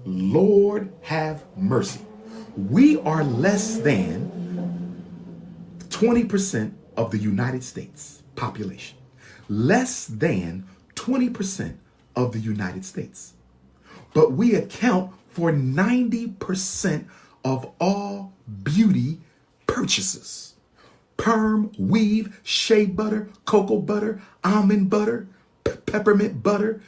Lord have mercy. We are less than 20% of the United States population. Less than 20% of the United States. But we account for 90% of all beauty purchases. Perm, weave, shea butter, cocoa butter, almond butter, peppermint butter,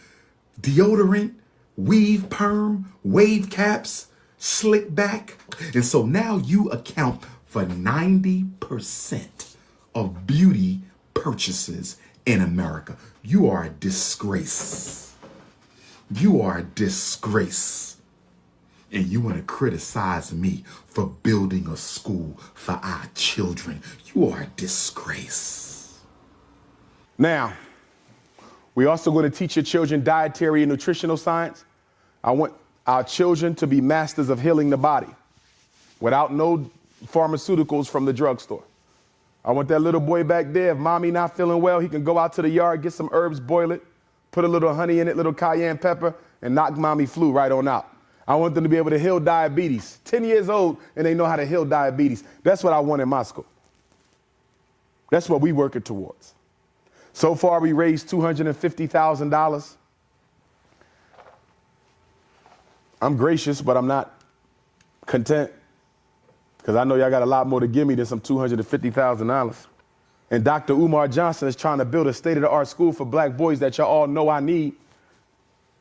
deodorant, weave perm, wave caps, slick back. And so now you account for 90% of beauty purchases in America. You are a disgrace. You are a disgrace. And you want to criticize me for building a school for our children. You are a disgrace. Now, we're also going to teach your children dietary and nutritional science. I want our children to be masters of healing the body without no pharmaceuticals from the drugstore. I want that little boy back there, if mommy not feeling well, he can go out to the yard, get some herbs, boil it, put a little honey in it, little cayenne pepper, and knock mommy flu right on out. I want them to be able to heal diabetes. 10 years old, and they know how to heal diabetes. That's what I want in my school. That's what we're working towards. So far, we raised $250,000. I'm gracious, but I'm not content, because I know y'all got a lot more to give me than some $250,000. And Dr. Umar Johnson is trying to build a state-of-the-art school for black boys that y'all all know I need.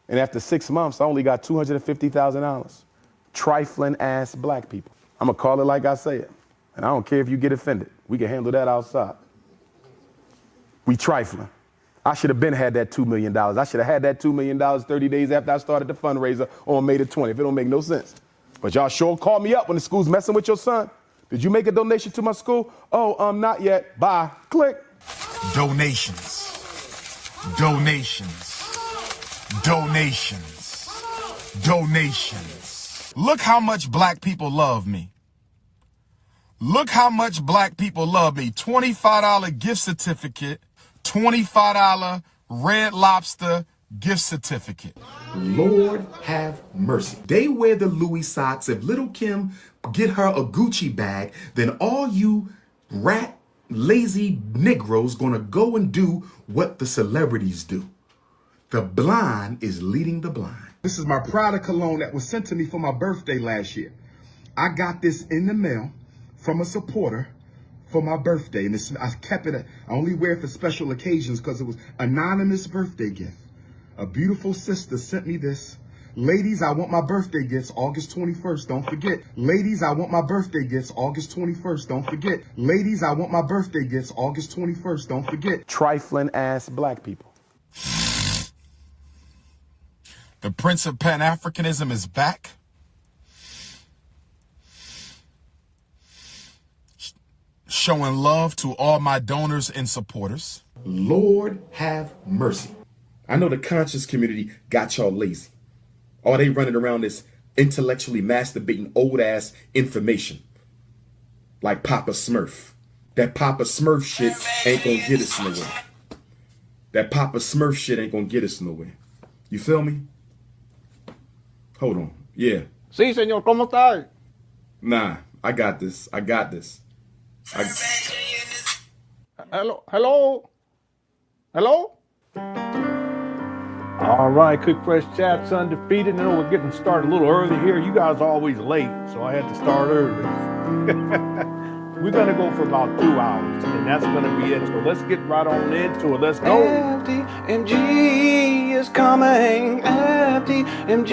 And after 6 months, I only got $250,000. Trifling ass black people. I'm gonna call it like I say it. And I don't care if you get offended. We can handle that outside. We trifling. I should have been had that $2 million. I should have had that $2 million 30 days after I started the fundraiser on May the 20th. It don't make no sense. But y'all sure call me up when the school's messing with your son. Did you make a donation to my school? Oh, not yet. Bye. Click. Donations. Donations. Donations. Donations. Look how much black people love me. Look how much black people love me. $25 gift certificate, $25 Red Lobster gift certificate. Lord have mercy. They wear the Louis socks. If Little Kim get her a Gucci bag, then all you rat, lazy Negroes gonna go and do what the celebrities do. The blind is leading the blind. This is my Prada cologne that was sent to me for my birthday last year. I got this in the mail from a supporter for my birthday. And I kept it, I only wear it for special occasions because it was an anonymous birthday gift. A beautiful sister sent me this. Ladies, I want my birthday gifts August 21st. Don't forget. Ladies, I want my birthday gifts August 21st. Don't forget. Ladies, I want my birthday gifts August 21st. Don't forget. Trifling ass black people. The Prince of Pan Africanism is back. Showing love to all my donors and supporters. Lord have mercy. I know the conscious community got y'all lazy. Or they running around this intellectually masturbating old ass information. Like Papa Smurf. That Papa Smurf shit ain't gonna get us nowhere. That Papa Smurf shit ain't gonna get us nowhere. You feel me? Hold on. Yeah. Sí, señor, ¿cómo está? Nah, I got this. I got this. Hello? Hello? Hello? All right, Cook Fresh Chat's undefeated. I know we're getting started a little early here. You guys are always late, so I had to start early. We're going to go for about 2 hours, and that's going to be it. So let's get right on into it. Let's go. FDMG is coming. FDMG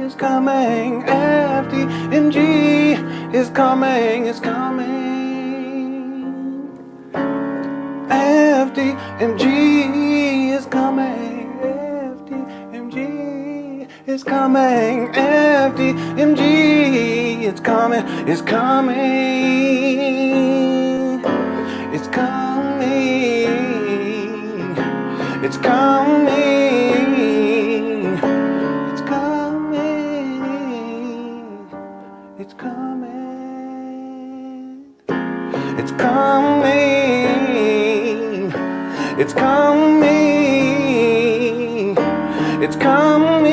is coming. FDMG is coming. It's coming. FDMG is coming. FDMG is coming. FDMG it's coming. It's coming. It's coming. It's coming. It's coming. It's coming. It's coming. It's coming. It's coming.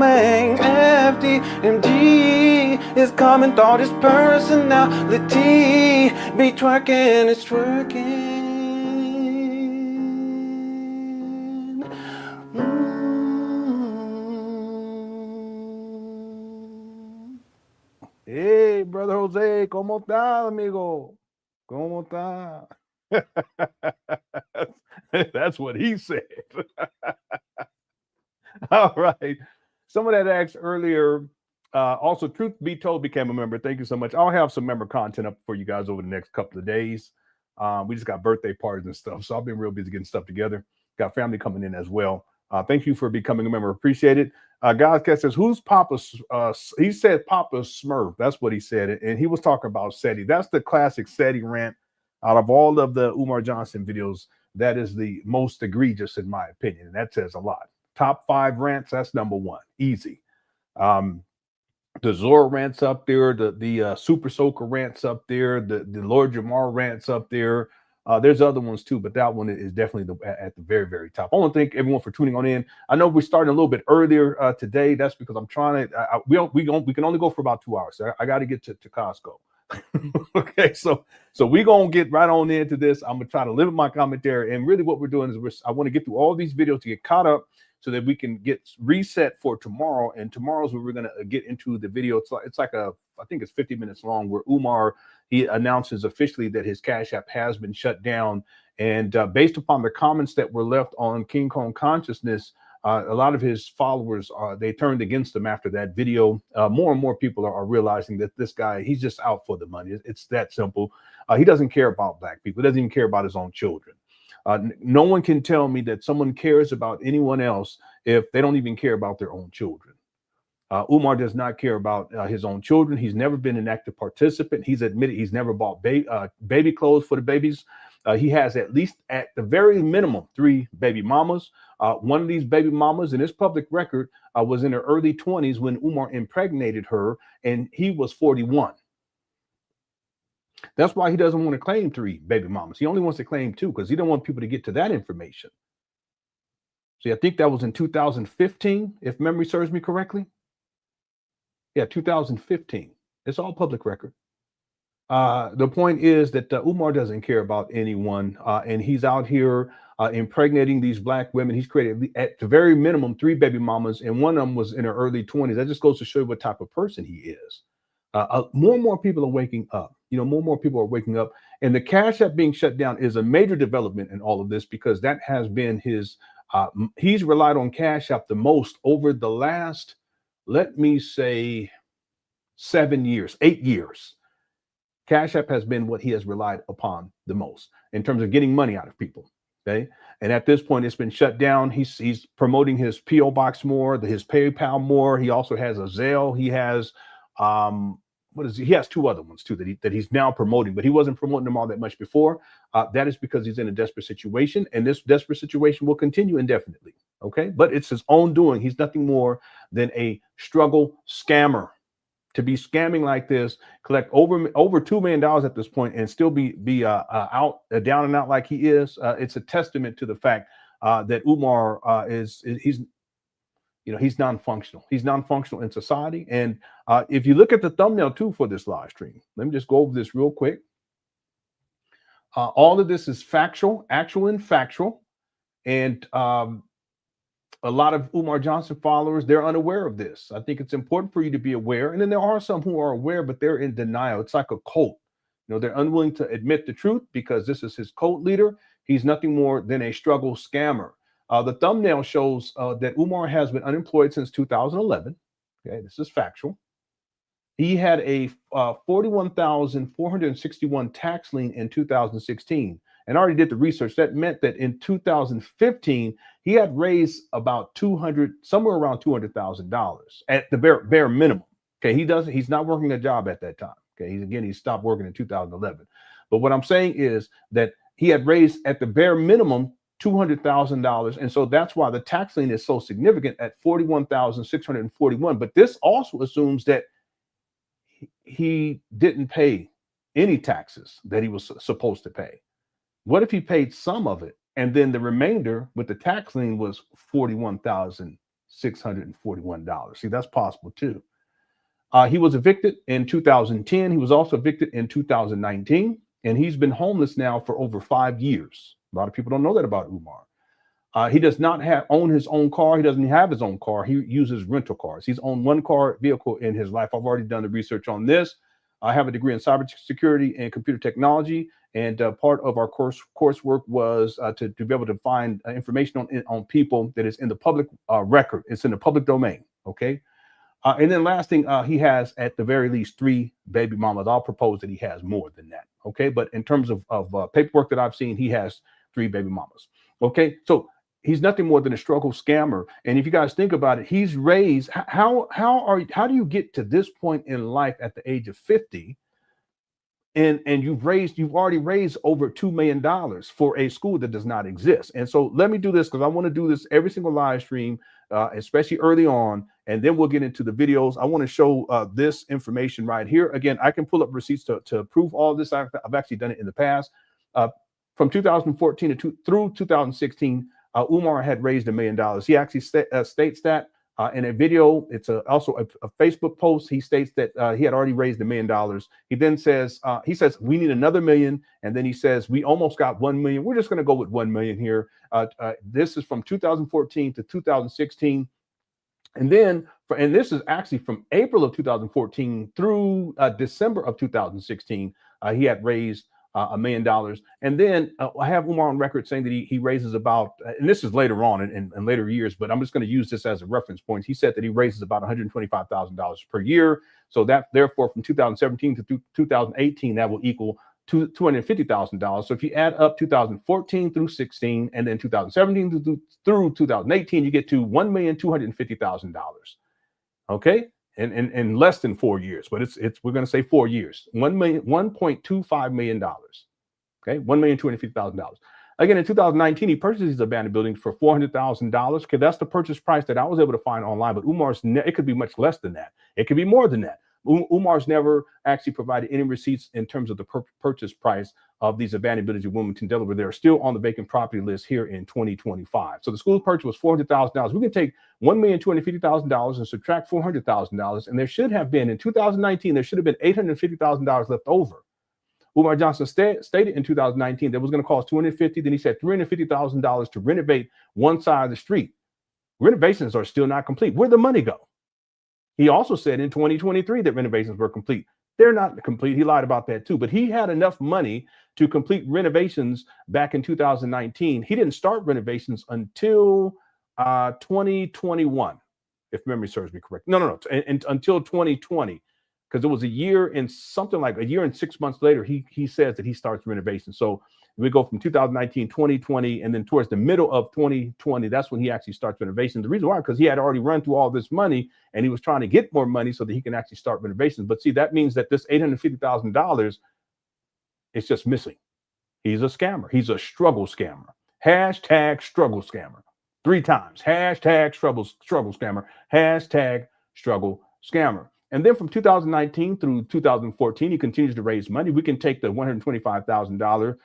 Shoemake. FDMG is common thought, is personality. Be twerking, it's twerking. Hey, brother Jose, ¿cómo está, amigo? ¿Cómo está? That's what he said. All right. Someone that asked earlier, also, Truth Be Told became a member. Thank you so much. I'll have some member content up for you guys over the next couple of days. We just got birthday parties and stuff, so I've been real busy getting stuff together. Got family coming in as well. Thank you for becoming a member. Appreciate it. Godcat says, who's Papa? He said Papa Smurf. That's what he said. And he was talking about SETI. That's the classic SETI rant. Out of all of the Umar Johnson videos, that is the most egregious in my opinion. And that says a lot. Top 5 rants, that's number 1. Easy. The Zora rants up there, the Super Soaker rants up there, the Lord Jamar rants up there. There's other ones too, but that one is definitely at the very, very top. I want to thank everyone for tuning on in. I know we're starting a little bit earlier today. That's because I'm trying to. We can only go for about 2 hours. So I got to get to Costco. Okay, so we're gonna get right on into this. I'm gonna try to limit my commentary, and really what we're doing is I want to get through all these videos to get caught up, so that we can get reset for tomorrow. And tomorrow's where we're gonna get into the video. It's like I think it's 50 minutes long, where Umar, he announces officially that his Cash App has been shut down. And based upon the comments that were left on King Kong Consciousness, a lot of his followers they turned against him after that video. More and more people are realizing that this guy, he's just out for the money. It's that simple. He doesn't care about black people. He doesn't even care about his own children. No one can tell me that someone cares about anyone else if they don't even care about their own children. Umar does not care about his own children. He's never been an active participant. He's admitted he's never bought baby clothes for the babies. He has at least, at the very minimum, 3 baby mamas. One of these baby mamas in his public record was in her early 20s when Umar impregnated her, and he was 41. That's why he doesn't want to claim 3 baby mamas. He only wants to claim 2 because he don't want people to get to that information. See, I think that was in 2015, if memory serves me correctly. Yeah, 2015. It's all public record. The point is that Umar doesn't care about anyone, and he's out here impregnating these black women. He's created at the very minimum 3 baby mamas, and one of them was in her early 20s. That just goes to show you what type of person he is. More and more people are waking up. More and more people are waking up, and the Cash App being shut down is a major development in all of this, because that has been his. He's relied on Cash App the most over the last, let me say, 7 years, 8 years. Cash App has been what he has relied upon the most in terms of getting money out of people. Okay. And at this point, it's been shut down. He's promoting his P.O. box more, his PayPal more. He also has a Zelle. He has, he has 2 other ones too that he's now promoting, but he wasn't promoting them all that much before. That is because he's in a desperate situation, and this desperate situation will continue indefinitely. Okay. But it's his own doing. He's nothing more than a struggle scammer. To be scamming like this, collect over $2 million at this point, and still be out down and out like he is, it's a testament to the fact that Umar he's non-functional. He's non-functional in society. And if you look at the thumbnail too for this live stream, let me just go over this real quick. All of this is factual, actual and factual, and a lot of Umar Johnson followers, they're unaware of this. I think it's important for you to be aware. And then there are some who are aware, but they're in denial. It's like a cult. They're unwilling to admit the truth because this is his cult leader. He's nothing more than a struggle scammer. The thumbnail shows that Umar has been unemployed since 2011. Okay, this is factual. He had a 41,461 tax lien in 2016. And I already did the research. That meant that in 2015, he had raised about somewhere around $200,000 at the bare minimum. Okay, he's not working a job at that time. Okay, he stopped working in 2011. But what I'm saying is that he had raised at the bare minimum $200,000, and so that's why the tax lien is so significant at 41,641. But this also assumes that he didn't pay any taxes that he was supposed to pay. What if he paid some of it, and then the remainder with the tax lien was 41,000 $641. See, that's possible too. He was evicted in 2010. He was also evicted in 2019, and he's been homeless now for over 5 years. A lot of people don't know that about Umar. He does not own his own car. He doesn't have his own car. He uses rental cars. He's owned one car vehicle in his life. I've already done the research on this. I have a degree in cybersecurity and computer technology, and part of our coursework was to be able to find information on people that is in the public record. It's in the public domain. Okay. And then last thing, he has at the very least 3 baby mamas. I'll propose that he has more than that. Okay. But in terms of paperwork that I've seen, he has 3 baby mamas. Okay. So he's nothing more than a struggle scammer. And if you guys think about it, he's raised, how do you get to this point in life at the age of 50? And you've already raised over $2 million for a school that does not exist. And so let me do this, because I want to do this every single live stream, especially early on, and then we'll get into the videos. I want to show this information right here. Again, I can pull up receipts to prove all this. I've actually done it in the past. From 2014 through 2016, Umar had raised $1 million. He actually states that in a video. It's also a Facebook post. He states that he had already raised $1 million. He then says, we need another $1 million. And then he says, we almost got 1 million. We're just going to go with 1 million here. This is from 2014 to 2016. And this is actually from April of 2014 through December of 2016. He had raised $1 million. And then I have Umar on record saying that he raises about, and this is later on in later years, but I'm just going to use this as a reference point. He said that he raises about $125,000 per year. So that therefore from 2017 to 2018, that will equal $250,000. So if you add up 2014 through 16 and then 2017 through 2018, you get to $1,250,000. Okay. In less than 4 years, but we're going to say 4 years, $1.25 million. Okay, $1,250,000. Again, in 2019, he purchased these abandoned buildings for $400,000. Okay, that's the purchase price that I was able to find online. But it could be much less than that. It could be more than that. Umar's never actually provided any receipts in terms of the purchase price of these abandoned buildings in Wilmington, Delaware. They're still on the vacant property list here in 2025. So the school's purchase was $400,000. We can take $1,250,000 and subtract $400,000. And there should have been, in 2019, there should have been $850,000 left over. Umar Johnson stated in 2019 that was going to cost $250,000. Then he said $350,000 to renovate one side of the street. Renovations are still not complete. Where'd the money go? He also said in 2023 that renovations were complete. They're not complete. He lied about that too. But he had enough money to complete renovations back in 2019. He didn't start renovations until 2021, if memory serves me correct. No. Until 2020, because it was a year and 6 months later, he says that he starts renovations. So we go from 2019, 2020, and then towards the middle of 2020, that's when he actually starts renovations. The reason why, because he had already run through all this money and he was trying to get more money so that he can actually start renovations. But see, that means that this $850,000 is just missing. He's a scammer. He's a struggle scammer. Hashtag struggle scammer. 3 times. Hashtag struggle scammer. Hashtag struggle scammer. And then from 2019 through 2014, he continues to raise money. We can take the $125,000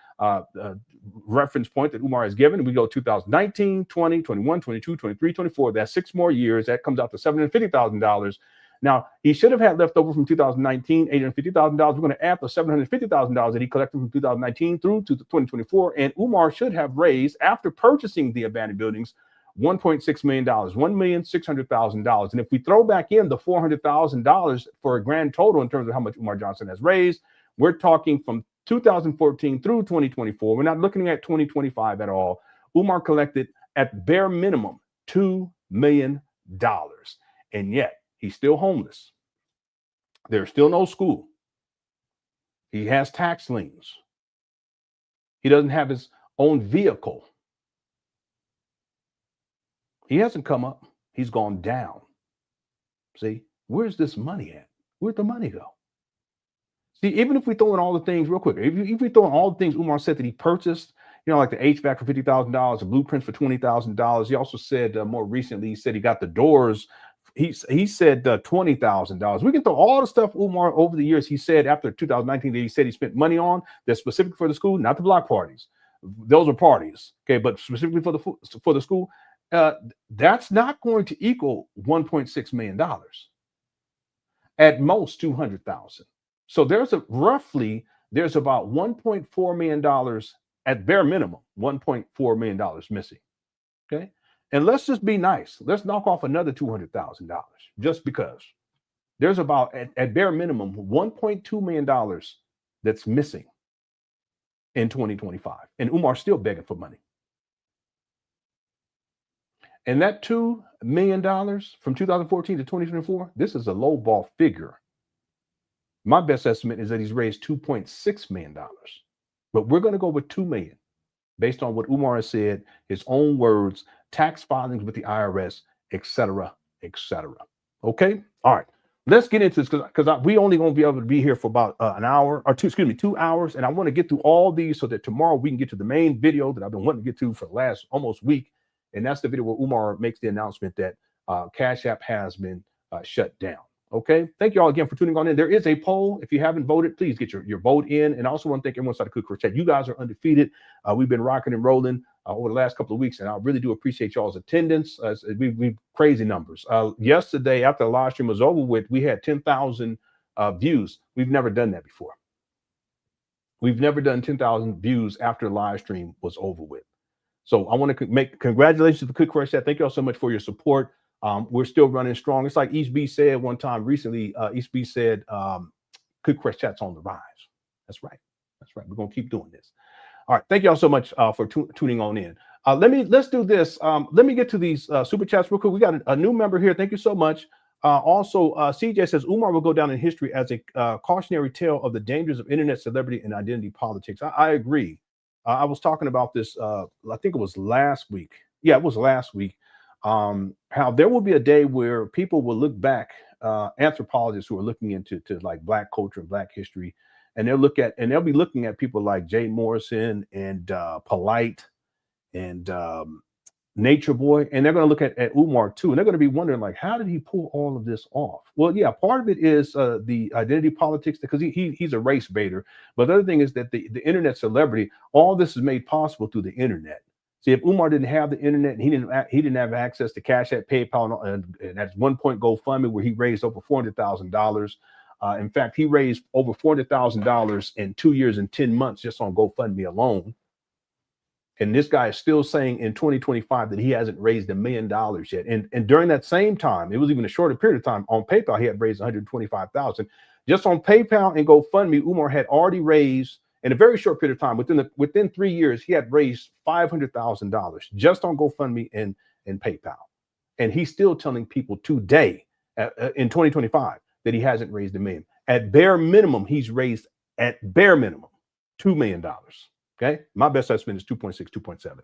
reference point that Umar has given. We go 2019, 20, 21, 22, 23, 24. That's 6 more years. That comes out to $750,000. Now, he should have had left over from 2019, $850,000. We're going to add the $750,000 that he collected from 2019 through to 2024. And Umar should have raised, after purchasing the abandoned buildings, $1.6 million, $1,600,000. And if we throw back in the $400,000 for a grand total in terms of how much Umar Johnson has raised, we're talking from 2014 through 2024. We're not looking at 2025 at all. Umar collected at bare minimum $2 million. And yet he's still homeless. There's still no school. He has tax liens. He doesn't have his own vehicle. He hasn't come up. He's gone down. See, where's this money at? Where'd the money go? See, even if we throw in all the things real quick, if we throw in all the things Umar said that he purchased, like the HVAC for $50,000, the blueprints for $20,000. He also said more recently, he said he got the doors. He said $20,000. We can throw all the stuff Umar over the years he said after 2019 that he said he spent money on that's specific for the school, not the block parties. Those are parties, okay, but specifically for the school. That's not going to equal $1.6 million. At most 200,000. So there's about $1.4 million at bare minimum, $1.4 million missing. Okay. And let's just be nice. Let's knock off another $200,000 just because there's about at bare minimum $1.2 million that's missing in 2025. And Umar's still begging for money. And that $2 million from 2014 to 2024, this is a low ball figure. My best estimate is that he's raised $2.6 million. But we're going to go with $2 million based on what Umar has said, his own words, tax filings with the IRS, et cetera, et cetera. Okay? All right. Let's get into this because we only going to be able to be here for about an hour or 2 hours. And I want to get through all these so that tomorrow we can get to the main video that I've been wanting to get to for the last almost week. And that's the video where Umar makes the announcement that CashApp has been shut down. Okay. Thank you all again for tuning on in. There is a poll. If you haven't voted, please get your vote in. And I also want to thank everyone inside the Cook Chat. You guys are undefeated. We've been rocking and rolling over the last couple of weeks. And I really do appreciate y'all's attendance. We've crazy numbers. Yesterday, after the live stream was over with, we had 10,000 views. We've never done that before. We've never done 10,000 views after the live stream was over with. So I want to make congratulations to the Cook Chat. Thank you all so much for your support. We're still running strong. It's like East B said one time recently. East B said, Cook Chat's on the rise. That's right. That's right. We're going to keep doing this. All right. Thank you all so much for tuning on in. Let's do this. Let me get to these super chats real quick. We got a new member here. Thank you so much. Also, CJ says Umar will go down in history as a cautionary tale of the dangers of internet celebrity and identity politics. I agree. I was talking about this, I think it was last week. Yeah, it was last week. How there will be a day where people will look back, anthropologists who are looking into like Black culture and Black history, and they'll be looking at people like Jay Morrison and Polite and Nature Boy, and they're going to look at Umar too, and they're going to be wondering like, how did he pull all of this off? Well, yeah, part of it is the identity politics because he's a race baiter, but the other thing is that the internet celebrity, all this is made possible through the internet. See, if Umar didn't have the internet and he didn't have access to CashApp, PayPal, and at one point GoFundMe where he raised over $400,000. In fact, he raised over $400,000 in 2 years and 10 months just on GoFundMe alone. And this guy is still saying in 2025 that he hasn't raised $1 million yet. And during that same time, it was even a shorter period of time, on PayPal, he had raised $125,000. Just on PayPal and GoFundMe, Umar had already raised, in a very short period of time, within 3 years, he had raised $500,000 just on GoFundMe and PayPal. And he's still telling people today, in 2025, that he hasn't raised $1 million. At bare minimum, he's raised, at bare minimum, $2 million. Okay, my best estimate is 2.6, 2.7.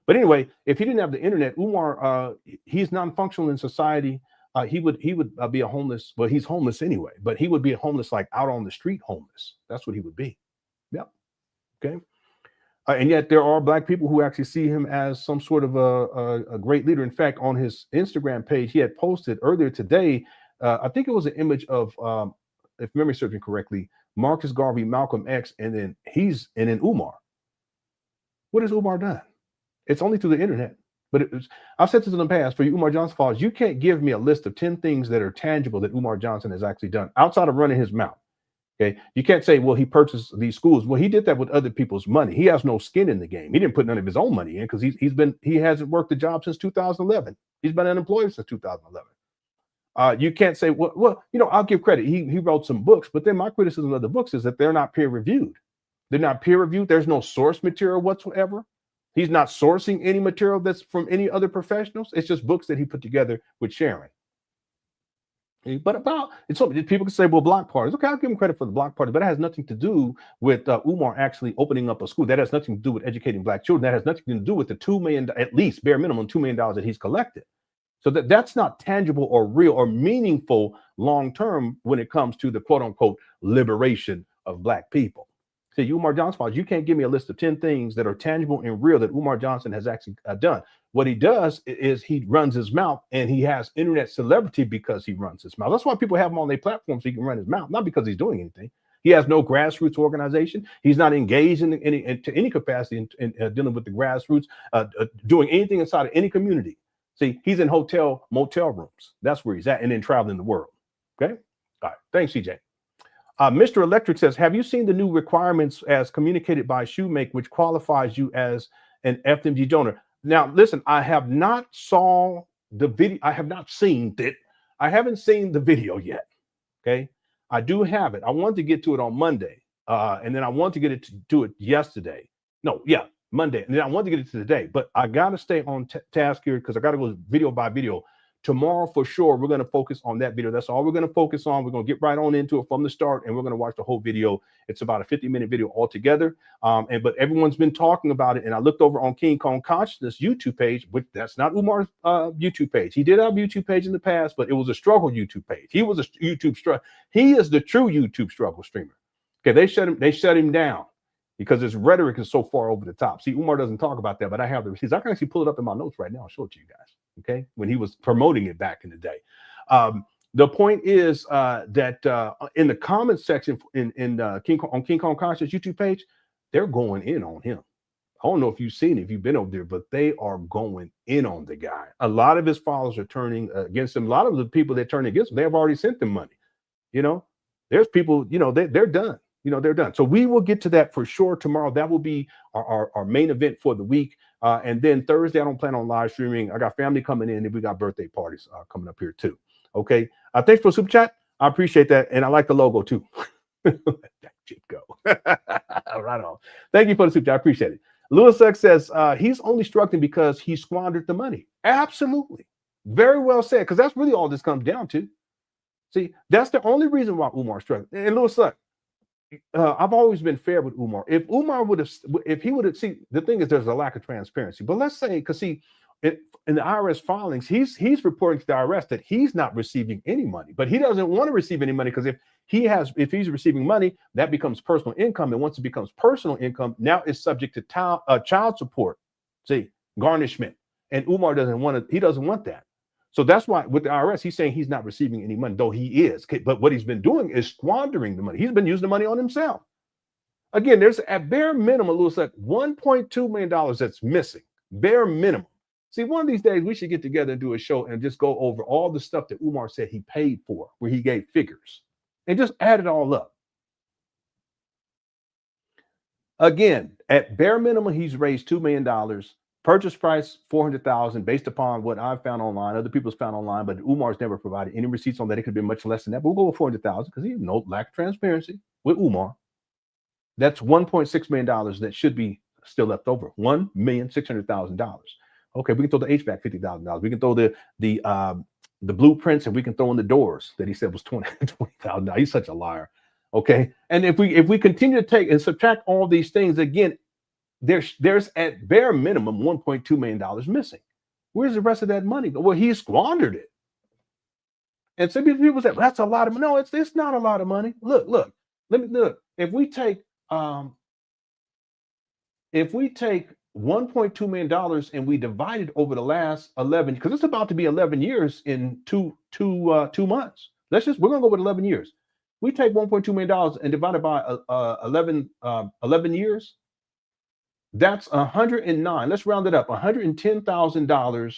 But anyway, if he didn't have the internet, Umar, he's non-functional in society. He would be a homeless. Well, he's homeless anyway, but he would be a homeless, like out on the street homeless. That's what he would be. Yep. Okay. And yet there are Black people who actually see him as some sort of a great leader. In fact, on his Instagram page, he had posted earlier today, I think it was an image of, if memory serves me correctly, Marcus Garvey, Malcolm X, and then Umar. What has Umar done? It's only through the internet. But I've said this in the past, for you Umar Johnson followers, you can't give me a list of 10 things that are tangible that Umar Johnson has actually done outside of running his mouth. Okay, you can't say, well, he purchased these schools. Well, he did that with other people's money. He has no skin in the game. He didn't put none of his own money in because he hasn't worked a job since 2011. He's been unemployed since 2011. You can't say, well, I'll give credit. He wrote some books, but then my criticism of the books is that they're not peer reviewed. They're not peer reviewed. There's no source material whatsoever. He's not sourcing any material that's from any other professionals. It's just books that he put together with Sharon. But it's something people can say, well, block parties. Okay, I'll give him credit for the block party, but it has nothing to do with Umar actually opening up a school. That has nothing to do with educating Black children. That has nothing to do with the $2 million, at least bare minimum $2 million that he's collected. So that's not tangible or real or meaningful long term when it comes to the quote unquote liberation of Black people. So Umar Johnson, you can't give me a list of 10 things that are tangible and real that Umar Johnson has actually done. What he does is he runs his mouth, and he has internet celebrity because he runs his mouth. That's why people have him on their platform, so he can run his mouth, not because he's doing anything. He has no grassroots organization. He's not engaged in any capacity in dealing with the grassroots, doing anything inside of any community. See, he's in motel rooms. That's where he's at, and then traveling the world. Okay. All right. Thanks, CJ. Mr. Electric says, have you seen the new requirements as communicated by Shoemake, which qualifies you as an FDMG donor? Now, listen, I have not saw the video. I have not seen it. I haven't seen the video yet. Okay. I do have it. I wanted to get to it on Monday. And then I want to get to it yesterday. No, yeah, Monday. And then I want to get it to today. But I got to stay on task here because I got to go video by video. Tomorrow, for sure, we're going to focus on that video. That's all we're going to focus on. We're going to get right on into it from the start, and we're going to watch the whole video. It's about a 50-minute video altogether. But everyone's been talking about it, and I looked over on King Kong Consciousness YouTube page, which that's not Umar's YouTube page. He did have a YouTube page in the past, but it was a struggle YouTube page. He was a YouTube struggle. He is the true YouTube struggle streamer. Okay, they shut him down because his rhetoric is so far over the top. See, Umar doesn't talk about that, but I have the receipts. I can actually pull it up in my notes right now. I'll show it to you guys. Okay, when he was promoting it back in the day. The point is that in the comments section on King Kong Conscious YouTube page, they're going in on him. I don't know if you've seen it, if you've been over there, but they are going in on the guy. A lot of his followers are turning against him. A lot of the people that turn against him, they have already sent them money. You know, there's people, you know, they're done. You know, they're done. So we will get to that for sure tomorrow. That will be our main event for the week. And then Thursday, I don't plan on live streaming. I got family coming in, and we got birthday parties coming up here too. Okay. Thanks for the super chat. I appreciate that. And I like the logo too. Let that shit go. Right on. Thank you for the super chat. I appreciate it. Lewis X says he's only struggling because he squandered the money. Absolutely. Very well said. Because that's really all this comes down to. See, that's the only reason why Umar's struggling. And Lewis X, I've always been fair with Umar. If Umar would have, if he would have, see, the thing is there's a lack of transparency. But let's say, because see, in the IRS filings, he's reporting to the IRS that he's not receiving any money, but he doesn't want to receive any money because if he's receiving money, that becomes personal income, and once it becomes personal income, now it's subject to child support, see, garnishment, and Umar doesn't want to. He doesn't want that. So that's why with the IRS, he's saying he's not receiving any money, though he is. But what he's been doing is squandering the money. He's been using the money on himself. Again, there's at bare minimum, Louis, like $1.2 million that's missing. Bare minimum. See, one of these days we should get together and do a show and just go over all the stuff that Umar said he paid for, where he gave figures, and just add it all up. Again, at bare minimum, he's raised $2 million. Purchase price, $400,000, based upon what I've found online, other people's found online, but Umar's never provided any receipts on that. It could be much less than that, but we'll go with $400,000 because he has no lack of transparency with Umar. That's $1.6 million that should be still left over. $1,600,000. Okay, we can throw the HVAC $50,000. We can throw the blueprints, and we can throw in the doors that he said was $20,000. He's such a liar. Okay, and if we continue to take and subtract all these things again, there's at bare minimum $1.2 million missing. Where's the rest of that money? Well, he squandered it. And some people say, well, that's a lot of money. No, it's not a lot of money. Look, let me look. If we take $1.2 million and we divide it over the last 11, because it's about to be 11 years in two months. We're gonna go with 11 years. We take $1.2 million and divide it by 11 years. That's 109. Let's round it up. $110,000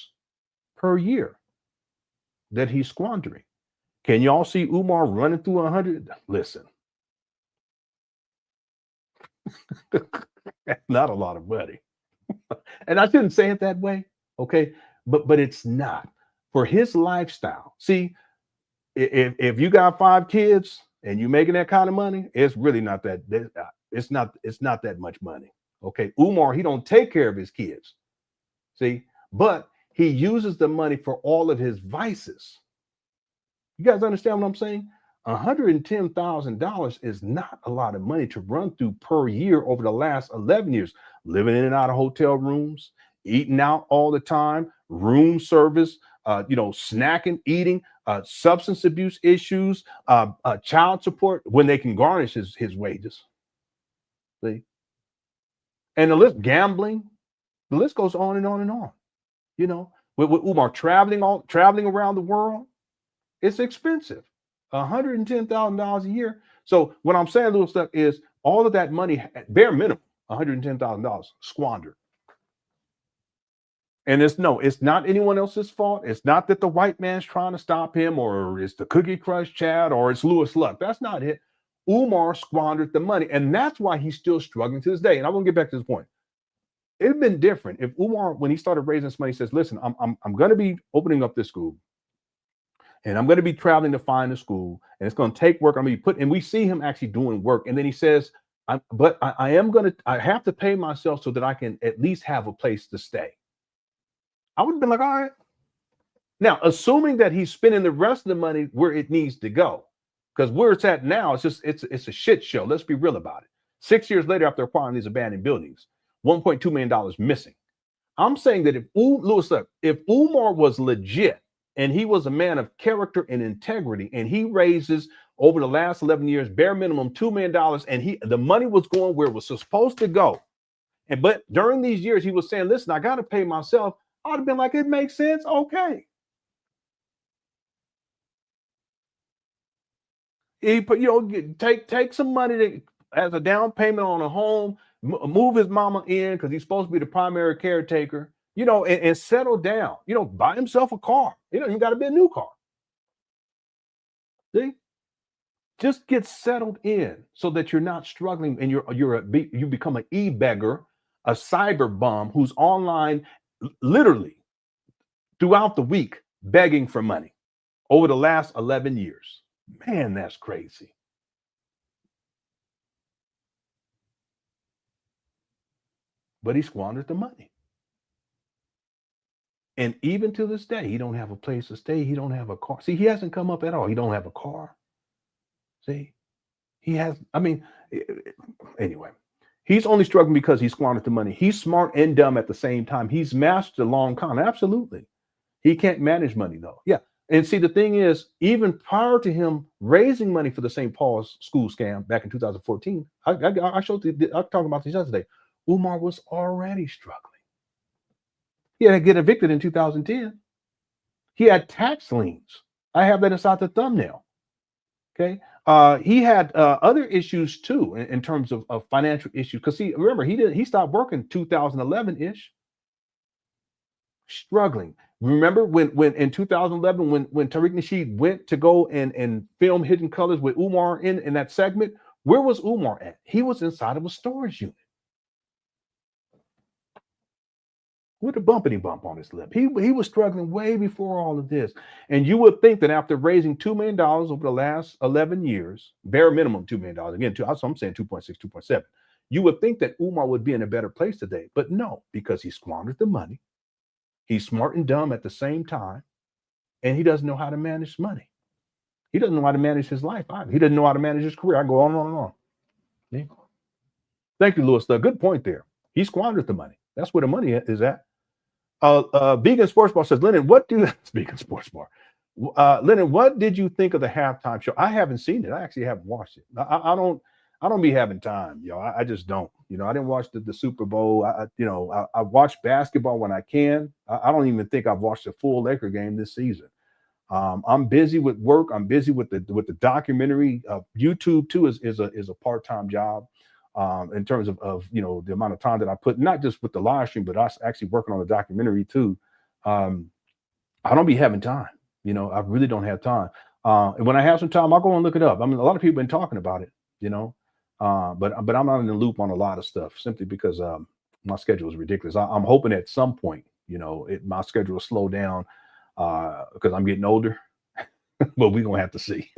per year that he's squandering. Can y'all see Umar running through 100? Listen, that's not a lot of money. And I shouldn't say it that way, okay? But it's not for his lifestyle. See, if you got 5 kids and you're making that kind of money, it's really not that. It's not that much money. Okay, Umar, he don't take care of his kids. See, but he uses the money for all of his vices. You guys understand what I'm saying? $110,000 is not a lot of money to run through per year over the last 11 years, living in and out of hotel rooms, eating out all the time, room service, snacking, eating, substance abuse issues, child support, when they can garnish his wages. See? And the list, gambling, the list goes on and on and on. You know, with Umar traveling around the world, it's expensive. $110,000 a year. So what I'm saying, little stuff, is all of that money, at bare minimum, $110,000 squandered. And it's not anyone else's fault. It's not that the white man's trying to stop him, or it's the Cookie Crush Chad, or it's Louis Luck. That's not it. Umar squandered the money, and that's why he's still struggling to this day. And I want to get back to this point. It'd been different if Umar, when he started raising this money, says, "Listen, I'm going to be opening up this school, and I'm going to be traveling to find a school, and it's going to take work. I'm going to be put." And we see him actually doing work, and then he says, I have to pay myself so that I can at least have a place to stay." I would have been like, all right. Now, assuming that he's spending the rest of the money where it needs to go, because where it's at now, it's a shit show. Let's be real about it. 6 years later, after acquiring these abandoned buildings, $1.2 million missing. I'm saying that if Umar was legit and he was a man of character and integrity, and he raises over the last 11 years, bare minimum $2 million, and the money was going where it was supposed to go. But during these years, he was saying, "Listen, I got to pay myself." I'd have been like, it makes sense. Okay. He put, take some money as a down payment on a home, move his mama in because he's supposed to be the primary caretaker, and settle down, buy himself a car. You got to be a new car. See? Just get settled in so that you're not struggling and you become an e-beggar, a cyber bum who's online literally throughout the week begging for money over the last 11 years. Man, that's crazy. But he squandered the money. And even to this day, he don't have a place to stay. He don't have a car. See, he hasn't come up at all. He don't have a car. See, anyway. He's only struggling because he squandered the money. He's smart and dumb at the same time. He's mastered the long con. Absolutely. He can't manage money, though. Yeah. And see, the thing is, even prior to him raising money for the St. Paul's school scam back in 2014, I talked about this yesterday. Umar was already struggling. He had to get evicted in 2010. He had tax liens. I have that inside the thumbnail. Okay. He had other issues too in terms of financial issues. Because remember, he stopped working 2011-ish. Struggling. Remember when in 2011, when Tariq Nasheed went to go and film Hidden Colors with Umar in that segment, where was Umar at? He was inside of a storage unit with a bumpity bump on his lip. He was struggling way before all of this. And you would think that after raising $2 million over the last 11 years, bare minimum $2 million, again, I'm saying 2.6, 2.7, you would think that Umar would be in a better place today. But no, because he squandered the money. He's smart and dumb at the same time, and he doesn't know how to manage money. He doesn't know how to manage his life either. He doesn't know how to manage his career. I go on and on and on. Yeah. Thank you, Louis. Good point there. He squandered the money. That's where the money is at. Vegan Sports Bar says, Lenon, Vegan Sports Bar. Lenon, what did you think of the halftime show? I haven't seen it. I actually haven't watched it. I don't be having time, I just don't. I didn't watch the Super Bowl. I watch basketball when I can. I don't even think I've watched a full Laker game this season. I'm busy with work. I'm busy with the documentary. YouTube too is a part-time job in terms of the amount of time that I put, not just with the live stream, but us actually working on the documentary too. I don't be having time. I really don't have time. And when I have some time, I'll go and look it up. I mean, a lot of people have been talking about it, but I'm not in the loop on a lot of stuff simply because my schedule is ridiculous. I'm hoping at some point, my schedule will slow down because I'm getting older, but we're going to have to see.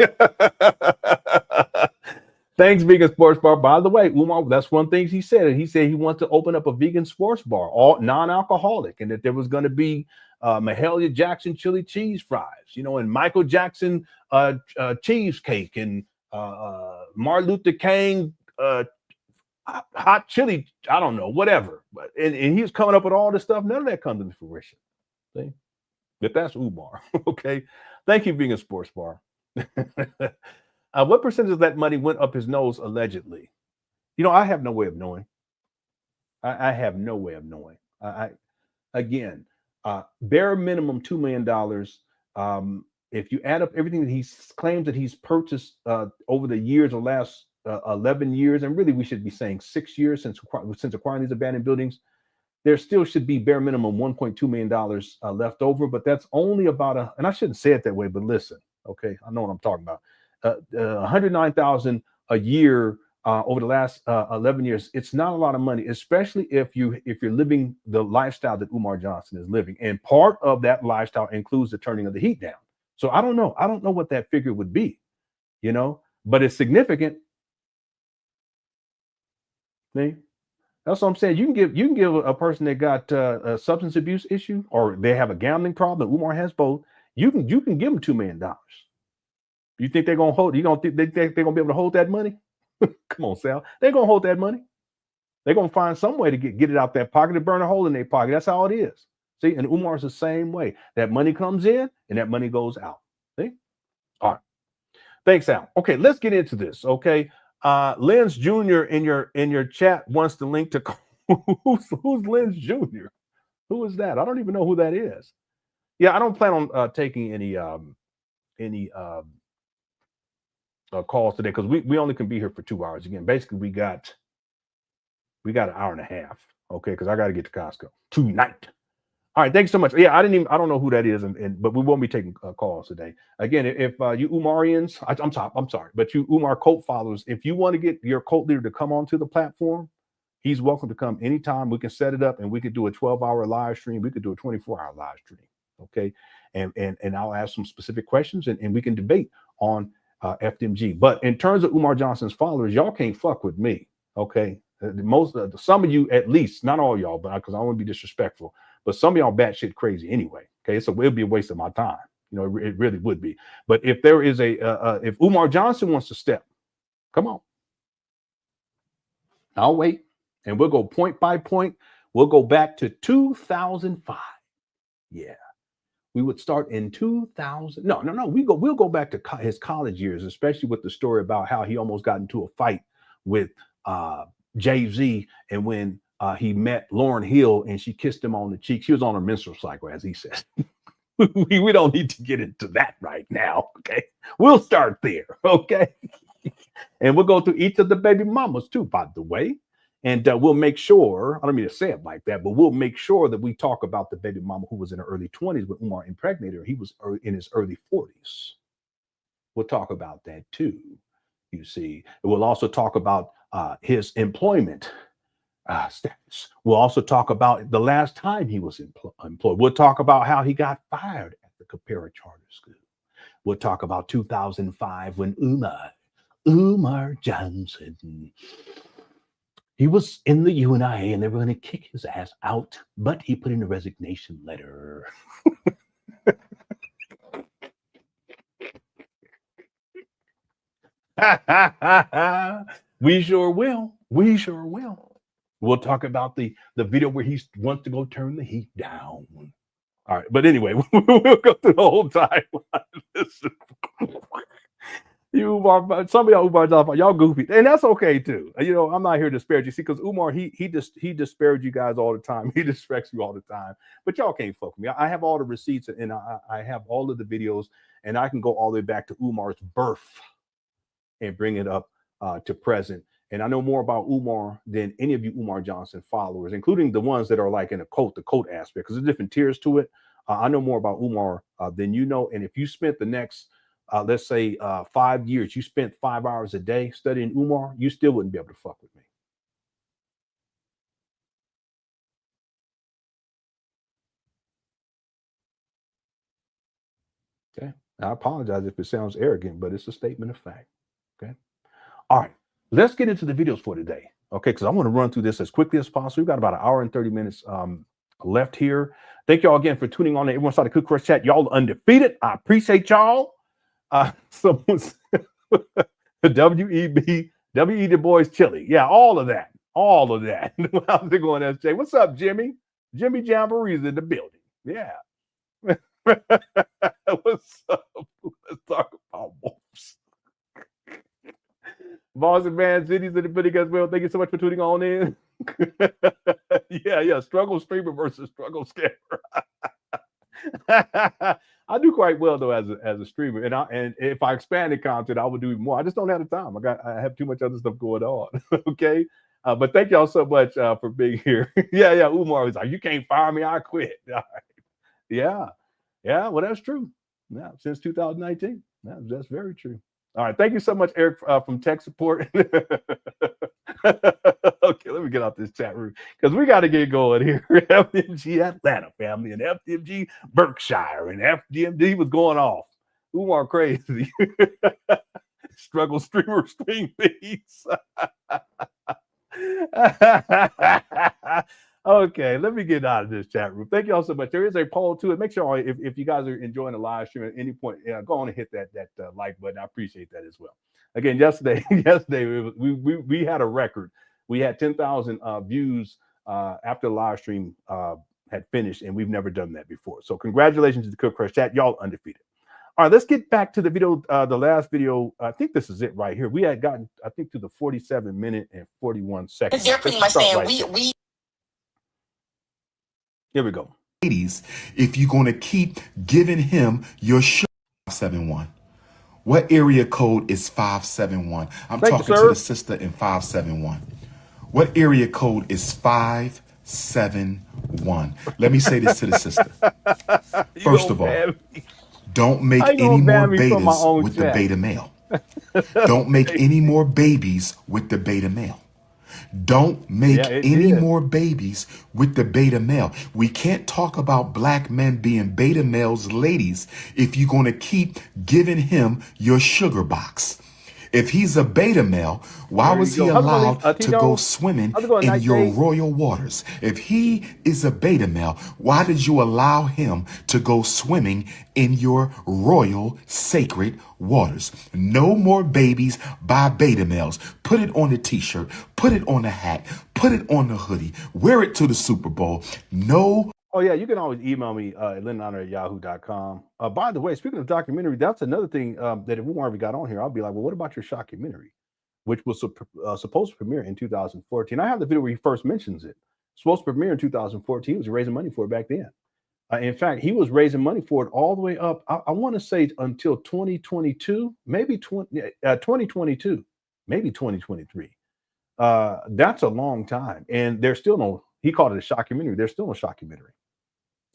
Thanks, Vegan Sports Bar. By the way, Umar, that's one thing he said. He said he wants to open up a vegan sports bar, all non-alcoholic, and that there was going to be Mahalia Jackson chili cheese fries, and Michael Jackson cheesecake, and Martin Luther King hot chili, I don't know, whatever. And he was coming up with all this stuff. None of that comes into fruition. See? But that's Umar. Okay. Thank you, Vegan Sports Bar. What percentage of that money went up his nose allegedly? I have no way of knowing. I have no way of knowing. Again, bare minimum $2 million. If you add up everything that he claims that he's purchased over the years, the last 11 years, and really we should be saying 6 years since acquiring these abandoned buildings, there still should be bare minimum $1.2 million left over, but that's only about and I shouldn't say it that way, but listen, okay, I know what I'm talking about. 109,000 a year over the last 11 years. It's not a lot of money, especially if you're living the lifestyle that Umar Johnson is living. And part of that lifestyle includes the turning of the heat down. So I don't know what that figure would be, but it's significant. See? That's what I'm saying. You can give a person that got a substance abuse issue, or they have a gambling problem. Umar has both. You can give them $2 million. You think they're gonna hold? They think they're gonna be able to hold that money? Come on, Sal. They're gonna hold that money. They're gonna find some way to get it out their pocket, to burn a hole in their pocket. That's how it is. See, and Umar's the same way. That money comes in and that money goes out. See? All right. Thanks, Al. Okay, let's get into this. Okay. Lens Jr. in your chat wants the link to who's Lens Jr.? Who is that? I don't even know who that is. Yeah, I don't plan on taking any calls today, because we only can be here for 2 hours. Again, basically we got an hour and a half. Okay, because I got to get to Costco tonight. All right, thanks so much. Yeah, I don't know who that is, but we won't be taking calls today. Again, if you Umarians, I'm sorry, but you Umar cult followers, if you want to get your cult leader to come onto the platform, he's welcome to come anytime. We can set it up, and we could do a 12-hour live stream. We could do a 24-hour live stream. Okay, and I'll ask some specific questions, and we can debate on FDMG. But in terms of Umar Johnson's followers, y'all can't fuck with me. Okay, some of you, at least, not all y'all, but because I don't want to be disrespectful. But some of y'all batshit crazy anyway. Okay, so it'll be a waste of my time. It really would be. But if there is if Umar Johnson wants to step, come on. I'll wait, and we'll go point by point. We'll go back to 2005. Yeah, we would start in 2000. No. We'll go back to his college years, especially with the story about how he almost got into a fight with Jay-Z, and when he met Lauryn Hill and she kissed him on the cheek. She was on her menstrual cycle, as he said. we don't need to get into that right now. Okay, we'll start there. Okay, and we'll go through each of the baby mamas too, by the way, and we'll make sure. I don't mean to say it like that, but we'll make sure that we talk about the baby mama who was in her early 20s when Umar impregnated her. He was in his early 40s. We'll talk about that too. You see, we'll also talk about his employment status. We'll also talk about the last time he was employed. We'll talk about how he got fired at the Capera Charter School. We'll talk about 2005 when Umar Johnson, he was in the UNIA and they were going to kick his ass out, but he put in a resignation letter. We sure will. We sure will. We'll talk about the video where he wants to go turn the heat down. All right, but anyway, we'll go through the whole timeline. Listen, some of y'all Umar, y'all goofy, and that's okay too. I'm not here to disparage you. See, because Umar, he disparages you guys all the time. He disrespects you all the time. But y'all can't fuck with me. I have all the receipts, and I have all of the videos, and I can go all the way back to Umar's birth and bring it up to present. And I know more about Umar than any of you Umar Johnson followers, including the ones that are like in the cult aspect, because there's different tiers to it. I know more about Umar than you know. And if you spent the next, let's say 5 years, you spent 5 hours a day studying Umar, you still wouldn't be able to fuck with me. Okay. I apologize if it sounds arrogant, but it's a statement of fact. Okay. All right. Let's get into the videos for today, okay? Because I want to run through this as quickly as possible. We've got about 1 hour and 30 minutes left here. Thank y'all again for tuning on. Everyone started Cook Crush Chat. Y'all undefeated. I appreciate y'all. Someone's WEB, W.E. Du Bois Chili. Yeah, all of that. How's it going, SJ? What's up, Jimmy? Jimmy Jamboree's in the building. Yeah. What's up? Let's talk about wolves. Boston Man City's in the building as well. Thank you so much for tuning on in. Yeah. Struggle streamer versus struggle scammer. I do quite well though as a streamer, and if I expanded content, I would do more. I just don't have the time. I have too much other stuff going on. Okay. But thank y'all so much for being here. Yeah. Umar was like, you can't fire me. I quit. All right. Yeah. Well, that's true. Yeah. Since 2019. That's very true. All right. Thank you so much, Eric, from tech support. Okay, let me get out this chat room because we got to get going here. FDMG Atlanta family and FDMG Berkshire and FDMG was going off. Umar crazy. Struggle streamer stream thieves. Okay, let me get out of this chat room. Thank you all so much. There is a poll to it. Make sure if you guys are enjoying the live stream at any point, go on and hit that like button. I appreciate that as well. Again, yesterday we had a record. We had 10,000 views after the live stream had finished, and we've never done that before. So congratulations to the Cook Crush chat. Y'all undefeated. All right, let's get back to the video. The last video, I think this is it right here. We had gotten, I think, to the 47-minute and 41 seconds. They're pretty much saying we. Here we go. Ladies, if you're going to keep giving him your 571. What area code is 571? I'm talking to the sister in 571. What area code is 571? Let me say this to the sister. First of all, don't make any more betas with the beta male. Don't make any more babies with the beta male. Don't make any more babies with the beta male. We can't talk about black men being beta males, ladies, if you're going to keep giving him your sugar box. If he's a beta male, why was he allowed to go swimming in your royal waters? If he is a beta male, why did you allow him to go swimming in your royal sacred waters? No more babies by beta males. Put it on the t-shirt, put it on the hat, put it on the hoodie, wear it to the Super Bowl. No. Oh, yeah, you can always email me at LenonHonor@yahoo.com. By the way, speaking of documentary, that's another thing that if Umar got on here, I'll be like, well, what about your shockumentary, which was supposed to premiere in 2014? I have the video where he first mentions it. Supposed to premiere in 2014. He was raising money for it back then. In fact, he was raising money for it all the way up, I want to say until 2022, maybe 2022, maybe 2023. That's a long time. And there's still no, he called it a shockumentary. There's still no shockumentary.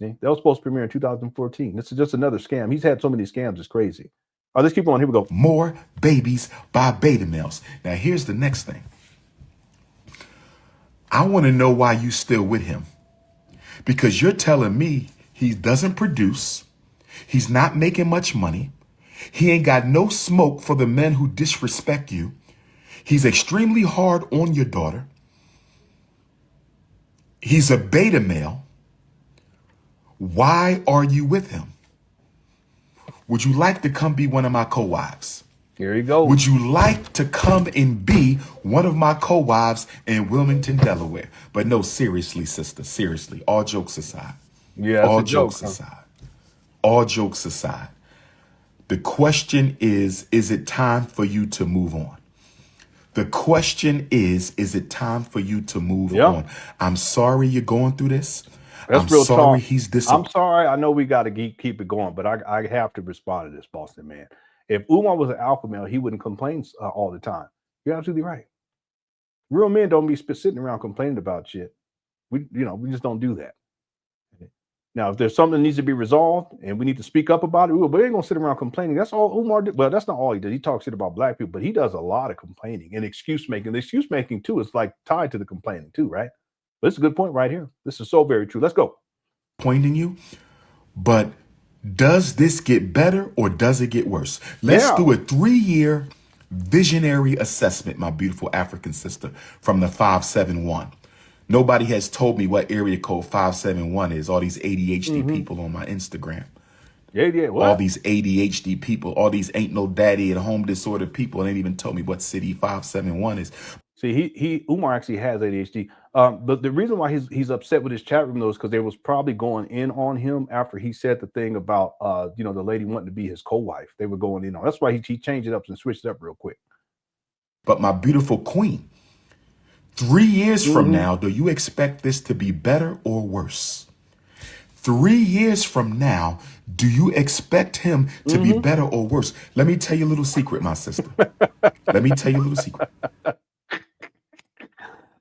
Okay? That was supposed to premiere in 2014. This is just another scam. He's had so many scams, it's crazy. All right, let's keep on. Here we go. More babies by beta males. Now, here's the next thing. I want to know why you still with him. Because you're telling me he doesn't produce. He's not making much money. He ain't got no smoke for the men who disrespect you. He's extremely hard on your daughter. He's a beta male. Why are you with him? Would you like to come be one of my co-wives? Here you go. Would you like to come and be one of my co-wives in Wilmington, Delaware? But no, seriously, sister, seriously, all jokes aside. Yeah, all jokes aside. All jokes aside. The question is it time for you to move on? The question is it time for you to move on? I'm sorry you're going through this. That's I'm real sorry talk. he's disappointed. I'm sorry. I know we got to keep it going, but I have to respond to this, Boston man. If Umar was an alpha male, he wouldn't complain all the time. You're absolutely right. Real men don't be sitting around complaining about shit. We just don't do that. Now, if there's something that needs to be resolved and we need to speak up about it, we ain't gonna sit around complaining. That's all Umar did. Well, that's not all he did. He talks shit about black people, but he does a lot of complaining and excuse making. The excuse making too is like tied to the complaining too, right? But it's a good point right here. This is so very true. Let's go. Pointing you, but does this get better or does it get worse? Let's do a 3-year visionary assessment, my beautiful African sister, from the 571. Nobody has told me what area code 571 is. All these ADHD people on my Instagram. All these ADHD people, all these ain't no daddy at home disorder people ain't even told me what city 571 is. See, Umar actually has ADHD. But the reason why he's upset with his chat room though is because they was probably going in on him after he said the thing about the lady wanting to be his co-wife. They were going in on. That's why he changed it up and switched it up real quick. But my beautiful queen, 3 years from now, do you expect this to be better or worse? 3 years from now, do you expect him to be better or worse? Let me tell you a little secret, my sister. Let me tell you a little secret.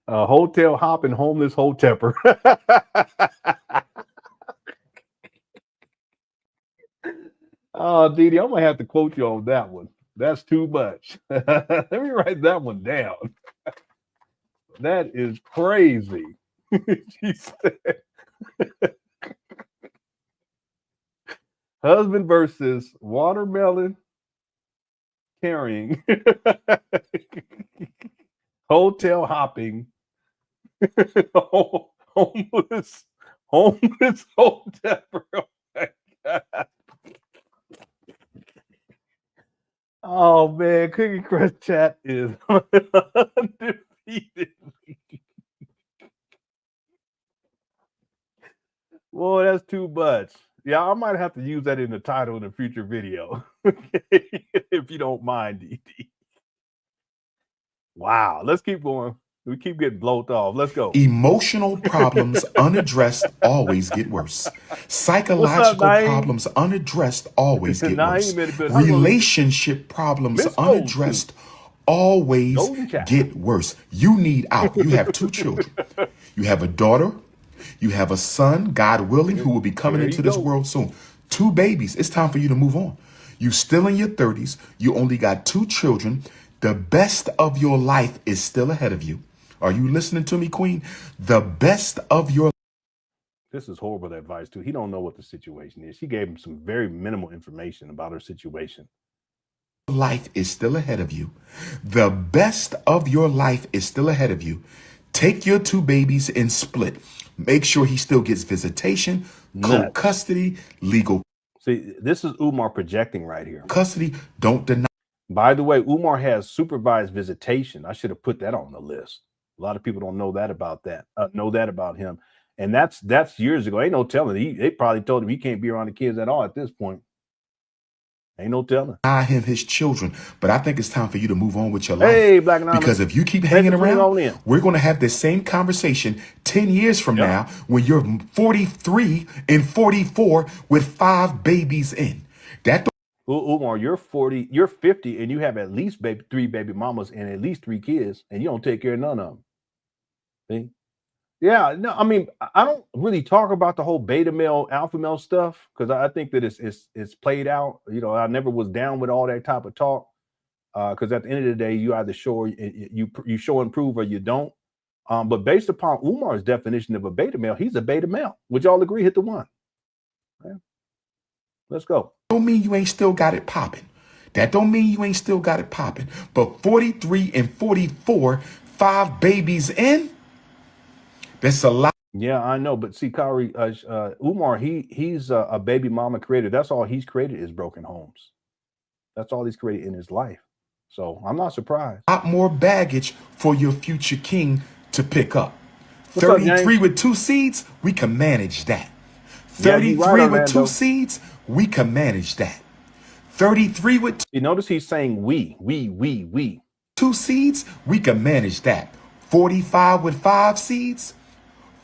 Hotel hopping homeless hotepper. Oh, Didi, I'm gonna have to quote you on that one. That's too much. Let me write that one down. That is crazy. She said, husband versus watermelon carrying, hotel hopping, homeless hotepper. Oh my God. Oh man, Cookie Crush chat is undefeated. Boy, that's too much. Yeah, I might have to use that in the title in a future video. If you don't mind, DD. Wow, let's keep going. We keep getting blown off. Let's go. Emotional problems unaddressed always get worse. Psychological problems unaddressed always get worse. Relationship problems unaddressed always get worse. You need out. You have 2 children. You have a daughter. You have a son, God willing, who will be coming into this world soon. 2 babies. It's time for you to move on. You still in your 30s. You only got 2 children. The best of your life is still ahead of you. Are you listening to me, Queen? The best of your This is horrible advice, too. He don't know what the situation is. She gave him some very minimal information about her situation. life is still ahead of you. The best of your life is still ahead of you. Take your 2 babies and split. Make sure he still gets visitation, co-custody, legal. See, this is Umar projecting right here. Custody, don't deny. By the way, Umar has supervised visitation. I should have put that on the list. A lot of people don't know that about him. And that's years ago. Ain't no telling. They probably told him he can't be around the kids at all at this point. Ain't no telling. Him his children, but I think it's time for you to move on with your life. Hey, Black Anonymous. Because if you keep hanging around, we're going to have this same conversation 10 years from now when you're 43 and 44 with 5 babies in. That Umar, you're 40, you're 50, and you have at least 3 baby mamas and at least 3 kids, and you don't take care of none of them. See? Yeah, no, I mean, I don't really talk about the whole beta male, alpha male stuff because I think that it's played out. You know, I never was down with all that type of talk because at the end of the day, you either show you show and prove or you don't. But based upon Umar's definition of a beta male, he's a beta male. Would y'all agree? Hit the 1. Okay. Let's go. Don't mean you ain't still got it popping. That don't mean you ain't still got it popping. But 43 and 44, 5 babies in. That's a lot. Yeah, I know. But see, Kyrie, Umar, he's a baby mama creator. That's all he's created is broken homes. That's all he's created in his life. So I'm not surprised. A lot more baggage for your future king to pick up. 33 with 2 seeds, we can manage that. 33 with 2 seeds, we can manage that. 33 with you notice he's saying we 2 seeds, we can manage that. 45 with 5 seeds.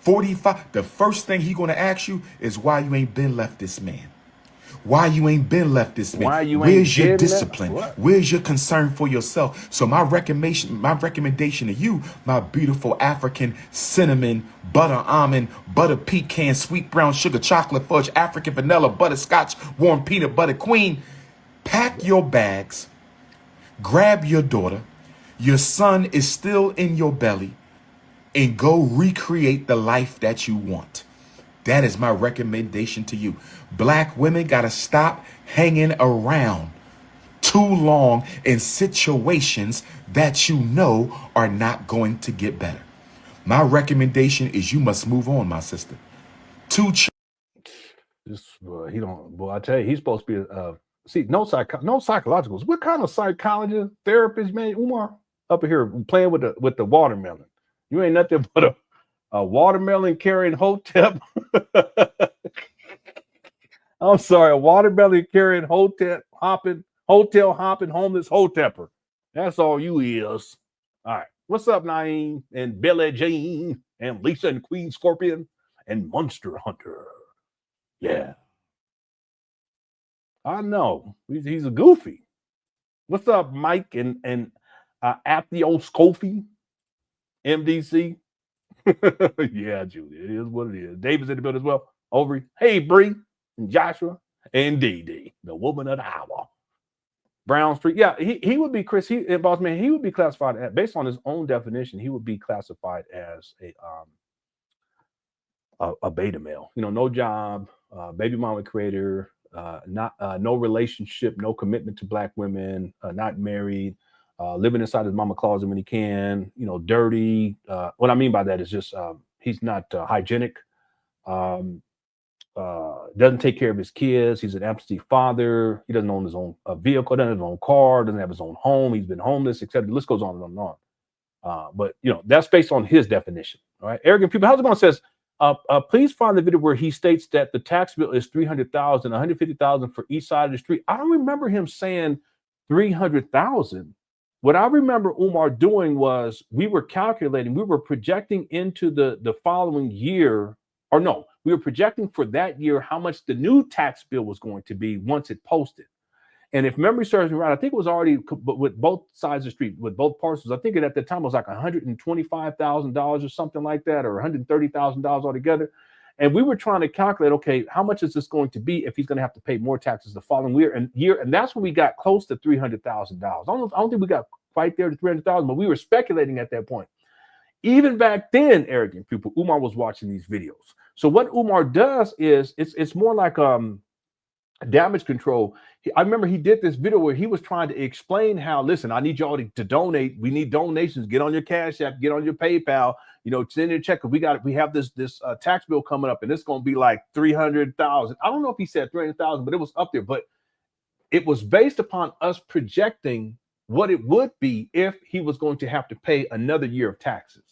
45. The first thing he gonna ask you is why you ain't been left this man. Why you ain't been left this man? Where's your discipline? Where's your concern for yourself? So my recommendation to you, my beautiful African cinnamon, butter almond, butter pecan, sweet brown sugar, chocolate fudge, African vanilla, butterscotch, warm peanut butter queen, pack your bags, grab your daughter. Your son is still in your belly. And go recreate the life that you want. That is my recommendation to you. Black women got to stop hanging around too long in situations that you know are not going to get better. My recommendation is you must move on, my sister. He don't. Boy, I tell you, he's supposed to be no psychologicals. What kind of psychologist, therapist, man? Umar up here playing with the watermelon. You ain't nothing but a watermelon carrying hotep. I'm sorry, a watermelon carrying hotel hopping, homeless hotepper. That's all you is. All right. What's up, Naeem and Billie Jean and Lisa and Queen Scorpion and Monster Hunter? Yeah. I know. He's a goofy. What's up, Mike and Apthio Scofie? MDC. Yeah, Julie, it is what it is. David's in the building as well. Overy. Hey, Bree and Joshua and DD, the woman of the hour. Brown Street. Yeah, he would be Chris. Boss man, he would be classified as, based on his own definition, he would be classified as a beta male. You know, no job, baby mama creator, no relationship, no commitment to black women, not married, living inside his mama closet when he can, you know, dirty. What I mean by that is just he's not hygienic, doesn't take care of his kids. He's an absentee father. He doesn't own his own vehicle, doesn't have his own car, doesn't have his own home. He's been homeless, etc. The list goes on and on and on. But, you know, that's based on his definition. All right. Arrogant people. How's it going? Says, please find the video where he states that the tax bill is $300,000, $150,000 for each side of the street. I don't remember him saying $300,000. What I remember Umar doing was we were calculating, we were projecting into the following year, or no, we were projecting for that year how much the new tax bill was going to be once it posted. And if memory serves me right, I think it was already with both sides of the street, with both parcels. I think at the time it was like $125,000 or something like that, or $130,000 altogether. And we were trying to calculate, okay, how much is this going to be if he's going to have to pay more taxes the following year? And that's when we got close to $300,000. I don't think we got quite there to $300,000, but we were speculating at that point. Even back then, arrogant people, Umar was watching these videos. So what Umar does is it's more like damage control. I remember he did this video where he was trying to explain how, listen, I need y'all to donate. We need donations. Get on your Cash App, get on your PayPal, you know, send in a check. We have this tax bill coming up and it's going to be like 300,000. I don't know if he said 300,000, but it was up there. But it was based upon us projecting what it would be if he was going to have to pay another year of taxes.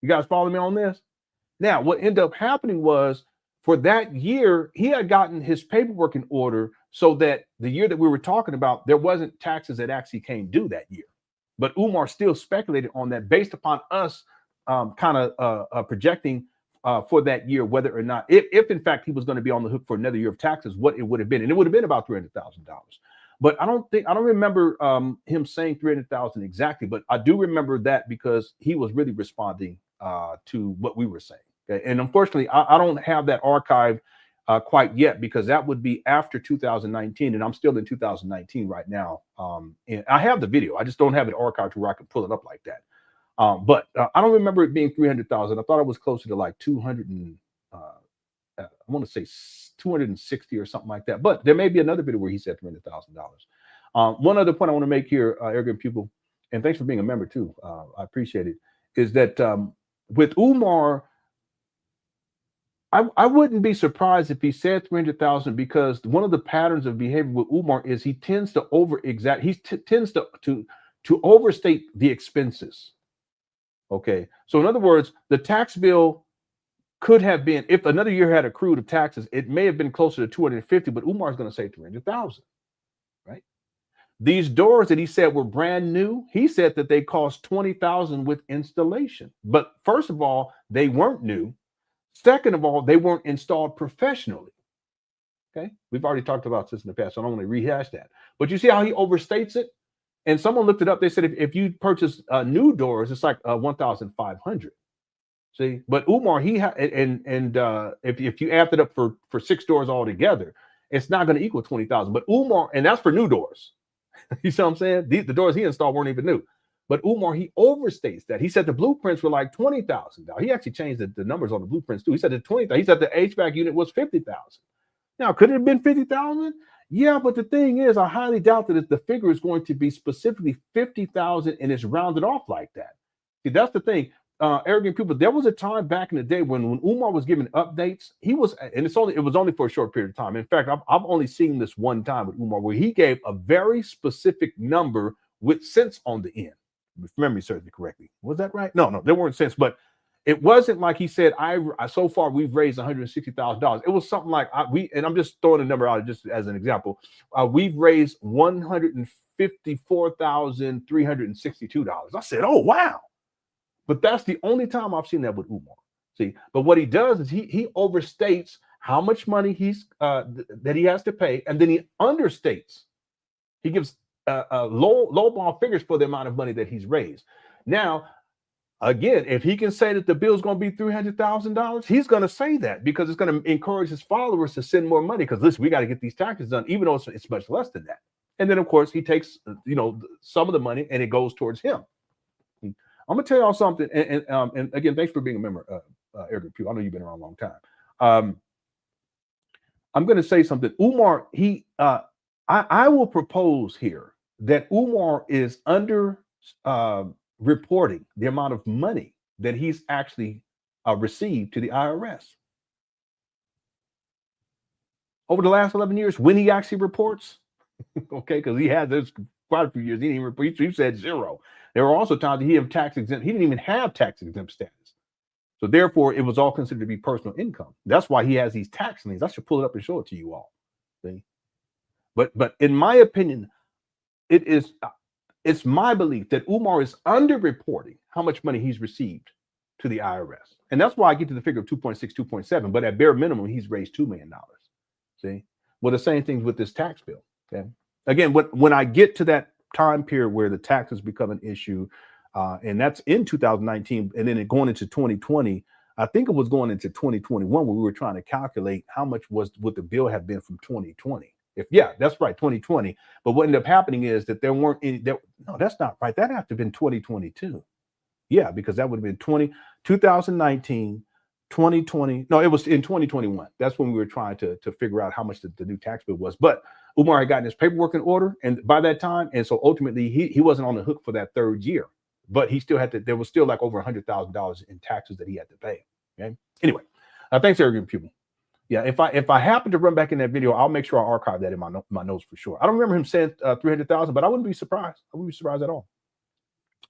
You guys follow me on this? Now, what ended up happening was for that year, he had gotten his paperwork in order so that the year that we were talking about, there wasn't taxes that actually came due that year. But Umar still speculated on that based upon us projecting for that year, whether or not, if in fact he was going to be on the hook for another year of taxes, what it would have been. And it would have been about $300,000. But I don't remember him saying 300,000 exactly, but I do remember that because he was really responding to what we were saying. Okay? And unfortunately, I don't have that archive quite yet because that would be after 2019, and I'm still in 2019 right now. And I have the video, I just don't have it archived to where I can pull it up like that. But I don't remember it being 300,000. I thought it was closer to like 200 and I want to say 260 or something like that. But there may be another video where he said $300,000. One other point I want to make here, arrogant people, and thanks for being a member too. I appreciate it. Is that with Umar, I wouldn't be surprised if he said 300,000 because one of the patterns of behavior with Umar is he tends to tends to overstate the expenses. Okay, so in other words, the tax bill could have been, if another year had accrued of taxes, it may have been closer to 250, but Umar's going to say 300,000, right? These doors that he said were brand new, he said that they cost 20,000 with installation. But first of all, they weren't new. Second of all, they weren't installed professionally. Okay, we've already talked about this in the past, so I don't want to rehash that. But you see how he overstates it? And someone looked it up. They said if you purchase new doors, it's like 1,500. See, but Umar, if you add it up for 6 doors altogether, it's not going to equal 20,000. But Umar, and that's for new doors. You see what I'm saying? The doors he installed weren't even new. But Umar, he overstates that. He said the blueprints were like $20,000. He actually changed the numbers on the blueprints too. He said the 20,000. He said the HVAC unit was 50,000. Now, could it have been 50,000? Yeah, but the thing is, I highly doubt that the figure is going to be specifically 50,000 and it's rounded off like that. See, that's the thing. Arrogant people, there was a time back in the day when Umar was giving updates, it was only for a short period of time. In fact, I've only seen this one time with Umar where he gave a very specific number with cents on the end. If memory serves me correctly. Was that right? No, there weren't cents, but it wasn't like he said, so far we've raised $160,000. It was something like and I'm just throwing a number out just as an example. We've raised $154,362. I said, oh wow. But that's the only time I've seen that with Umar. See, but what he does is he overstates how much money that he has to pay, and then he understates. He gives low ball figures for the amount of money that he's raised. Now, Again, if he can say that the bill is going to be $300,000, he's going to say that because it's going to encourage his followers to send more money. Because listen, we got to get these taxes done, even though it's much less than that. And then, of course, he takes some of the money and it goes towards him. I'm going to tell y'all something. And again, thanks for being a member, Eric Pugh. I know you've been around a long time. I'm going to say something. Umar, I will propose here that Umar is under reporting the amount of money that he's actually received to the IRS over the last 11 years when he actually reports. Okay, because there's quite a few years he didn't even report. He said zero. There were also times that he had tax exempt. He didn't even have tax exempt status. So therefore, it was all considered to be personal income. That's why he has these tax liens. I should pull it up and show it to you all. See? But in my opinion, it's my belief that Umar is underreporting how much money he's received to the IRS. And that's why I get to the figure of 2.6, 2.7. But at bare minimum, he's raised $2 million. See? Well, the same things with this tax bill. Okay. Again, when I get to that time period where the taxes become an issue, and that's in 2019, and then going into 2020, I think it was going into 2021 when we were trying to calculate how much would the bill have been from 2020. That's right, 2020. But what ended up happening is that there weren't any. No, that's not right. That had to have been 2022. Yeah, because that would have been 2019, 2020. No, it was in 2021. That's when we were trying to figure out how much the new tax bill was. But Umar had gotten his paperwork in order, and by that time, and so ultimately he wasn't on the hook for that third year. But he still had to. There was still like over $100,000 in taxes that he had to pay. Okay. Anyway, thanks, Eric Pugh. Yeah, if I happen to run back in that video, I'll make sure I archive that in my notes for sure. I don't remember him saying 300,000, but I wouldn't be surprised. I wouldn't be surprised at all.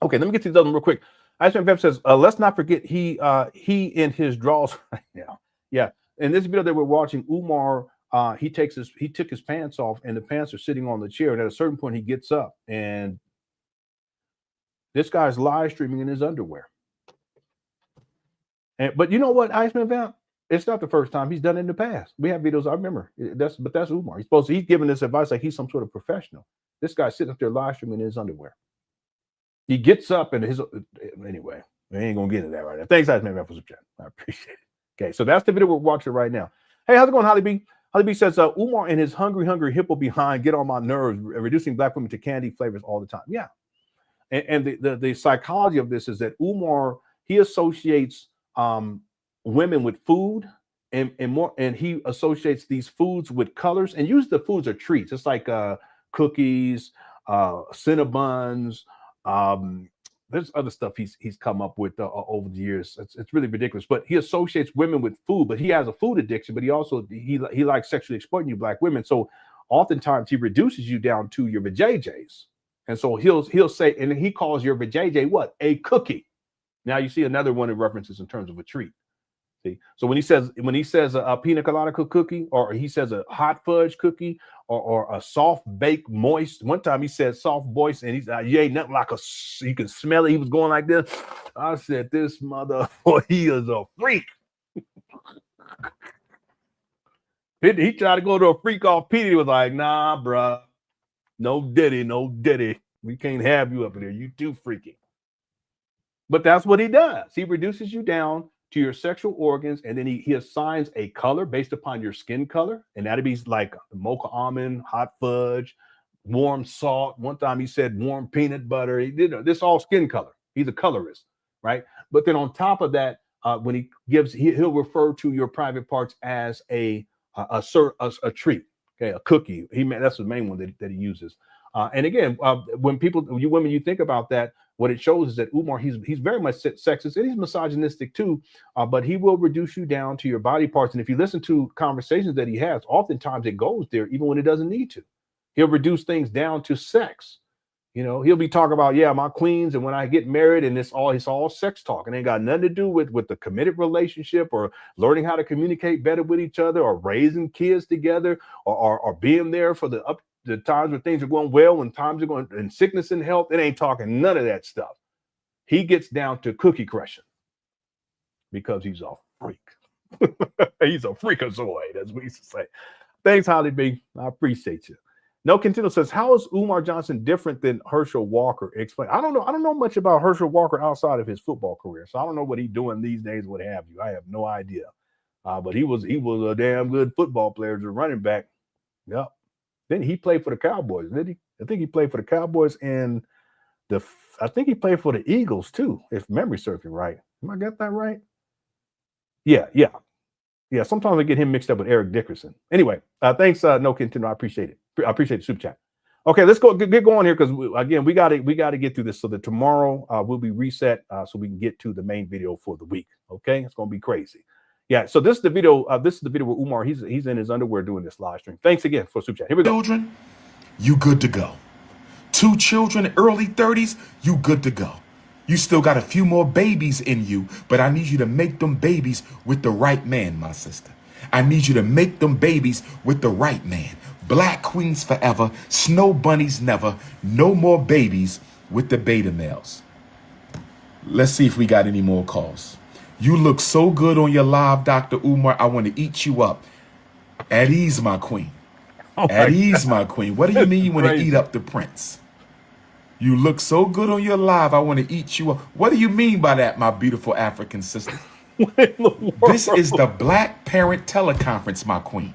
Okay, let me get to these other real quick. Iceman says, let's not forget he in his draws right now. Yeah, in this video that we're watching, Umar he took his pants off, and the pants are sitting on the chair. And at a certain point, he gets up, and this guy's live streaming in his underwear. But you know what, Iceman Vamp? It's not the first time. He's done it in the past. We have videos. I remember. That's Umar. He's giving this advice like he's some sort of professional. This guy's sitting up there live streaming in his underwear. He gets up and anyway, we ain't gonna get into that right now. Thanks, Iceman Vamp, for subscribing. I appreciate it. Okay, so that's the video we're watching right now. Hey, how's it going, Holly B? Holly B says, Umar and his hungry hippo behind get on my nerves, reducing black women to candy flavors all the time. Yeah. And the psychology of this is that Umar, he associates women with food and he associates these foods with colors, and usually the foods are treats. It's like cookies, Cinnabons. There's other stuff he's come up with over the years. It's really ridiculous. But he associates women with food, but he has a food addiction. But he also he likes sexually exploiting you black women. So oftentimes he reduces you down to your vajayjays. And so he'll say, and he calls your vajayjay what? A cookie. Now you see another one of references in terms of a treat. See, so when he says a pina colada cookie, or he says a hot fudge cookie, or a soft baked moist. One time he said soft moist, and he's you ain't nothing like you can smell it. He was going like this. I said, this motherfucker, he is a freak. He tried to go to a freak off Pete. He was like, nah, bruh. No diddy. We can't have you up in there. You too freaky. But that's what he does. He reduces you down to your sexual organs, and then he assigns a color based upon your skin color, and that'd be like mocha almond, hot fudge, warm salt. One time he said warm peanut butter. He did this all skin color. He's a colorist, right? But then on top of that, when he gives, he'll refer to your private parts as a treat, okay, a cookie. That's the main one that he uses. And again, when you women, you think about that, what it shows is that Umar, he's very much sexist, and he's misogynistic too, but he will reduce you down to your body parts. And if you listen to conversations that he has, oftentimes it goes there even when it doesn't need to. He'll reduce things down to sex. You know, he'll be talking about, yeah, my queens, and when I get married, and it's all sex talk, and it ain't got nothing to do with the committed relationship or learning how to communicate better with each other or raising kids together or being there for the times when things are going well, when times are going in sickness and health. It ain't talking none of that stuff. He gets down to cookie crushing because he's a freak. He's a freakazoid, as we used to say. Thanks, Holly B. I appreciate you. No Contento says, how is Umar Johnson different than Herschel Walker? Explain. I don't know. I don't know much about Herschel Walker outside of his football career. So I don't know what he's doing these days, what have you. I have no idea. But he was a damn good football player as a running back. Yep. Then he played for the Cowboys, did he? I think he played for the Cowboys and I think he played for the Eagles too, if memory serves me right. Am I got that right? Yeah. Sometimes I get him mixed up with Eric Dickerson. Anyway, thanks, No Contento. I appreciate it. I appreciate the super chat. Okay, let's get going here because again, we got to get through this so that tomorrow we'll be reset so we can get to the main video for the week. Okay, it's gonna be crazy. Yeah, so this is the video. This is the video where Umar he's in his underwear doing this live stream. Thanks again for super chat. Here we go. Children, you good to go. 2 children, early 30s, you good to go. You still got a few more babies in you, but I need you to make them babies with the right man, my sister. I need you to make them babies with the right man. Black queens forever, snow bunnies never, no more babies with the beta males. Let's see if we got any more calls. You look so good on your live, Dr. Umar. I want to eat you up. At ease, my queen. At ease, my queen. What do you mean you want to eat up the prince? You look so good on your live. I want to eat you up. What do you mean by that, my beautiful African sister? This is the Black Parent Teleconference, my queen.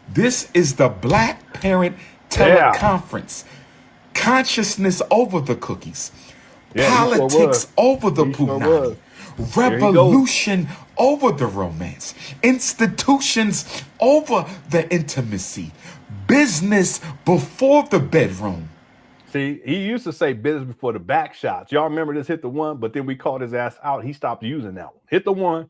This is the Black Parent Teleconference. Consciousness over the cookies. Politics over the punani. Revolution over the romance. Institutions over the intimacy. Business before the bedroom. See, he used to say business before the back shots. Y'all remember this hit the one, but then we called his ass out. He stopped using that one. Hit the one.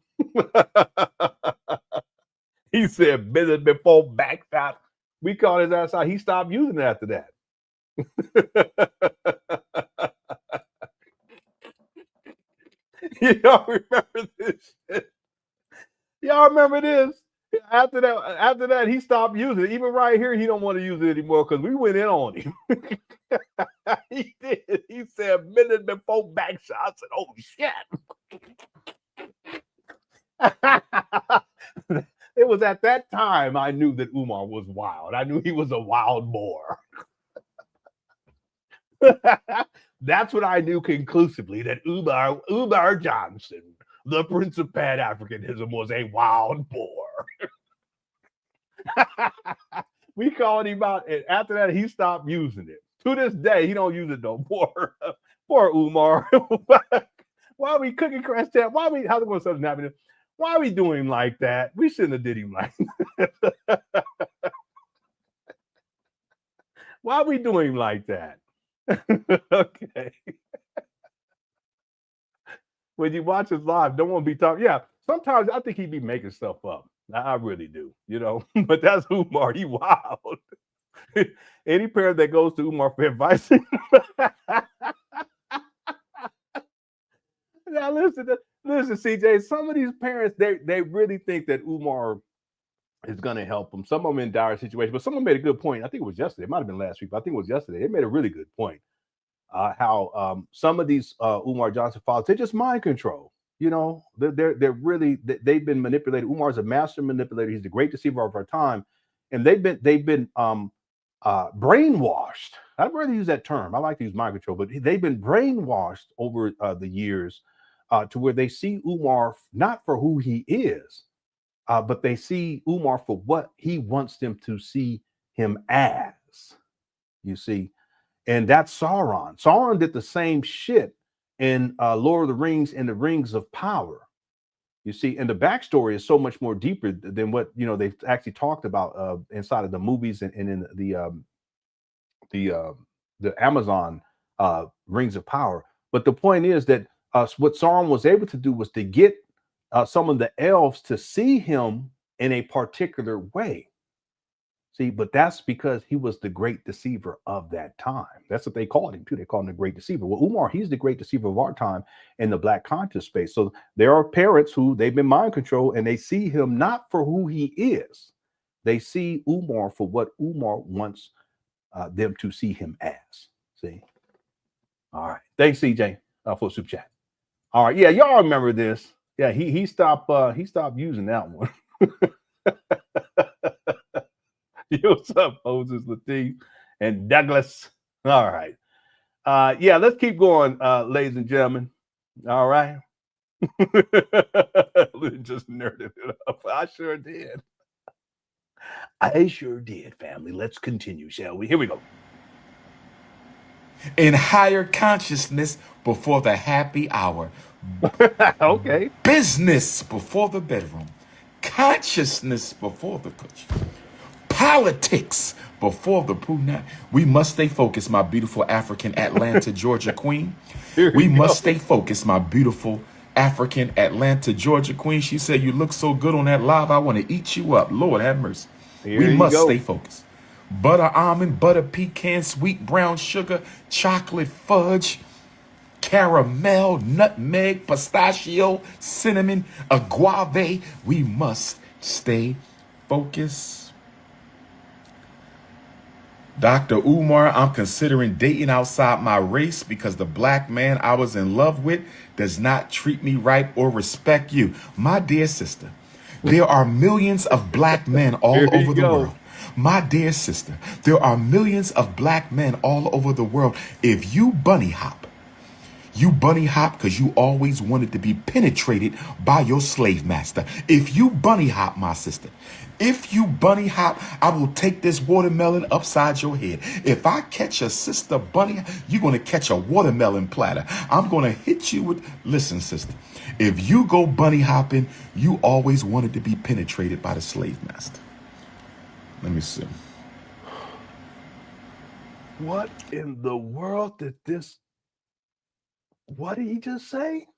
He said business before back shots. We called his ass out. He stopped using it after that. Y'all remember this shit? Y'all remember this? After that, he stopped using it. Even right here, he don't want to use it anymore because we went in on him. He did. He said minutes before back shots and oh shit. It was at that time I knew that Umar was wild. I knew he was a wild boar. That's what I knew conclusively, that Umar Johnson, the Prince of Pan Africanism, was a wild boar. We called him out, and after that, he stopped using it. To this day, he don't use it no more. Poor Umar. Why are we cooking crash chat? Why are we, how's it going to happen? Why are we doing him like that? We shouldn't have did him like that. Why are we doing him like that? Okay. When you watch his live, don't want to be talking. Yeah, sometimes I think he'd be making stuff up. I really do, you know. But that's Umar. He wild. Any parent that goes to Umar for advice. Now listen, CJ. Some of these parents, they really think that Umar is going to help them. Some of them in dire situations, but someone made a good point. I think it was yesterday. It might have been last week, but I think it was yesterday. They made a really good point. How some of these Umar Johnson fathers, they're just mind control. You know, they're really, they've been manipulated. Umar's a master manipulator. He's the great deceiver of our time, and they've been brainwashed. I'd rather use that term. I like to use mind control, but they've been brainwashed over the years to where they see Umar not for who he is, but they see Umar for what he wants them to see him as. You see, and that's Sauron. Sauron did the same shit in Lord of the Rings and the Rings of Power. You see, and the backstory is so much more deeper than what, you know, they've actually talked about inside of the movies and in the Amazon Rings of Power. But the point is that what Sauron was able to do was to get some of the elves to see him in a particular way. See, but that's because he was the great deceiver of that time. That's what they called him too. They called him the great deceiver. Well, Umar, he's the great deceiver of our time in the Black conscious space. So there are parents who they've been mind control and they see him not for who he is. They see Umar for what Umar wants them to see him as. See? All right. Thanks, CJ, for super chat. All right. Yeah, y'all remember this. Yeah, he stopped using that one. Yo, what's up, Moses Latif? and Douglas. All right. Yeah, let's keep going, ladies and gentlemen. All right. Just nerded it up. I sure did. I sure did, family. Let's continue, shall we? Here we go. In higher consciousness before the happy hour. Okay. Business before the bedroom. Consciousness before the coach. Politics before the poo night. We must stay focused, my beautiful African Atlanta, Georgia queen. We must stay focused, my beautiful African Atlanta, Georgia queen. She said, you look so good on that live. I want to eat you up. Lord have mercy. We must stay focused. Butter almond, butter pecan, sweet brown sugar, chocolate fudge, caramel, nutmeg, pistachio, cinnamon, agave. We must stay focused. Dr. Umar, I'm considering dating outside my race because the black man I was in love with does not treat me right or respect you. My dear sister, there are millions of black men all over the world. My dear sister, there are millions of black men all over the world. If you bunny hop because you always wanted to be penetrated by your slave master. If you bunny hop, my sister, if you bunny hop, I will take this watermelon upside your head. If I catch a sister bunny, you're going to catch a watermelon platter. I'm going to hit you with, listen, sister, if you go bunny hopping, you always wanted to be penetrated by the slave master. Let me see. What in the world did this? What did he just say?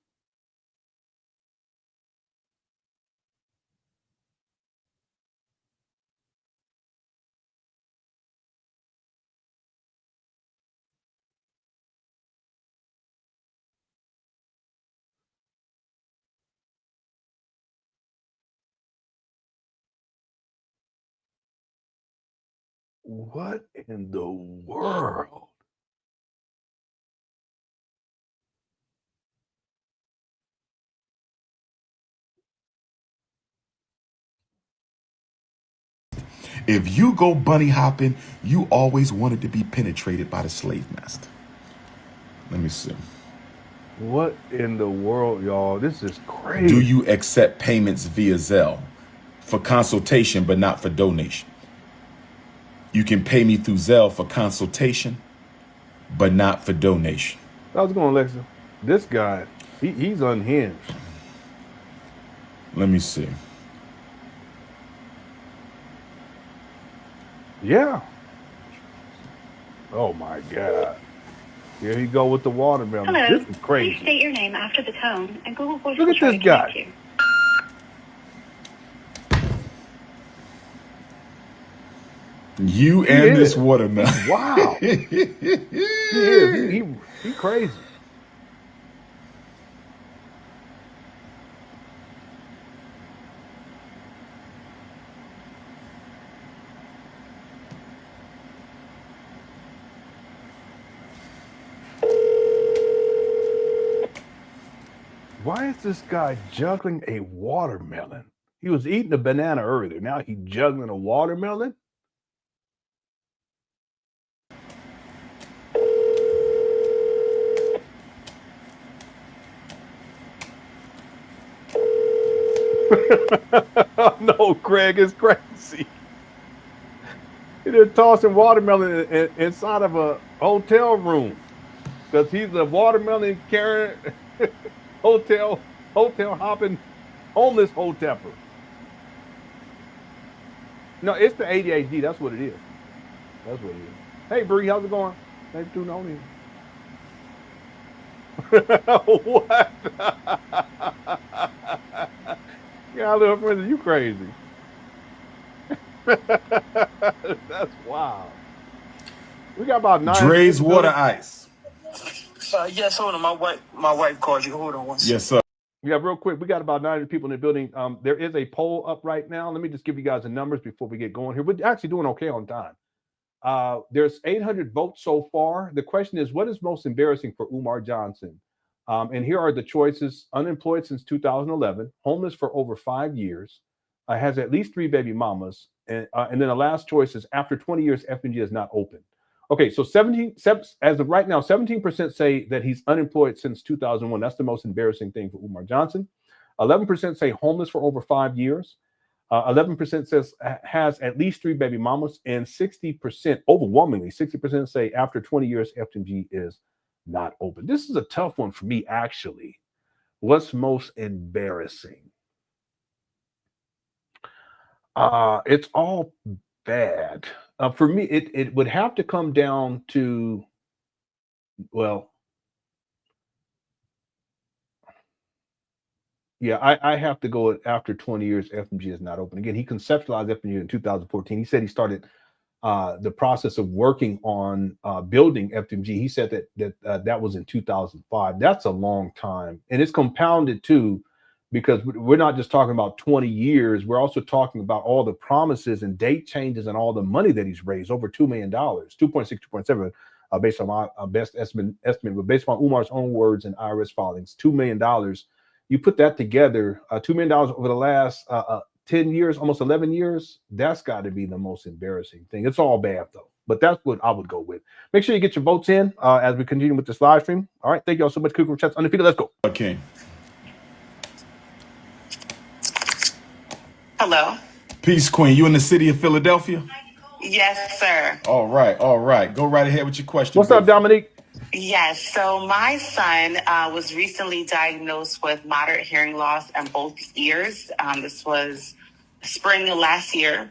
What in the world? If you go bunny hopping, you always wanted to be penetrated by the slave master. Let me see. What in the world, y'all? This is crazy. Do you accept payments via Zelle for consultation but not for donation? You can pay me through Zelle for consultation but not for donation. How's it going, Alexa? This guy, he's unhinged. Let me see. Yeah. Oh my God. Here you go with the watermelon. Hello. This is crazy. Please state your name after the tone, and Google Voice Look will at try this to guy. connect you. You and this watermelon. Wow. He is. He crazy. Why is this guy juggling a watermelon? He was eating a banana earlier. Now he's juggling a watermelon? No, Craig is crazy. They're tossing watermelon inside of a hotel room because he's a watermelon carrying hotel hopping homeless hotepper. No, it's the ADHD. That's what it is. That's what it is. Hey, Bree, how's it going? Thanks for tuning on in. What? Yeah, little friends, you crazy. That's wild. We got about 9 Dre's water ice. Yes, hold on. My wife called you. Hold on one second. Yes, sir. Yeah, real quick. We got about 90 people in the building. There is a poll up right now. Let me just give you guys the numbers before we get going here. We're actually doing okay on time. There's 800 votes so far. The question is, what is most embarrassing for Umar Johnson? And here are the choices: unemployed since 2011, homeless for over 5 years, has at least 3 baby mamas, and then the last choice is after 20 years, FDMG is not open. Okay, so 17, as of right now, 17% say that he's unemployed since 2001. That's the most embarrassing thing for Umar Johnson. 11% say homeless for over 5 years. 11% says has at least 3 baby mamas, and 60%, overwhelmingly, 60% say after 20 years, FDMG is not open. This is a tough one for me, actually. What's most embarrassing? It's all bad. For me, it would have to come down to, well, yeah, I have to go after 20 years, FDMG is not open. Again, he conceptualized FDMG in 2014. He said he started the process of working on building FDMG. He said that was in 2005. That's a long time. And it's compounded too, because we're not just talking about 20 years. We're also talking about all the promises and date changes and all the money that he's raised, over $2 million, 2.6, 2.7, based on my best estimate, but based on Umar's own words and IRS filings, $2 million. You put that together, $2 million over the last 10 years, almost 11 years, that's got to be the most embarrassing thing. It's all bad, though. But that's what I would go with. Make sure you get your votes in as we continue with this live stream. All right. Thank you all so much. Cooker Chats Undefeated. Let's go. Okay. Hello. Peace, Queen. You in the city of Philadelphia? Yes, sir. All right. All right. Go right ahead with your question. What's up, Dominique? Yes. So my son was recently diagnosed with moderate hearing loss in both ears. This was spring of last year.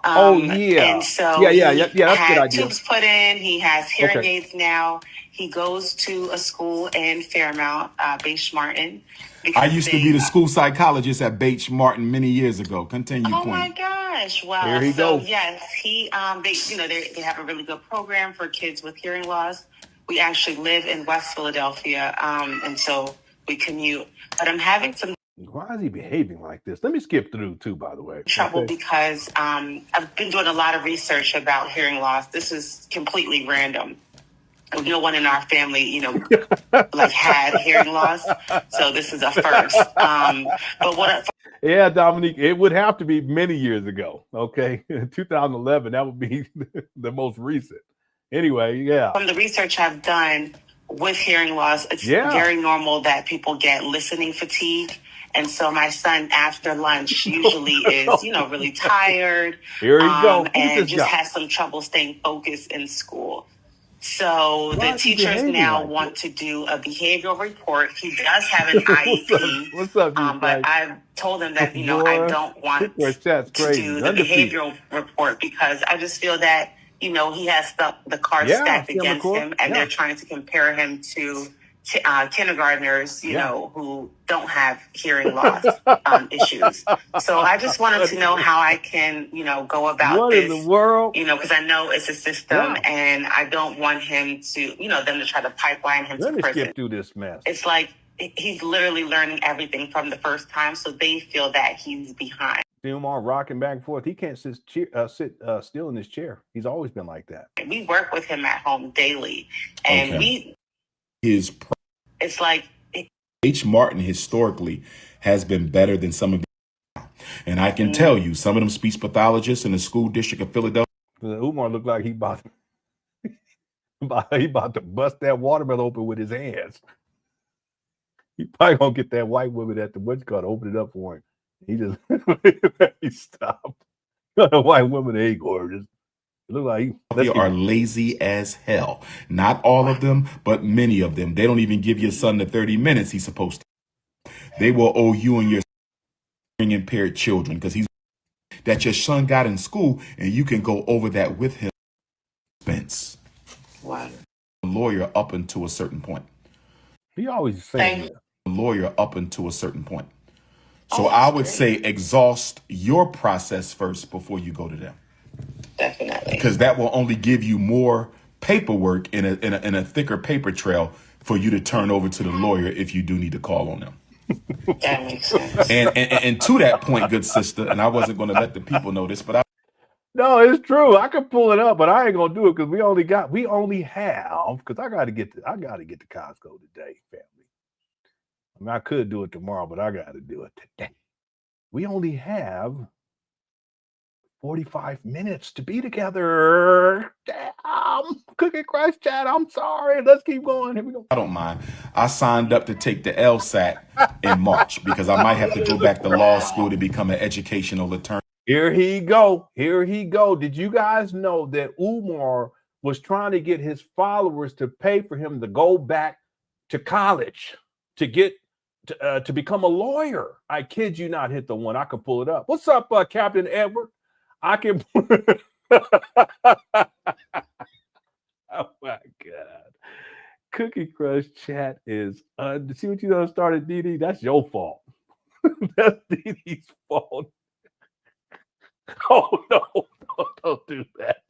And so yeah, that's a good had idea. tubes put in. He has hearing aids now. He goes to a school in Fairmount, Bache Martin. I used to be the school psychologist at Bache Martin many years ago. Continue, Oh Queen. my gosh! Wow. Here he So goes. yes, they have a really good program for kids with hearing loss. We actually live in West Philadelphia, and so we commute. But I'm having some Why is he behaving like this? Let me skip through too, by the way. trouble Okay. because I've been doing a lot of research about hearing loss. This is completely random. No one in our family, like had hearing loss. So this is a first. But what? Yeah, Dominique, it would have to be many years ago. Okay. 2011, that would be the most recent. Anyway, yeah. From the research I've done with hearing loss, it's very normal that people get listening fatigue. And so my son, after lunch, usually is, really tired. Here you go. And just has some trouble staying focused in school. So the teachers now want to do a behavioral report. He does have an IEP. What's up, but I've told him that, I don't want to do the behavioral report because I just feel that, he has the cards stacked against him, and they're trying to compare him to kindergartners, who don't have hearing loss issues. So I just wanted to know how I can, go about this. What in the world? Because I know it's a system, and I don't want him to, them to try to pipeline him to prison. Let me skip through this mess. It's like he's literally learning everything from the first time, so they feel that he's behind. Umar rocking back and forth. He can't sit still in his chair. He's always been like that. We work with him at home daily, and it's like H. Martin historically has been better than some of them. And I can tell you, some of them speech pathologists in the school district of Philadelphia. Umar looked like he about to bust that watermelon open with his hands. He probably gonna get that white woman at the what's-called to open it up for him. He just let me stop. The white woman ain't gorgeous. It look like they are lazy as hell. Not all of them, but many of them. They don't even give your son the 30 minutes he's supposed to. They will owe you and your impaired children because that your son got in school, and you can go over that with him. Expense. Wow. A lawyer up until a certain point. He always saying that. A lawyer up until a certain point. So I would say exhaust your process first before you go to them. Definitely. Because that will only give you more paperwork in a thicker paper trail for you to turn over to the lawyer if you do need to call on them. That makes sense. And to that point, good sister, and I wasn't going to let the people know this, but no, it's true. I could pull it up, but I ain't gonna do it because we only have because I gotta get to Costco today, family. I mean, I could do it tomorrow, but I gotta do it today. We only have 45 minutes to be together. Cookie Crush chat, I'm sorry. Let's keep going. Here we go. I don't mind. I signed up to take the LSAT in March because I might have to go back to law school to become an educational attorney. Here he go. Here he go. Did you guys know that Umar was trying to get his followers to pay for him to go back to college to get to become a lawyer? I kid you not. Hit the one. I can pull it up. What's up, Captain Edward? I can. Oh my God. Cookie Crush chat is see what you done started, DD? That's your fault. That's DD's fault. Oh no, don't do that.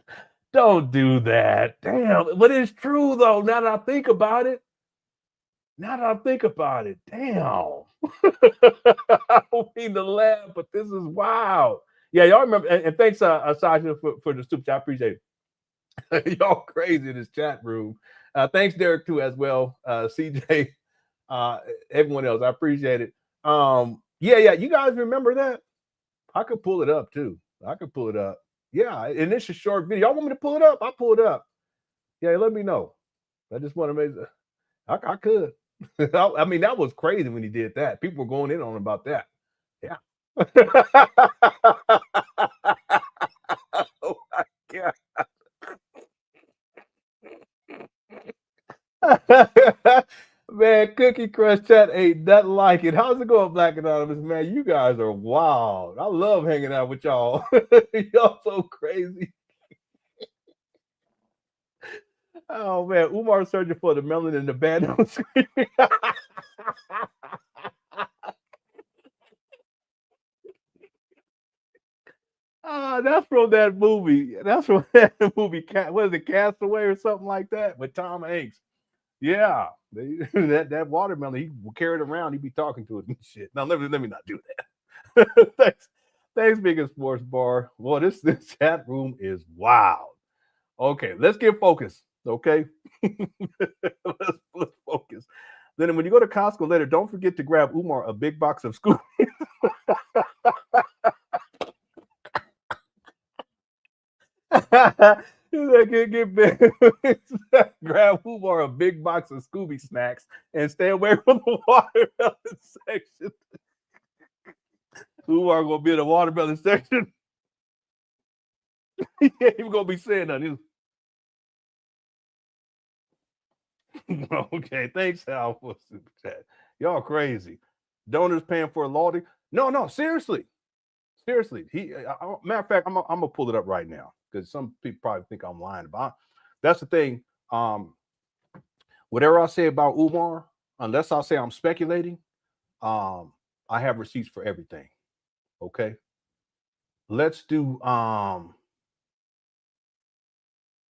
Don't do that. Damn. But it's true though. Now that I think about it. Damn. I don't mean to laugh, but this is wild. Yeah, y'all remember, and thanks Sasha for the super chat. I appreciate it. Y'all crazy in this chat room. Thanks, Derek, too, as well. CJ, everyone else. I appreciate it. Yeah, you guys remember that? I could pull it up too. Yeah, and it's a short video. Y'all want me to pull it up? I'll pull it up. Yeah, let me know. I just want to make it. I could. I mean, that was crazy when he did that. People were going in on him about that. Yeah. Oh my God. Man, Cookie Crush chat ain't nothing like it. How's it going, Black Anonymous? Man, you guys are wild. I love hanging out with y'all. Y'all so crazy. Oh man, Umar searching for the melon in the band on screen. That's from that movie. That's from that movie. What is it, Castaway or something like that with Tom Hanks? Yeah, that watermelon, he carried around. He'd be talking to it and shit. Now let me not do that. Thanks, Big Sports Bar. Boy, this chat room is wild. Okay, let's get focused. Okay, let's focus. Then when you go to Costco later, don't forget to grab Umar a big box of Scooby. Grab Umar a big box of Scooby snacks and stay away from the watermelon section. Umar gonna be in the watermelon section. He ain't even gonna be saying nothing. Okay, thanks, Al, for super chat. Y'all crazy. Donors paying for a lauding. No, seriously. Matter of fact, I'm gonna pull it up right now because some people probably think I'm lying about. That's the thing. Whatever I say about Umar, unless I say I'm speculating, I have receipts for everything. Okay. Let's do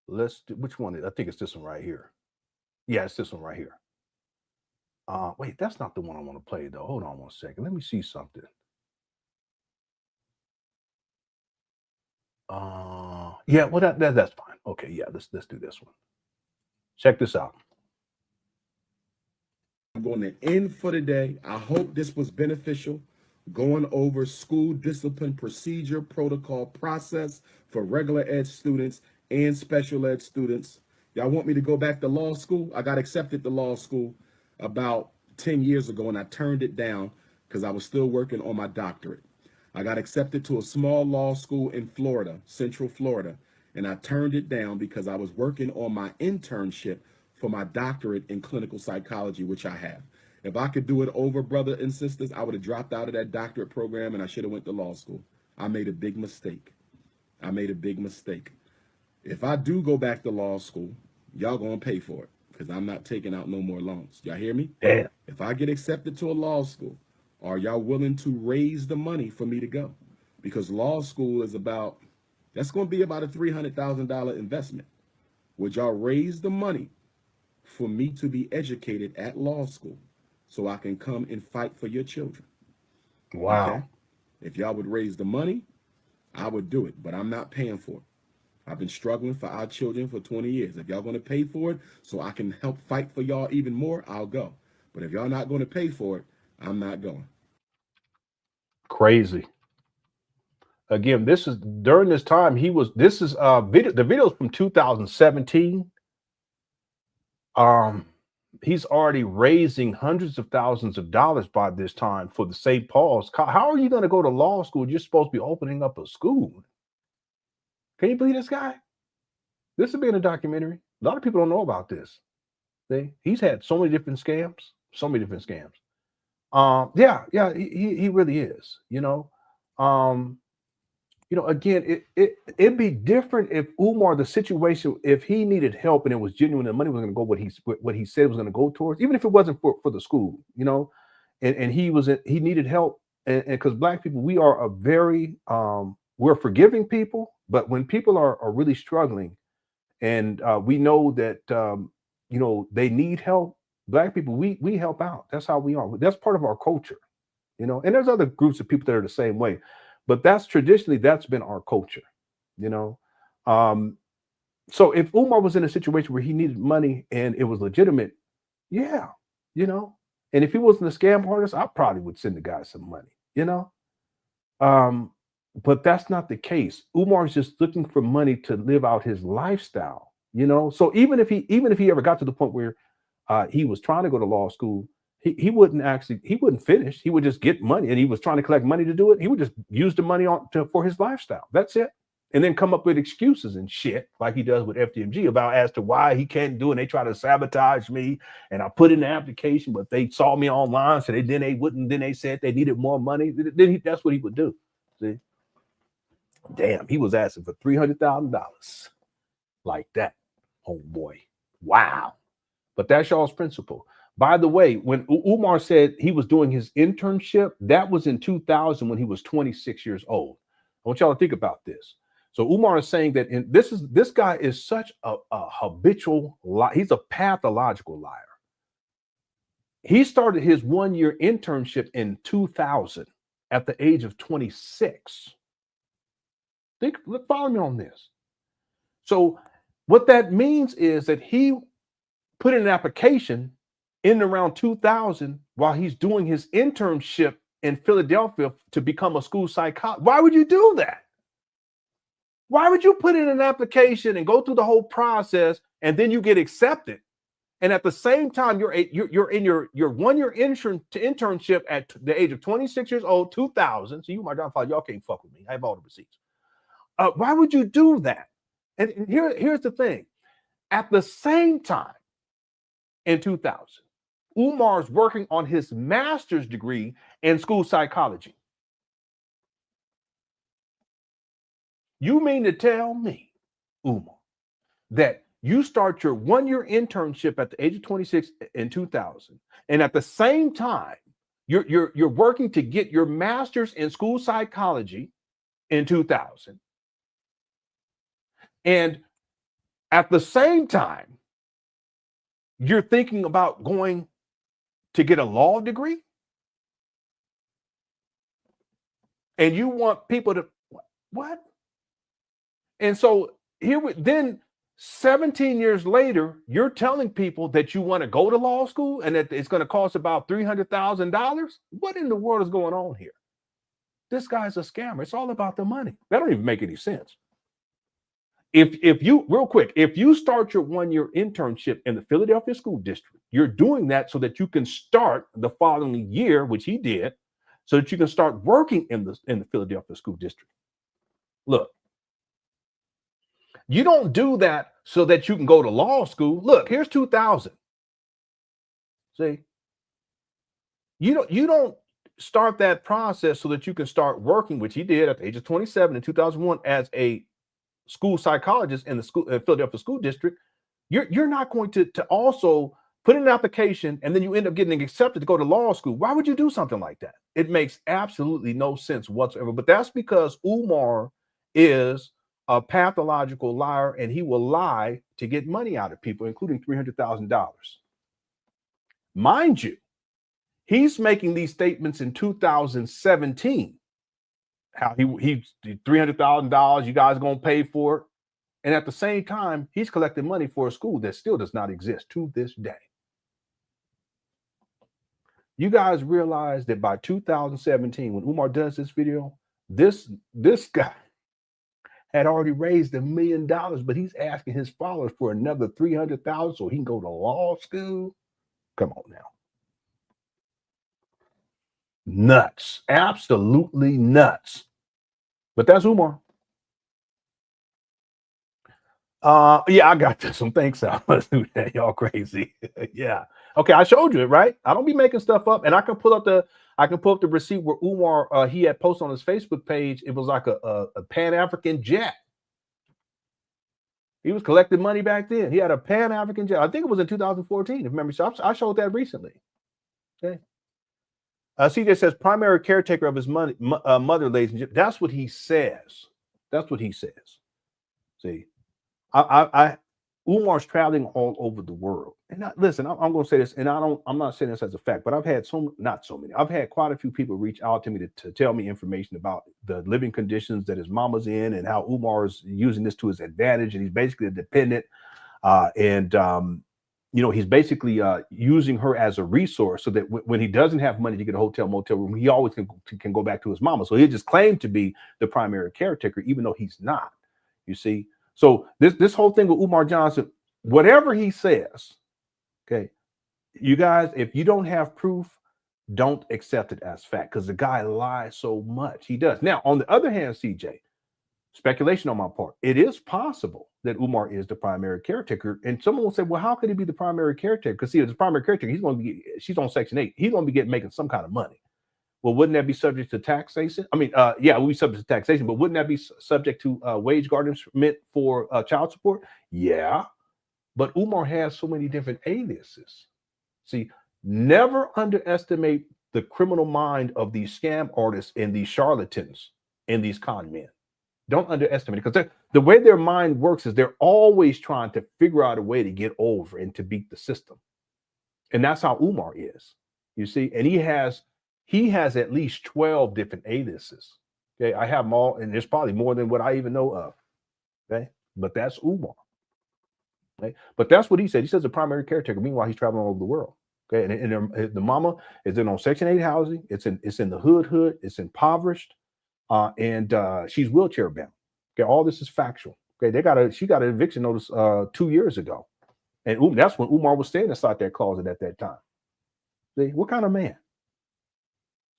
which one? I think it's this one right here. Yeah, it's this one right here. Wait, that's not the one I want to play though. Hold on one second. Let me see something. Yeah, well that's fine. Okay, yeah, let's do this one. Check this out. I'm going to end for today. I hope this was beneficial. Going over school discipline procedure, protocol, process for regular ed students and special ed students. Y'all want me to go back to law school? I got accepted to law school about 10 years ago, and I turned it down because I was still working on my doctorate. I got accepted to a small law school in Florida, Central Florida, and I turned it down because I was working on my internship for my doctorate in clinical psychology, which I have. If I could do it over, brother and sisters, I would have dropped out of that doctorate program and I should have went to law school. I made a big mistake. If I do go back to law school, y'all gonna pay for it because I'm not taking out no more loans. Y'all hear me? Damn. If I get accepted to a law school, are y'all willing to raise the money for me to go? Because law school is that's going to be about a $300,000 investment. Would y'all raise the money for me to be educated at law school so I can come and fight for your children? Wow. Okay? If y'all would raise the money, I would do it, but I'm not paying for it. I've been struggling for our children for 20 years. If y'all going to pay for it so I can help fight for y'all even more, I'll go. But if y'all not going to pay for it, I'm not going. Crazy. Again, this is during this time this is the video's from 2017. He's already raising hundreds of thousands of dollars by this time for the St. Paul's. How are you going to go to law school? You're supposed to be opening up a school. Can you believe this guy? This will be in a documentary. A lot of people don't know about this. See? He's had so many different scams, Yeah, he really is, again, it'd be different if Umar, the situation, if he needed help and it was genuine, the money was going to go what he said was going to go towards, even if it wasn't for the school, and he needed help, and because Black people, we are a very we're forgiving people, but when people are really struggling, and we know that they need help, Black people, we help out. That's how we are. That's part of our culture, and there's other groups of people that are the same way. But that's been our culture, So if Umar was in a situation where he needed money and it was legitimate, yeah, and if he wasn't a scam artist, I probably would send the guy some money, but that's not the case. Umar's just looking for money to live out his lifestyle, So even if he ever got to the point where he was trying to go to law school, he wouldn't finish. He would just get money, and he was trying to collect money to do it. He would just use the money for his lifestyle. That's it. And then come up with excuses and shit like he does with FDMG as to why he can't do it. And they try to sabotage me, and I put in the application, but they saw me online, so then they said they needed more money. That's what he would do. See? Damn, he was asking for $300,000 like that, homeboy. Wow. But that's y'all's principle. By the way, when Umar said he was doing his internship, that was in 2000 when he was 26 years old. I want y'all to think about this. So Umar is saying that this guy is such a habitual liar. He's a pathological liar. He started his 1-year internship in 2000 at the age of 26. Follow me on this. So what that means is that he put in an application in around 2000 while he's doing his internship in Philadelphia to become a school psychologist. Why would you do that? Why would you put in an application and go through the whole process and then you get accepted? And at the same time, you're in your 1-year internship at the age of 26 years old, 2000. So you, my grandfather, y'all can't fuck with me. I have all the receipts. Why would you do that? And here's the thing. At the same time, in 2000, Umar's working on his master's degree in school psychology. You mean to tell me, Umar, that you start your 1-year internship at the age of 26 in 2000, and at the same time, you're working to get your master's in school psychology in 2000, and at the same time, you're thinking about going to get a law degree? And you want people to, what? And so then 17 years later, you're telling people that you want to go to law school and that it's going to cost about $300,000? What in the world is going on here? This guy's a scammer. It's all about the money. That don't even make any sense. If you start your 1-year internship in the Philadelphia school district, you're doing that so that you can start the following year, which he did, so that you can start working in the Philadelphia school district. Look, you don't do that so that you can go to law school. Look, here's 2000. See, you don't start that process so that you can start working, which he did at the age of 27 in 2001 as a school psychologist in the Philadelphia school district. You're not going to also put in an application and then you end up getting accepted to go to law school. Why would you do something like that? It makes absolutely no sense whatsoever. But that's because Umar is a pathological liar, and he will lie to get money out of people, including $300,000. Mind you, he's making these statements in 2017. How he $300,000, you guys are going to pay for it. And at the same time, he's collecting money for a school that still does not exist to this day. You guys realize that by 2017, when Umar does this video, This guy had already raised $1 million, but he's asking his followers for another 300,000 so he can go to law school. Come on now. Nuts. Absolutely nuts. But that's Umar. Yeah, I got this one. Thanks, Al. Let's do that. Y'all crazy. Yeah. Okay, I showed you it, right? I don't be making stuff up, and I can pull up the receipt where Umar he had posted on his Facebook page. It was like a Pan African jet. He was collecting money back then. He had a Pan African jet. I think it was in 2014, if memory serves. I showed that recently. Okay. CJ says primary caretaker of his mother, ladies and gentlemen. That's what he says. That's what he says. See. Umar's traveling all over the world. And listen, I'm going to say this, and I'm not saying this as a fact, but I've had I've had quite a few people reach out to me to tell me information about the living conditions that his mama's in and how Umar is using this to his advantage. And he's basically a dependent. He's basically using her as a resource so that when he doesn't have money to get a hotel, motel room, he always can go back to his mama. So he just claimed to be the primary caretaker, even though he's not, you see. So this whole thing with Umar Johnson, whatever he says, okay, you guys, if you don't have proof, don't accept it as fact because the guy lies so much. He does. Now, on the other hand, CJ, speculation on my part, it is possible that Umar is the primary caretaker. And someone will say, well, how could he be the primary caretaker? Because see, as the primary caretaker, she's on Section 8. He's going to be making some kind of money. Well, wouldn't that be subject to taxation? I mean, yeah, we'll be subject to taxation, but wouldn't that be subject to wage garnishment for child support? Yeah, but Umar has so many different aliases. See, never underestimate the criminal mind of these scam artists and these charlatans and these con men. Don't underestimate it because the way their mind works is they're always trying to figure out a way to get over and to beat the system. And that's how Umar is, you see, and he has at least 12 different aliases. Okay, I have them all, and there's probably more than what I even know of. Okay, but that's Umar. Okay, but that's what he said. He says the primary caretaker. Meanwhile, he's traveling all over the world. Okay, and the mama is in on Section 8 housing. It's in the hood. It's impoverished, and she's wheelchair bound. Okay, all this is factual. Okay, she got an eviction notice 2 years ago, and that's when Umar was staying inside that closet at that time. See, what kind of man?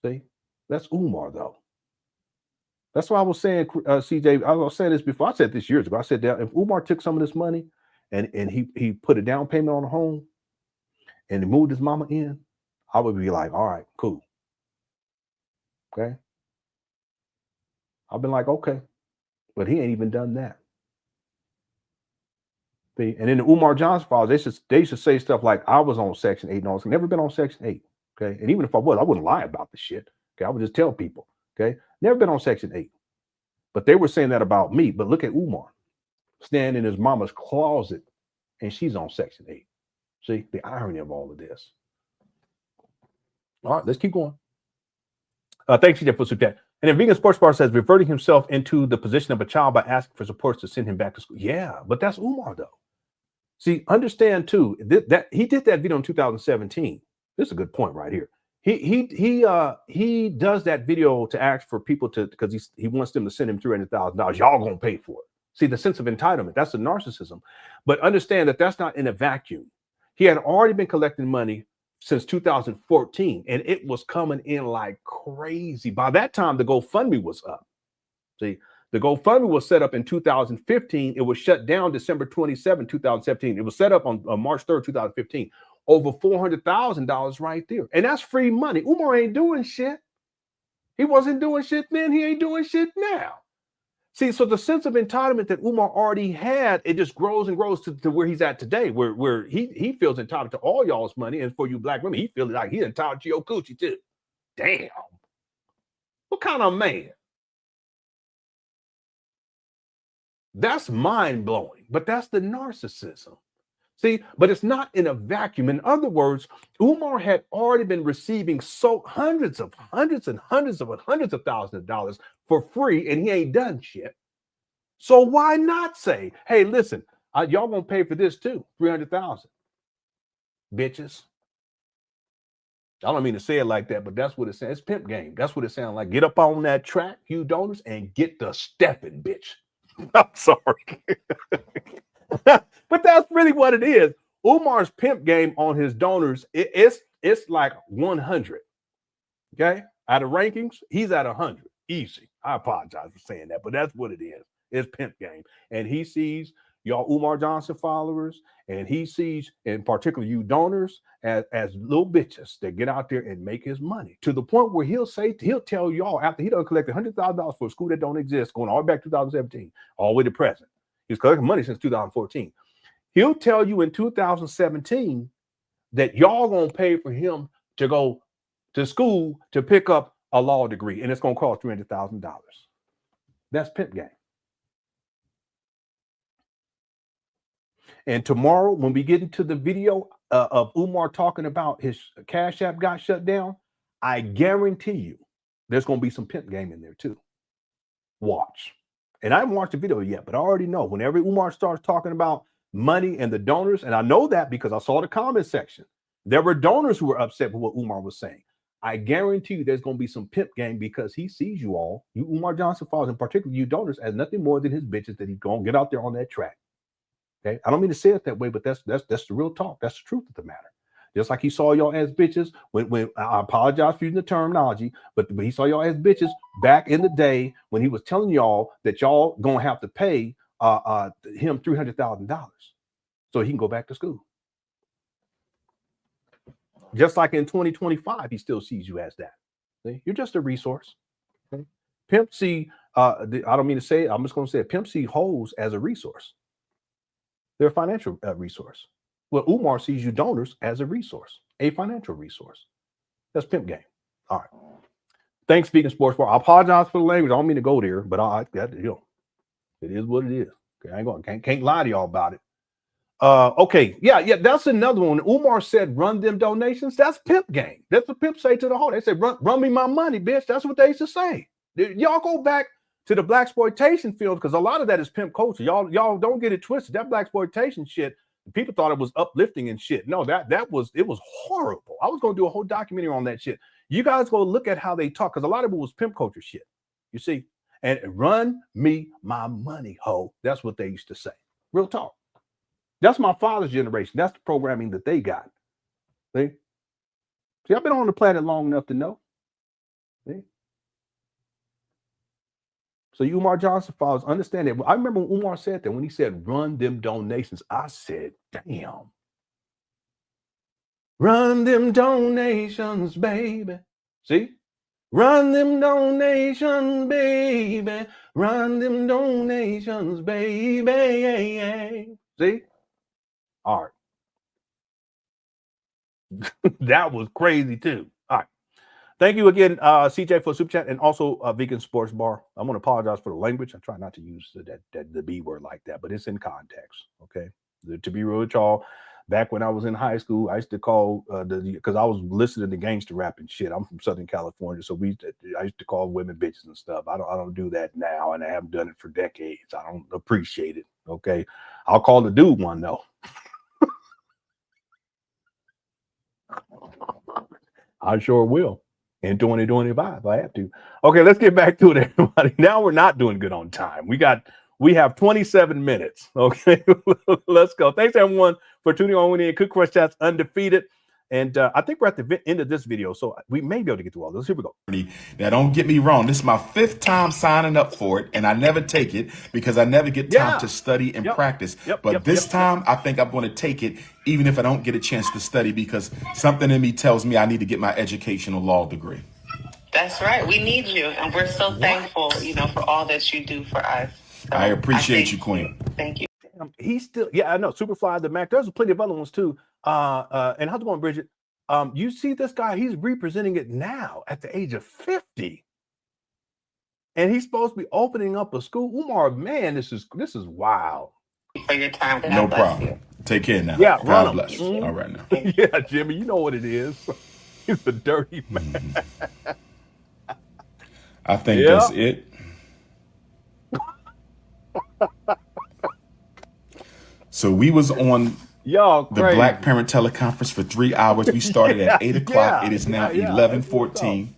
See, that's Umar, though. That's why I was saying, CJ, I was saying this before. I said this years ago. I said that if Umar took some of this money and he put a down payment on a home and he moved his mama in, I would be like, all right, cool. Okay. I've been like, okay. But he ain't even done that. See? And in the Umar Johnson files, they should say stuff like, I was on Section 8 and all this. Never been on Section 8. Okay. And even if I was, I wouldn't lie about the shit. Okay. I would just tell people. Okay. Never been on Section 8. But they were saying that about me. But look at Umar standing in his mama's closet and she's on Section 8. See the irony of all of this. All right, let's keep going. Thanks, CJ, for super chat. And then Vegan Sports Bar says reverting himself into the position of a child by asking for supporters to send him back to school. Yeah, but that's Umar though. See, understand too that he did that video in 2017. This is a good point right here. He does that video to ask for people to because he wants them to send him $300,000. Y'all gonna pay for it. See the sense of entitlement. That's the narcissism. But understand that that's not in a vacuum. He had already been collecting money since 2014, and it was coming in like crazy. By that time, the GoFundMe was up. See, the GoFundMe was set up in 2015. It was shut down December 27, 2017. It was set up on March 3rd, 2015. Over $400,000 right there. And that's free money. Umar ain't doing shit. He wasn't doing shit then. He ain't doing shit now. See, so the sense of entitlement that Umar already had, it just grows and grows to where he's at today, where he feels entitled to all y'all's money. And for you black women, he feels like he's entitled to your coochie too. Damn. What kind of man? That's mind-blowing, but that's the narcissism. See, but it's not in a vacuum. In other words, Umar had already been receiving hundreds of thousands of dollars for free, and he ain't done shit. So why not say, hey, listen, y'all gonna pay for this too, $300,000, bitches. I don't mean to say it like that, but that's what it says. It's pimp game. That's what it sounds like. Get up on that track, you donors, and get the stepping, bitch. I'm sorry. But that's really what it is. Umar's pimp game on his donors, it's like 100. Okay? Out of rankings, he's at 100. Easy. I apologize for saying that, but that's what it is. It's pimp game. And he sees y'all Umar Johnson followers, and he sees, in particular, you donors, as little bitches that get out there and make his money, to the point where he'll tell y'all, after he done collected $100,000 for a school that don't exist, going all the way back to 2017, all the way to present. He's collecting money since 2014. He'll tell you in 2017 that y'all gonna pay for him to go to school to pick up a law degree, and it's gonna cost $300,000. That's pimp game. And tomorrow, when we get into the video of Umar talking about his Cash App got shut down, I guarantee you there's going to be some pimp game in there too. Watch. And I haven't watched the video yet, but I already know whenever Umar starts talking about money and the donors, and I know that because I saw the comment section, there were donors who were upset with what Umar was saying. I guarantee you there's going to be some pimp game because he sees you all, you Umar Johnson followers, and particularly you donors, as nothing more than his bitches that he's going to get out there on that track. Okay, I don't mean to say it that way, but that's the real talk. That's the truth of the matter. Just like he saw y'all as bitches when I apologize for using the terminology, but he saw y'all as bitches back in the day when he was telling y'all that y'all gonna have to pay him $300,000 so he can go back to school. Just like in 2025, he still sees you as that. See? You're just a resource. Okay? Pimp see, I don't mean to say it, I'm just gonna say it. Pimp see hoes as a resource. They're a financial resource. Well, Umar sees you donors as a resource, a financial resource. That's pimp game. All right. Thanks, Speaking Sports Bar. I apologize for the language. I don't mean to go there, but it is what it is. Okay, I ain't can't lie to y'all about it. Okay, yeah, that's another one. Umar said, "Run them donations." That's pimp game. That's what pimp say to the whole. They say, "Run me my money, bitch." That's what they used to say. Y'all go back to the blaxploitation field, because a lot of that is pimp culture. Y'all don't get it twisted. That blaxploitation shit, people thought it was uplifting and shit. No, it was horrible. I was going to do a whole documentary on that shit. You guys go look at how they talk, because a lot of it was pimp culture shit. You see, and run me my money, ho. That's what they used to say. Real talk. That's my father's generation. That's the programming that they got. See, I've been on the planet long enough to know. See. So you Umar Johnson followers, understand that. I remember when Umar said that, when he said, "Run them donations," I said, damn. Run them donations, baby. See? Run them donations, baby. Run them donations, baby. See? All right. That was crazy too. All right. Thank you again, CJ, for super chat, and also Vegan Sports Bar. I want to apologize for the language. I try not to use the B word like that, but it's in context. Okay, to be real with y'all, back when I was in high school, I used to call because I was listening to gangster rap and shit. I'm from Southern California, so I used to call women bitches and stuff. I don't do that now, and I haven't done it for decades. I don't appreciate it. Okay, I'll call the dude one though. I sure will. In 2025, I have to. Okay, let's get back to it, everybody. Now we're not doing good on time. We have 27 minutes. Okay, let's go. Thanks everyone for tuning on in. Cook Crush Chats Undefeated. And I think we're at the end of this video, so we may be able to get through all this. Here we go. Now, don't get me wrong. This is my 5th time signing up for it, and I never take it because I never get time to study and practice. But this time, I think I'm going to take it, even if I don't get a chance to study, because something in me tells me I need to get my educational law degree. That's right. We need you, and we're so thankful, for all that you do for us. So I appreciate you, Queen. Thank you. He's still, I know, Superfly, the Mac. There's plenty of other ones too. And how's it going, Bridget? You see this guy, he's representing it now at the age of 50. And he's supposed to be opening up a school. Umar, man, this is wild. For your time. No problem. You. Take care now. Yeah, God bless. All right now. Yeah, Jimmy, you know what it is. He's a dirty man. I think that's it. So we was on Y'all the crazy. Black Parent Teleconference for 3 hours. We started at 8 o'clock. It is now 11:14.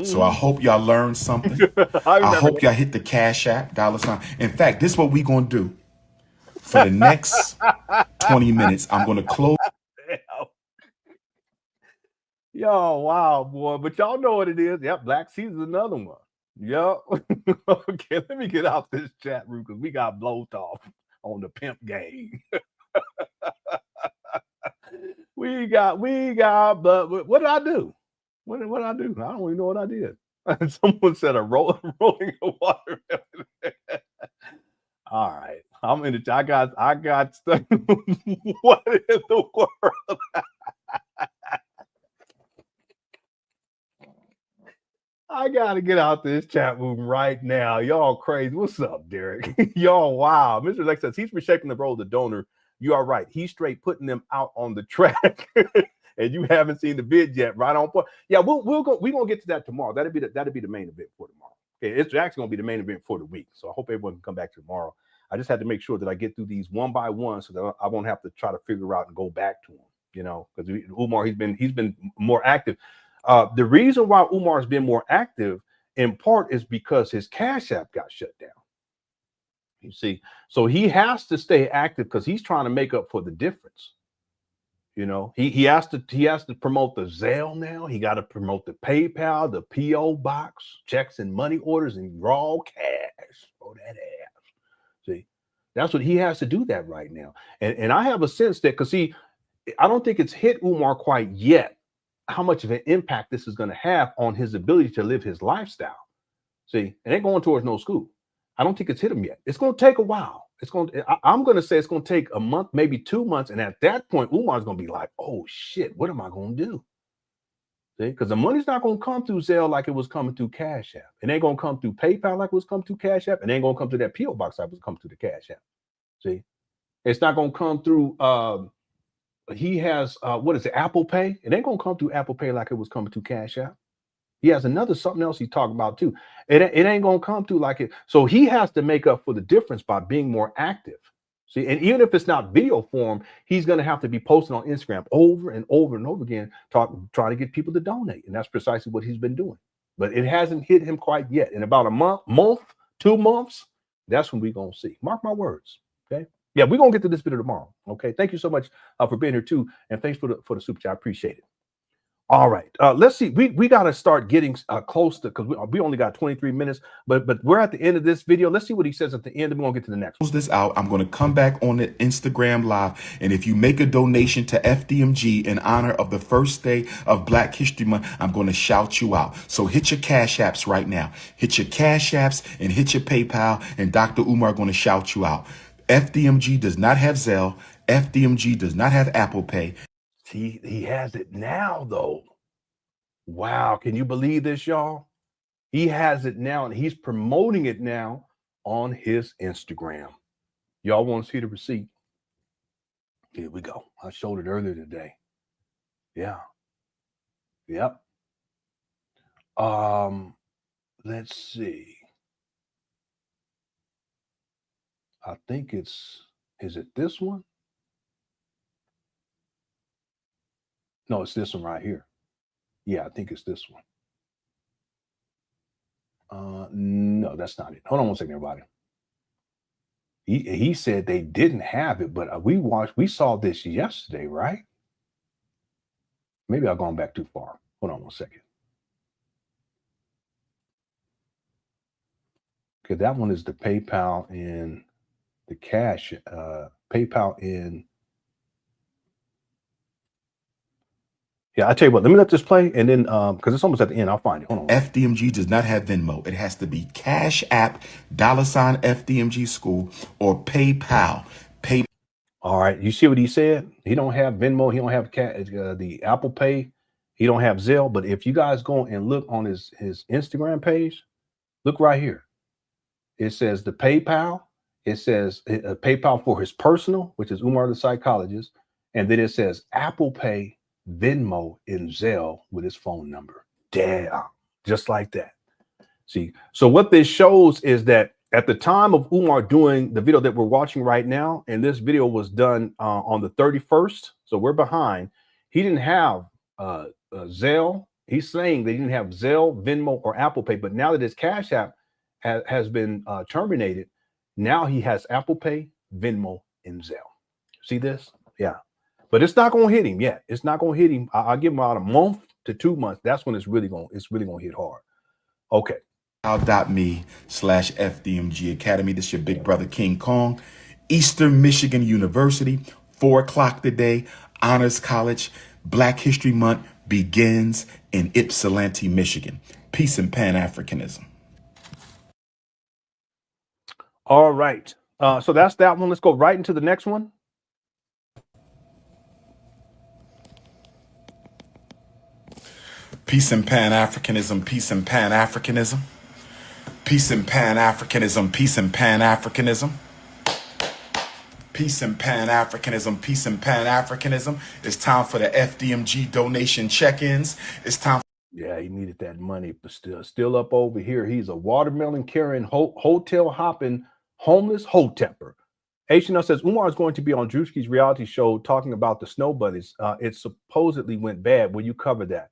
So I hope y'all learned something. I hope y'all hit the Cash App, $. In fact, this is what we're going to do. For the next 20 minutes, I'm going to close. Yo, wow, boy. But y'all know what it is. Yep, Black Caesar's another one. Yep. Okay, let me get out this chat room because we got blowed off on the pimp game. we got, but what did I do? What did I do? I don't even know what I did. Someone said a rolling a watermelon. All right. I'm in the, I got stuff. What in the world? I gotta get out this chat room right now. Y'all crazy. What's up, Derek? Y'all, wow. Mr. Lex says he's rejecting the role of the donor. You are right. He's straight putting them out on the track. And you haven't seen the vid yet, right on point. Yeah, we're gonna get to that tomorrow. That'll be the main event for tomorrow. Okay, it's actually gonna be the main event for the week. So I hope everyone can come back tomorrow. I just had to make sure that I get through these one by one so that I won't have to try to figure out and go back to them. You know, because Umar he's been more active. The reason why Umar has been more active in part is because his Cash App got shut down. You see, so he has to stay active because he's trying to make up for the difference. You know, he has to promote the Zelle now. He got to promote the PayPal, the PO box, checks and money orders, and raw cash. Oh, that ass. See, that's what he has to do that right now. And I have a sense that because I don't think it's hit Umar quite yet how much of an impact this is going to have on his ability to live his lifestyle. See, it ain't going towards no school. I don't think it's hit him yet. It's going to take a while. I'm going to say it's going to take a month, maybe 2 months. And at that point, Umar's going to be like, oh shit, what am I going to do? See, because the money's not going to come through Zelle like it was coming through Cash App. It ain't going to come through PayPal like it was coming through Cash App. And it ain't going to come through that PO box like it was coming through the Cash App. See, it's not going to come through, he has, what is it, Apple Pay? It ain't going to come through Apple Pay like it was coming through Cash App. He has something else he's talking about too. It ain't going to come through like it. So he has to make up for the difference by being more active. See, and even if it's not video form, he's going to have to be posting on Instagram over and over and over again, trying to get people to donate. And that's precisely what he's been doing. But it hasn't hit him quite yet. In about a month, 2 months, that's when we're going to see. Mark my words. Okay. Yeah, we're going to get to this video tomorrow. Okay. Thank you so much for being here too. And thanks for the super chat. I appreciate it. All right, let's see. We got to start getting close to, because we only got 23 minutes, but we're at the end of this video. Let's see what he says at the end, and we're going to get to the next one. Close this out. I'm going to come back on the Instagram Live, and if you make a donation to FDMG in honor of the first day of Black History Month, I'm going to shout you out. So hit your Cash Apps right now. Hit your Cash Apps and hit your PayPal, and Dr. Umar going to shout you out. FDMG does not have Zelle. FDMG does not have Apple Pay. He has it now, though. Wow. Can you believe this, y'all? He has it now, and he's promoting it now on his Instagram. Y'all want to see the receipt? Here we go. I showed it earlier today. Yeah. Yep. Let's see. I think is it this one? No, it's this one right here. Yeah, I think it's this one. No, that's not it. Hold on one second, everybody. He said they didn't have it, but we saw this yesterday, right? Maybe I've gone back too far. Hold on one second. Okay, that one is the PayPal and the cash, PayPal in. Yeah, I tell you what, let me let this play, and then because it's almost at the end, I'll find it. Hold on. FDMG does not have Venmo. It has to be Cash App, $ FDMG School, or PayPal. All right, you see what he said? He don't have Venmo. He don't have the Apple Pay. He don't have Zelle. But if you guys go and look on his Instagram page, look right here. It says the PayPal. It says PayPal for his personal, which is Umar the Psychologist, and then it says Apple Pay, Venmo, and Zelle with his phone number. Damn, just like that. See, so what this shows is that at the time of Umar doing the video that we're watching right now, and this video was done on the 31st, so we're behind. He didn't have Zelle. He's saying they didn't have Zelle, Venmo, or Apple Pay, but now that his Cash App has been terminated, now he has Apple Pay, Venmo, and Zelle. See this? Yeah. But it's not going to hit him yet. It's not going to hit him. I'll give him about a month to 2 months. That's when it's really going to hit hard. Okay. PayPal.me/FDMG Academy. This is your big brother, King Kong. Eastern Michigan University, 4 o'clock today. Honors College. Black History Month begins in Ypsilanti, Michigan. Peace and Pan Africanism. All right. So that's that one. Let's go right into the next one. Peace and Pan Africanism. Peace and Pan Africanism. Peace and Pan Africanism. Peace and Pan Africanism. Peace and Pan Africanism. Peace and Pan Africanism. It's time for the FDMG donation check-ins. It's time. Yeah, he needed that money, but still up over here. He's a watermelon carrying, hotel hopping, homeless hotepper. HNL says Umar is going to be on Drewski's reality show talking about the snow bunnies. It supposedly went bad. Will you cover that?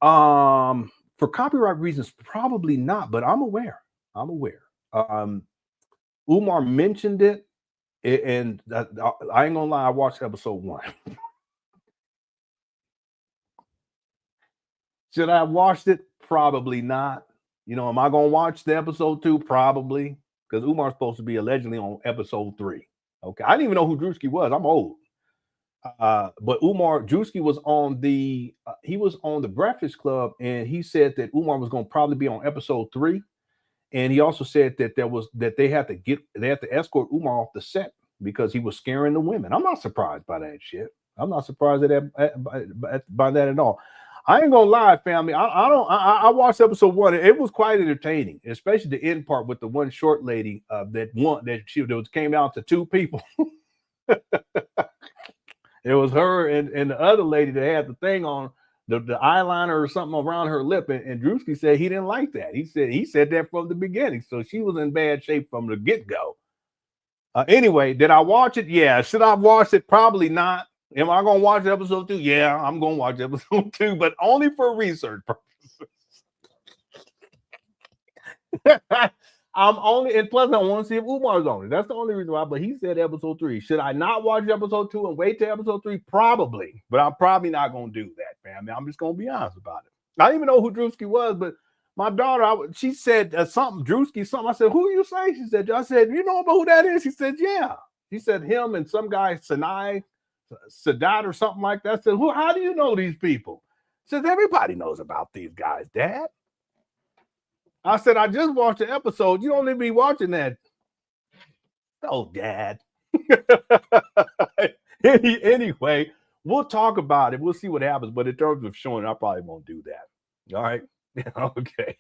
For copyright reasons, probably not, but I'm aware. Umar mentioned it, and I ain't gonna lie, I watched episode 1. Should I have watched it? Probably not. You know, am I gonna watch the episode 2? Probably, because Umar's supposed to be allegedly on episode 3. Okay, I didn't even know who Drewski was. I'm old. But Drewski was on the Breakfast Club, and he said that Umar was going to probably be on episode 3, and he also said that they had to escort Umar off the set because he was scaring the women. I'm not surprised by that shit. I'm not surprised by that at all. I ain't gonna lie, family. I watched episode 1. It was quite entertaining, especially the end part with the one short lady that came out to 2 people. It was her and the other lady that had the thing on, the eyeliner or something around her lip, and Drewski said he didn't like that. He said that from the beginning, so she was in bad shape from the get-go. Anyway, did I watch it? Yeah. Should I watch it? Probably not. Am I gonna watch episode 2? Yeah, I'm gonna watch episode 2, but only for research purposes. And plus I want to see if Umar's on it. That's the only reason why. But he said episode 3. Should I not watch episode 2 and wait till episode 3? Probably, but I'm probably not gonna do that, family. I'm just gonna be honest about it. I didn't even know who Drewski was, but my daughter, she said something, Drewski, something. I said, who are you saying? She said, I said, you know about who that is? She said, yeah. She said him and some guy, Sadat or something like that. I said, how do you know these people? She says, everybody knows about these guys, Dad. I said, I just watched the episode. You don't need to be watching that. Oh, Dad. Anyway, we'll talk about it. We'll see what happens. But in terms of showing, I probably won't do that. All right. Okay.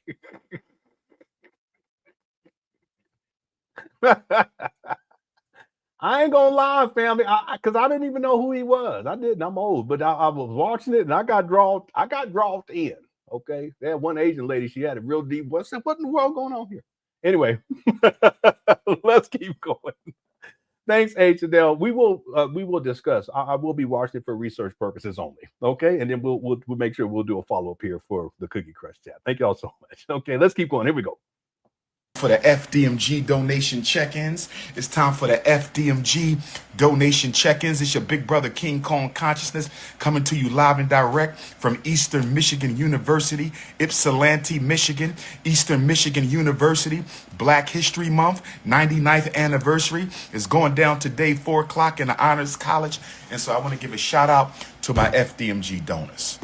I ain't gonna lie, family, because I didn't even know who he was. I didn't. I'm old, but I was watching it and I got drawn in. Okay, that one Asian lady, she had a real deep voice. What in the world going on here? Anyway, let's keep going. Thanks, H&L. We will discuss. I will be watching it for research purposes only. Okay, and then we'll make sure we'll do a follow-up here for the Cookie Crush chat. Thank y'all so much. Okay, let's keep going. Here we go. For the FDMG donation check-ins. It's time for the FDMG donation check-ins. It's your big brother King Kong Consciousness coming to you live and direct from Eastern Michigan University, Ypsilanti, Michigan. Eastern Michigan University, Black History Month, 99th anniversary is going down today, 4 o'clock in the Honors College. And so I want to give a shout out to my FDMG donors.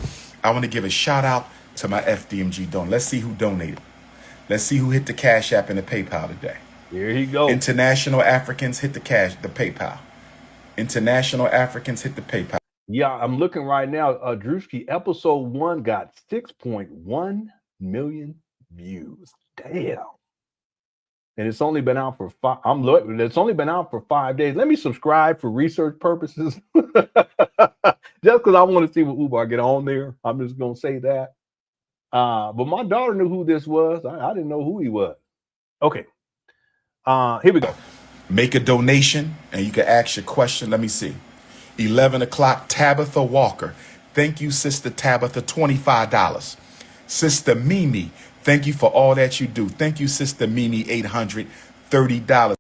Let's see who donated. Let's see who hit the Cash App and the PayPal today. Here he goes. International Africans hit the PayPal. International Africans hit the PayPal. Yeah, I'm looking right now. Drewski, episode 1 got 6.1 million views. Damn. And it's only been out for it's only been out for 5 days. Let me subscribe for research purposes. Just because I want to see what Umar get on there. I'm just gonna say that. But my daughter knew who this was. I didn't know who he was. Okay. Here we go. Make a donation and you can ask your question. Let me see. 11 o'clock, Tabitha Walker. Thank you, Sister Tabitha, $25. Sister Mimi, thank you for all that you do. Thank you, Sister Mimi, $830.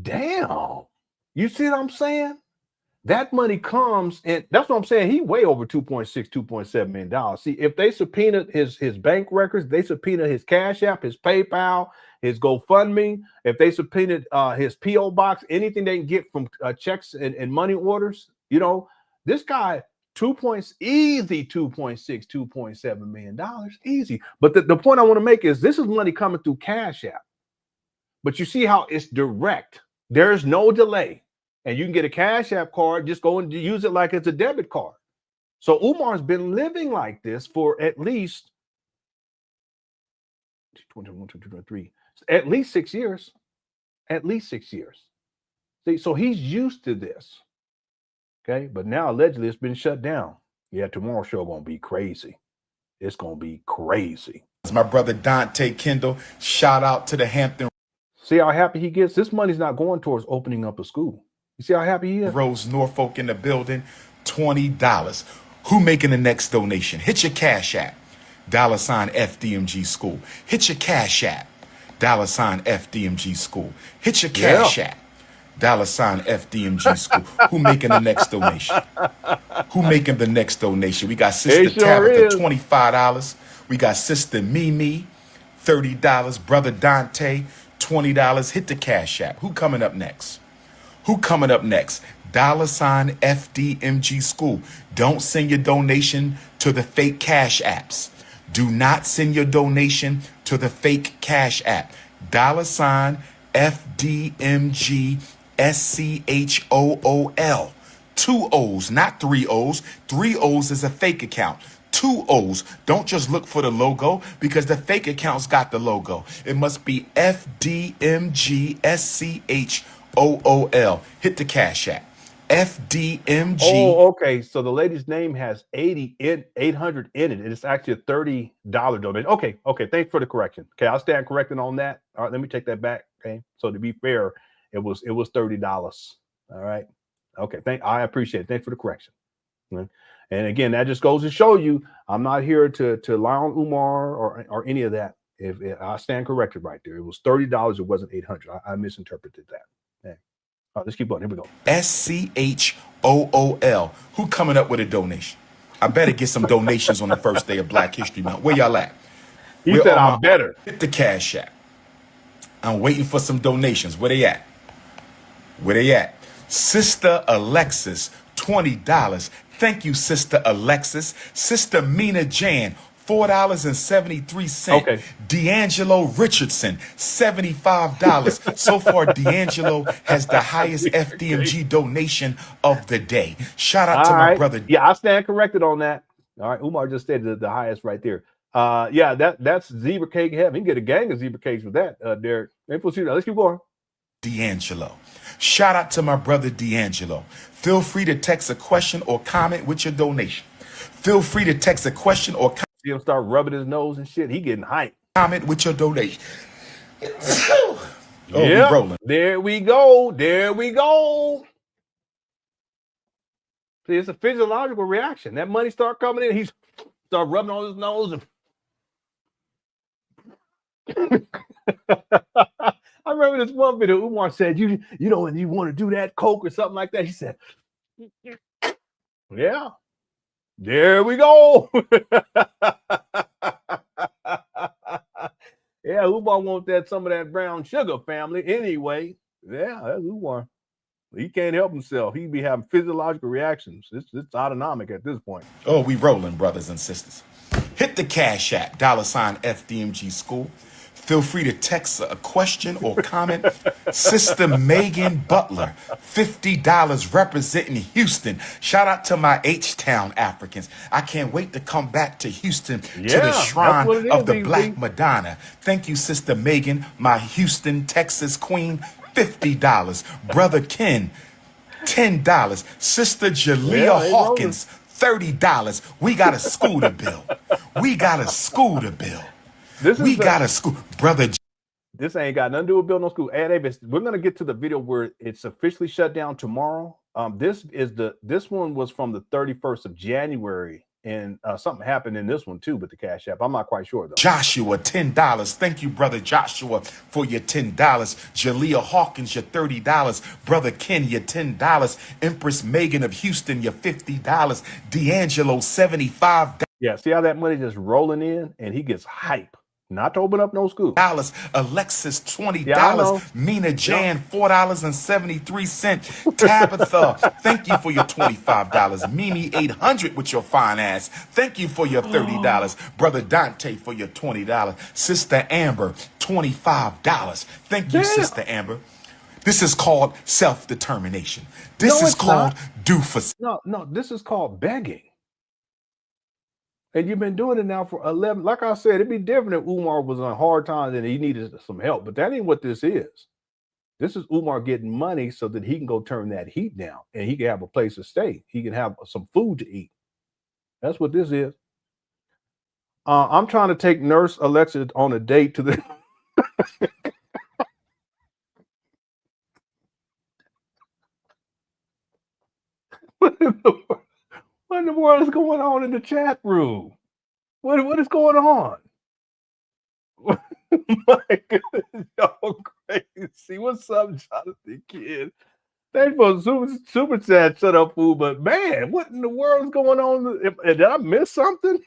Damn. You see what I'm saying? That money comes, and that's what I'm saying. He way over $2.6, $2.7 million. See, if they subpoenaed his bank records, they subpoenaed his Cash App, his PayPal, his GoFundMe, if they subpoenaed his P.O. box, anything they can get from checks and money orders, you know, this guy, easy $2.6, $2.7 million, easy. But the point I want to make is this is money coming through Cash App. But you see how it's direct. There's no delay. And you can get a Cash App card, just go and use it like it's a debit card. So Umar's been living like this for at least 6 years. At least 6 years. See, so he's used to this. Okay, but now allegedly it's been shut down. Yeah, tomorrow's show gonna be crazy. It's gonna be crazy. It's my brother Dante Kendall. Shout out to the Hampton. See how happy he gets? This money's not going towards opening up a school. You see how happy he is? Rose Norfolk in the building, $20. Who making the next donation? Hit your Cash App, $ FDMG School. Hit your Cash App, $ FDMG School. Hit your Cash App, $ FDMG School. Who making the next donation? Who making the next donation? We got Sister Tabitha, $25. We got Sister Mimi, $30. Brother Dante, $20. Hit the Cash App. Who coming up next? Who coming up next? $ FDMG School. Don't send your donation to the fake Cash Apps. Do not send your donation to the fake Cash App. $ FDMG SCHOOL. 2 O's, not 3 O's. 3 O's is a fake account. 2 O's. Don't just look for the logo because the fake account's got the logo. It must be FDMG SCHOOL. Hit the Cash App. FDMG. Oh, okay. So the lady's name has 800 in it. It's actually a $30 donation. Okay. Thanks for the correction. Okay, I'll stand corrected on that. All right, let me take that back. Okay. So to be fair, it was $30. All right. Okay. I appreciate it. Thanks for the correction. And again, that just goes to show you I'm not here to lie on Umar or any of that. If I stand corrected right there, it was $30. It wasn't 800. I misinterpreted that. Okay. All right, let's keep going. Here we go. SCHOOL. Who coming up with a donation? I better get some donations on the first day of Black History Month. Where y'all at? He said I'm better. Hit the Cash App. I'm waiting for some donations. Where they at? Where they at? Sister Alexis, $20. Thank you, Sister Alexis. Sister Mina Jan, $4.73. Okay. D'Angelo Richardson, $75. So far, D'Angelo has the highest FDMG donation of the day. Shout out to my brother. Yeah, I stand corrected on that. All right, Umar just said the highest right there. That's zebra cake heaven. You can get a gang of zebra cakes with that, Derek. Let's keep going. D'Angelo. Shout out to my brother D'Angelo. Feel free to text a question or comment with your donation. Feel free to text a question or comment. See him start rubbing his nose and shit. He getting hyped. Comment with your donation. We rolling. There we go. See, it's a physiological reaction. That money start coming in. He start rubbing on his nose and I remember this one video. Umar said, "You know, when you want to do that coke or something like that," he said, "Yeah, there we go." Yeah, Umar wants some of that brown sugar, family. Anyway, yeah, that's Umar. He can't help himself. He be having physiological reactions. It's autonomic at this point. Oh, we rolling, brothers and sisters. Hit the Cash App, $ FDMG School. Feel free to text a question or comment. Sister Megan Butler, $50 representing Houston. Shout out to my H-Town Africans. I can't wait to come back to Houston to the shrine of the Black Madonna. Thank you, Sister Megan, my Houston, Texas queen. $50. Brother Ken, $10. Sister Jalea Hawkins, $30. We got a school to build. We got a school to build. We got a school, brother. This ain't got nothing to do with building no school. Hey, Davis, we're gonna get to the video where it's officially shut down tomorrow. This one was from the 31st of January, and something happened in this one too with the Cash App. I'm not quite sure though. Joshua, $10. Thank you, brother Joshua, for your $10. Jalea Hawkins, your $30. Brother Ken, your $10. Empress Megan of Houston, your $50. D'Angelo, $75. Yeah, see how that money just rolling in, and he gets hype. Not to open up no school. Alexis, $20. Mina Jan, $4.73. Tabitha, thank you for your $25. Mimi, $800 with your fine ass. Thank you for your $30. Brother Dante for your $20. Sister Amber, $25. Thank you, Sister Amber. This is called self-determination. This is called do for. No, this is called begging. And you've been doing it now for 11. Like I said, it'd be different if Umar was on hard times and he needed some help. But that ain't what this is. This is Umar getting money so that he can go turn that heat down and he can have a place to stay. He can have some food to eat. That's what this is. I'm trying to take Nurse Alexa on a date to the... What in the world is going on in the chat room? What is going on? My goodness, y'all crazy. What's up, Jonathan Kid? Thanks for super chat. Shut up, fool. But man, what in the world is going on? Did I miss something?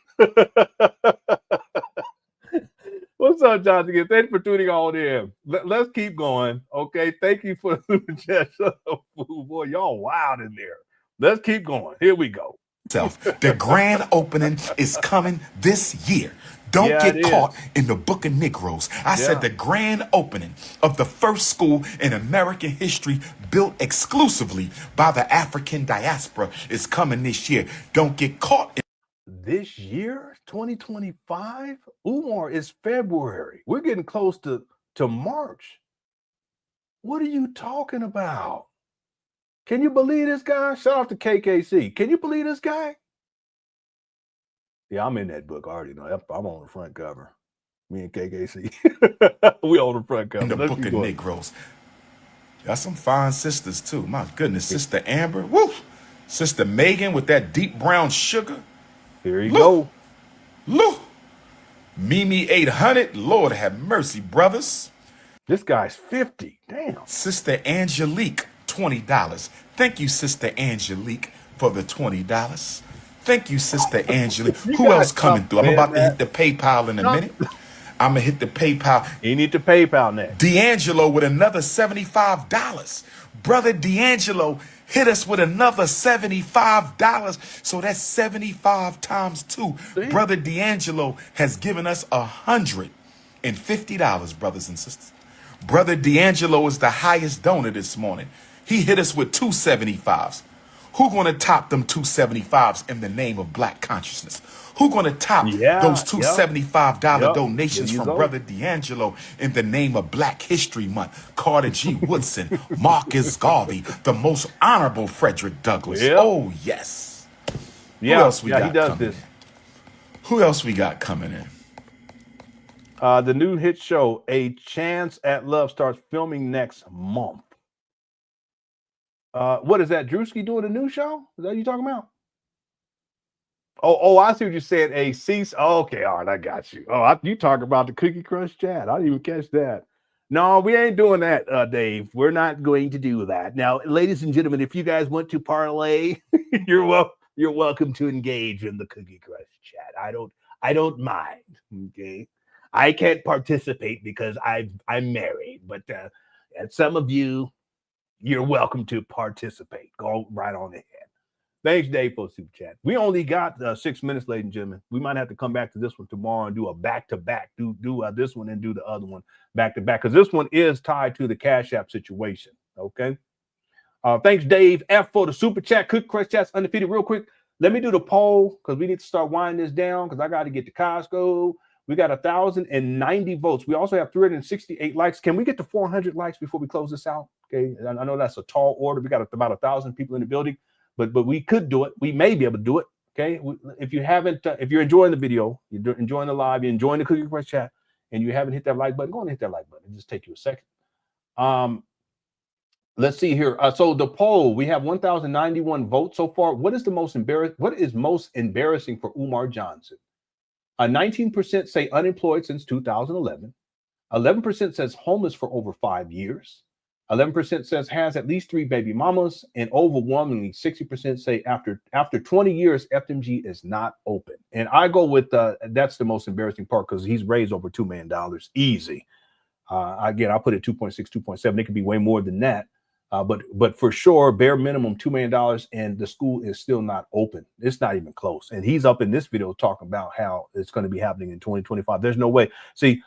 What's up, Jonathan Kid? Thanks for tuning on in. Let's keep going. Okay. Thank you for the super chat. Shut up, fool. Boy, y'all wild in there. Let's keep going. Here we go. The grand opening is coming this year. Don't get caught in the book of Negroes. I said the grand opening of the first school in American history built exclusively by the African diaspora is coming this year. Don't get caught in this year, 2025. Umar is February. We're getting close to March. What are you talking about? Can you believe this guy? Shout out to KKC. Can you believe this guy? Yeah, I'm in that book. I already know. I'm on the front cover. Me and KKC. We on the front cover. In the book of Negroes. Got some fine sisters, too. My goodness. Sister Amber. Woo! Sister Megan with that deep brown sugar. Here you go. Look. Mimi 800. Lord have mercy, brothers. This guy's 50. Damn. Sister Angelique. $20. Thank you, Sister Angelique, for the $20. Thank you, Sister Angelique. Who else coming through? I'm about to hit the PayPal in a minute. I'm going to hit the PayPal. You need to PayPal next. D'Angelo with another $75. Brother D'Angelo hit us with another $75. So that's 75 times 2. Damn. Brother D'Angelo has given us $150, brothers and sisters. Brother D'Angelo is the highest donor this morning. He hit us with 275s. Who gonna top them 275s in the name of black consciousness? Who gonna top those $275 donations from Brother D'Angelo in the name of Black History Month? Carter G. Woodson, Marcus Garvey, the most honorable Frederick Douglass. Oh yes. Who else we got he does coming this. in? Who else we got coming in? The new hit show, A Chance at Love, starts filming next month. What is that? Drewski doing a new show? Is that what you talking about? Oh, I see what you said. A cease. Oh, okay, all right, I got you. Oh, you talking about the Cookie Crush chat? I didn't even catch that. No, we ain't doing that, Dave. We're not going to do that. Now, ladies and gentlemen, if you guys want to parlay, you're welcome to engage in the Cookie Crush chat. I don't mind. Okay. I can't participate because I'm married, but and some of you, you're welcome to participate. Go right on ahead. Thanks, Dave, for the super chat. We only got 6 minutes, ladies and gentlemen. We might have to come back to this one tomorrow and do a back-to-back. Do this one and do the other one back-to-back, because this one is tied to the Cash App situation, okay? Thanks, Dave F, for the super chat. Cook Crush Chat's undefeated. Real quick, let me do the poll, because we need to start winding this down, because I got to get to Costco. We got 1,090 votes. We also have 368 likes. Can we get to 400 likes before we close this out? Okay, I know that's a tall order. We got about 1,000 people in the building, but we could do it. We may be able to do it. Okay, if you haven't, if you're enjoying the video, you're enjoying the live, you're enjoying the Cookie Crush chat, and you haven't hit that like button, go and hit that like button. It'll just take you a second. Let's see here. So the poll, we have 1,091 votes so far. What is most embarrassing for Umar Johnson? 19% say unemployed since 2011. 11% says homeless for over 5 years. 11% says has at least 3 baby mamas, and overwhelmingly 60% say after 20 years, FDMG is not open. And I go with that's the most embarrassing part because he's raised over $2 million easy. Again, I put it 2.6, 2.7. It could be way more than that. But for sure, bare minimum $2 million, and the school is still not open. It's not even close. And he's up in this video talking about how it's going to be happening in 2025. There's no way. See,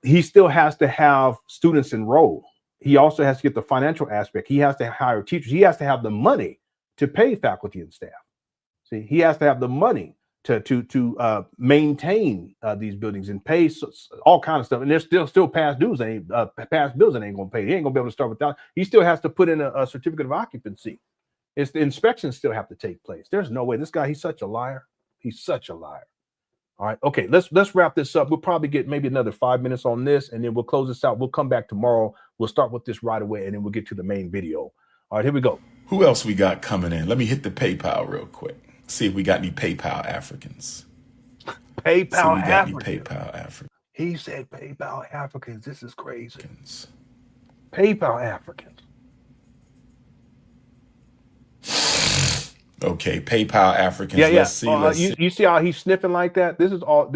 he still has to have students enroll. He also has to get the financial aspect. He has to hire teachers. He has to have the money to pay faculty and staff. See, he has to have the money to maintain these buildings and pay all kinds of stuff. And there's still past dues that ain't past bills that ain't gonna pay. He ain't gonna be able to start without. He still has to put in a certificate of occupancy. It's the inspections still have to take place. There's no way. This guy, he's such a liar. He's such a liar. All right. Okay, let's wrap this up. We'll probably get maybe another 5 minutes on this, and then we'll close this out. We'll come back tomorrow. We'll start with this right away, and then we'll get to the main video. All right, here we go. Who else we got coming in? Let me hit the PayPal real quick. See if we got any PayPal Africans. PayPal Africans. PayPal Africans. He said PayPal Africans. This is crazy. PayPal Africans. Okay, PayPal Africans. Yeah. Let's see. You see how he's sniffing like that? This is all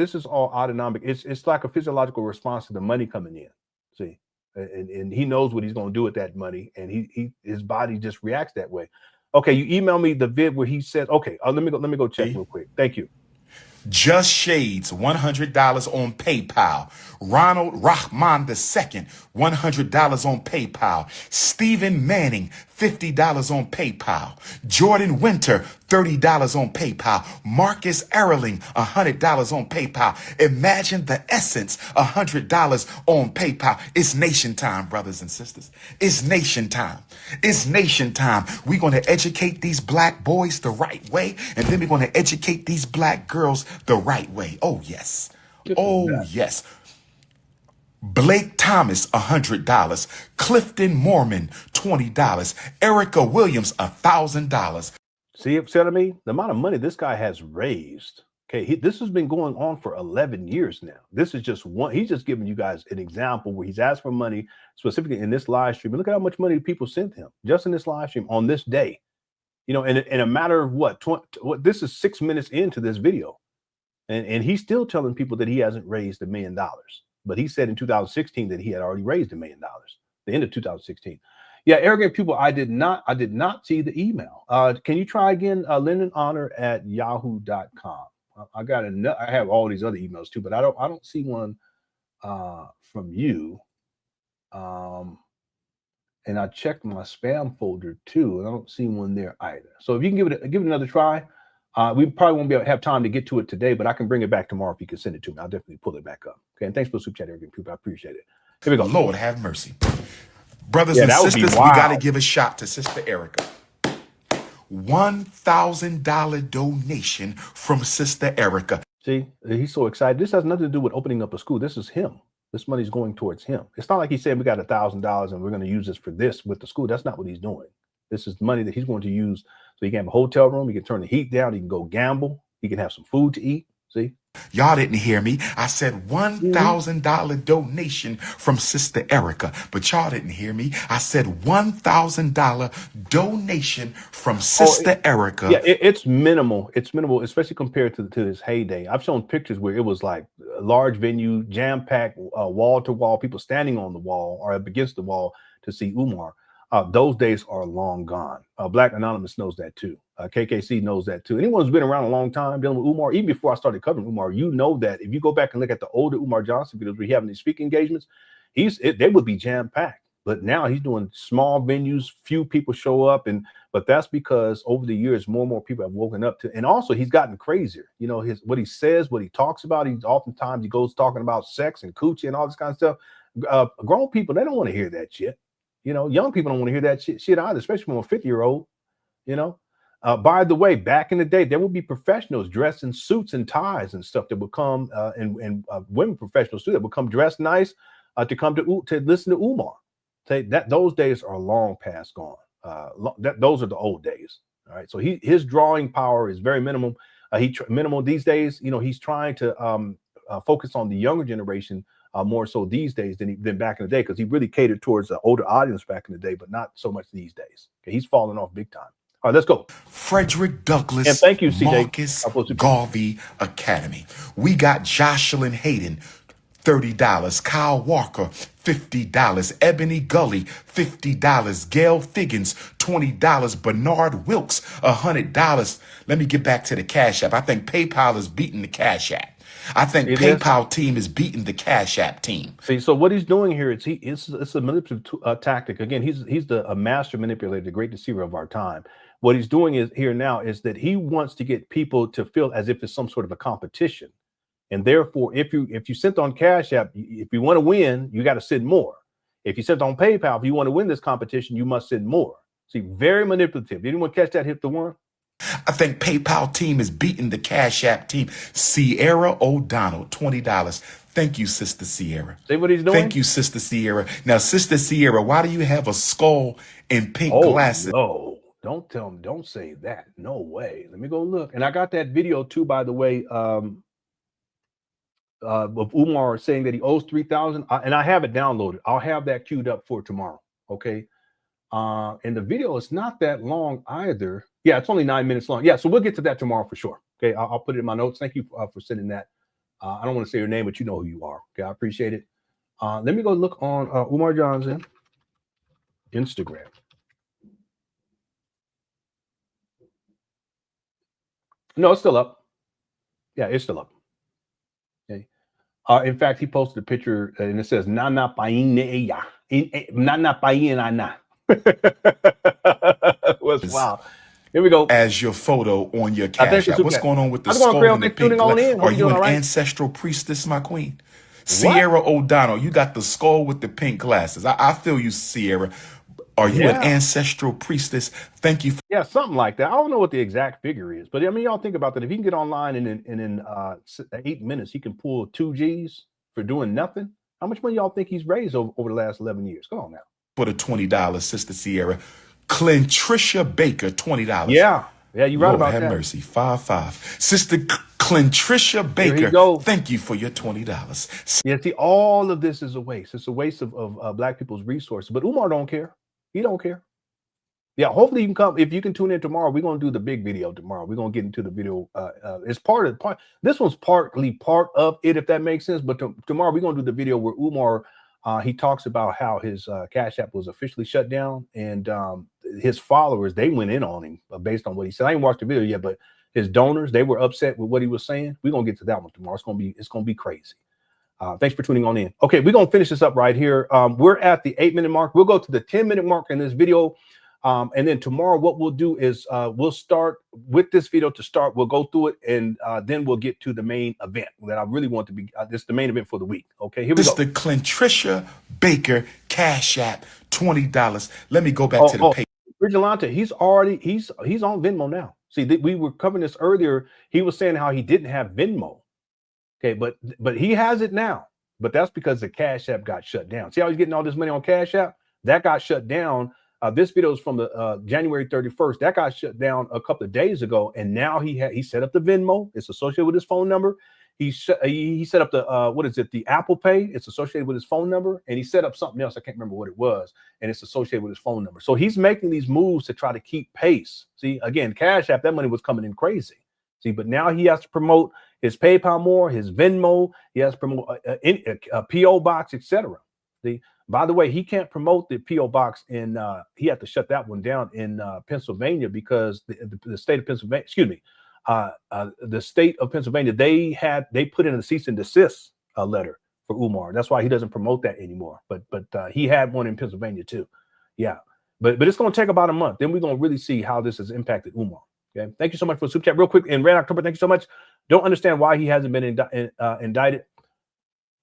autonomic. It's like a physiological response to the money coming in. See, and he knows what he's going to do with that money, and his body just reacts that way. Okay, you email me the vid where he said, okay, let me go check real quick. Thank you. Just Shades, $100 on PayPal. Ronald Rahman II, $100 on PayPal. Stephen Manning, $50 on PayPal. Jordan Winter, $30 on PayPal. Marcus Erling, $100 on PayPal. Imagine the Essence, $100 on PayPal. It's nation time, brothers and sisters. It's nation time. It's nation time. We're going to educate these black boys the right way, and then we're going to educate these black girls the right way. Oh, yes. Oh, yes. Blake Thomas, $100. Clifton Mormon, $20. Erica Williams, $1,000. See what I mean? The amount of money this guy has raised. Okay, this has been going on for 11 years now. This is just one. He's just giving you guys an example where he's asked for money specifically in this live stream. And look at how much money people sent him just in this live stream on this day. You know, in a matter of what? This is 6 minutes into this video. And he's still telling people that he hasn't raised $1 million. But he said in 2016 that he had already raised $1 million, the end of 2016. Yeah, arrogant people, I did not see the email. Can you try again? LenonHonor at yahoo.com. I have all these other emails too, but I don't see one from you. And I checked my spam folder too, and I don't see one there either. So if you can give it another try. We probably won't be able to have time to get to it today, but I can bring it back tomorrow if you can send it to me. I'll definitely pull it back up. Okay, and thanks for the super chat, arrogant people. I appreciate it. Here we go. Lord have mercy. Brothers and sisters, we got to give a shot to Sister Erica. $1,000 donation from Sister Erica. See, he's so excited. This has nothing to do with opening up a school. This is him. This money's going towards him. It's not like he said we got $1,000 and we're going to use this for this with the school. That's not what he's doing. This is money that he's going to use so he can have a hotel room. He can turn the heat down. He can go gamble. He can have some food to eat. See? Y'all didn't hear me. I said $1,000 donation from Sister Erica, but y'all didn't hear me. I said $1,000 donation from Sister Erica. Yeah, it's minimal. It's minimal, especially compared to his heyday. I've shown pictures where it was like a large venue, jam-packed, wall to wall, people standing on the wall or up against the wall to see Umar. Those days are long gone. Black Anonymous knows that too. KKC knows that too. Anyone who's been around a long time dealing with Umar, even before I started covering Umar, you know that if you go back and look at the older Umar Johnson videos where he having these speaking engagements, they would be jam-packed. But now he's doing small venues, few people show up, but that's because over the years, more and more people have woken up to, and also he's gotten crazier. You know, what he says, what he talks about, he goes talking about sex and coochie and all this kind of stuff. Grown people, they don't want to hear that shit. You know, young people don't want to hear that shit either, especially from a 50-year-old, you know. By the way, back in the day, there would be professionals dressed in suits and ties and stuff that would come, and women professionals too, that would come dressed nice to come to listen to Umar. Say that those days are long past gone. Those are the old days. All right, so his drawing power is very minimum. Minimal these days. You know, he's trying to focus on the younger generation more so these days than back in the day, because he really catered towards the older audience back in the day, but not so much these days. Okay, he's falling off big time. All right, let's go. Frederick Douglass, and thank you, CJ. Marcus Garvey Academy. We got Jocelyn Hayden, $30. Kyle Walker, $50. Ebony Gully, $50. Gail Figgins, $20. Bernard Wilkes, $100. Let me get back to the Cash App. I think PayPal is beating the Cash App. I think PayPal team is beating the Cash App team. See, so what he's doing here is it's a manipulative tactic. Again, he's a master manipulator, the great deceiver of our time. What he's doing is that he wants to get people to feel as if it's some sort of a competition. And therefore, if you sent on Cash App, if you want to win, you got to send more. If you sent on PayPal, if you want to win this competition, you must send more. See, very manipulative. Did anyone catch that? Hit the one. I think PayPal team is beating the Cash App team. Sierra O'Donnell, $20. Thank you, Sister Sierra. See what he's doing? Thank you, Sister Sierra. Now, Sister Sierra, why do you have a skull in pink glasses? No, don't tell him. Don't say that. No way. Let me go look. And I got that video too, by the way, of Umar saying that he owes $3,000, and I have it downloaded. I'll have that queued up for tomorrow. Okay. And the video is not that long either. Yeah, it's only 9 minutes long. Yeah, so we'll get to that tomorrow for sure. Okay, I'll put it in my notes. Thank you for sending that. I don't want to say your name, but you know who you are. Okay, I appreciate it. Let me go look on Umar Johnson Instagram. No, it's still up. Yeah, it's still up. Okay. In fact, he posted a picture and it says "Nana Paine Nana Paine." Was wow. Here we go. As your photo on your Cash App. What's going on with the skull and the pink? Are you an ancestral priestess, my queen? What? Sierra O'Donnell, you got the skull with the pink glasses. I feel you, Sierra. Are you an ancestral priestess? Thank you. Yeah, something like that. I don't know what the exact figure is, but I mean, y'all think about that. If he can get online and in 8 minutes, he can pull 2 G's for doing nothing. How much money y'all think he's raised over the last 11 years? Come on now. For the $20, Sister Sierra. Clintricia Baker, $20. Yeah, you're right about that. Have mercy, 5-5. Sister Clintricia Baker, thank you for your $20. Yeah, see, all of this is a waste. It's a waste of Black people's resources. But Umar don't care. He don't care. Yeah, hopefully you can come. If you can tune in tomorrow, we're going to do the big video tomorrow. We're going to get into the video. It's part. This one's partly part of it, if that makes sense. But tomorrow we're going to do the video where Umar, he talks about how his Cash App was officially shut down, and his followers, they went in on him based on what he said. I ain't watched the video yet, but his donors, they were upset with what he was saying. We're gonna get to that one tomorrow. It's gonna be crazy. Thanks for tuning on in. Okay, we're gonna finish this up right here. We're at the 8-minute mark. We'll go to the 10-minute mark in this video. And then tomorrow, what we'll do is we'll start with this video to start. We'll go through it, and then we'll get to the main event that I really want to be. This is the main event for the week. Okay, here we go. This is the Clintricia Baker Cash App, $20. Let me go back to the page. Vigilante, he's on Venmo now. See, we were covering this earlier. He was saying how he didn't have Venmo. Okay, but he has it now. But that's because the Cash App got shut down. See how he's getting all this money on Cash App? That got shut down. This video is from the January 31st. That got shut down a couple of days ago, and now he set up the Venmo. It's associated with his phone number. He set up the the Apple Pay. It's associated with his phone number, and he set up something else. I can't remember what it was, and it's associated with his phone number. So he's making these moves to try to keep pace. See, again, Cash App, that money was coming in crazy. See, but now he has to promote his PayPal more, his Venmo. He has to promote a PO box, etc. See. By the way, he can't promote the P.O. box in, he had to shut that one down in Pennsylvania because the state of Pennsylvania, the state of Pennsylvania, they put in a cease and desist letter for Umar. That's why he doesn't promote that anymore. But he had one in Pennsylvania too. Yeah. But it's going to take about a month. Then we're going to really see how this has impacted Umar. Okay. Thank you so much for the super chat. Real quick, in Red October, thank you so much. Don't understand why he hasn't been indicted.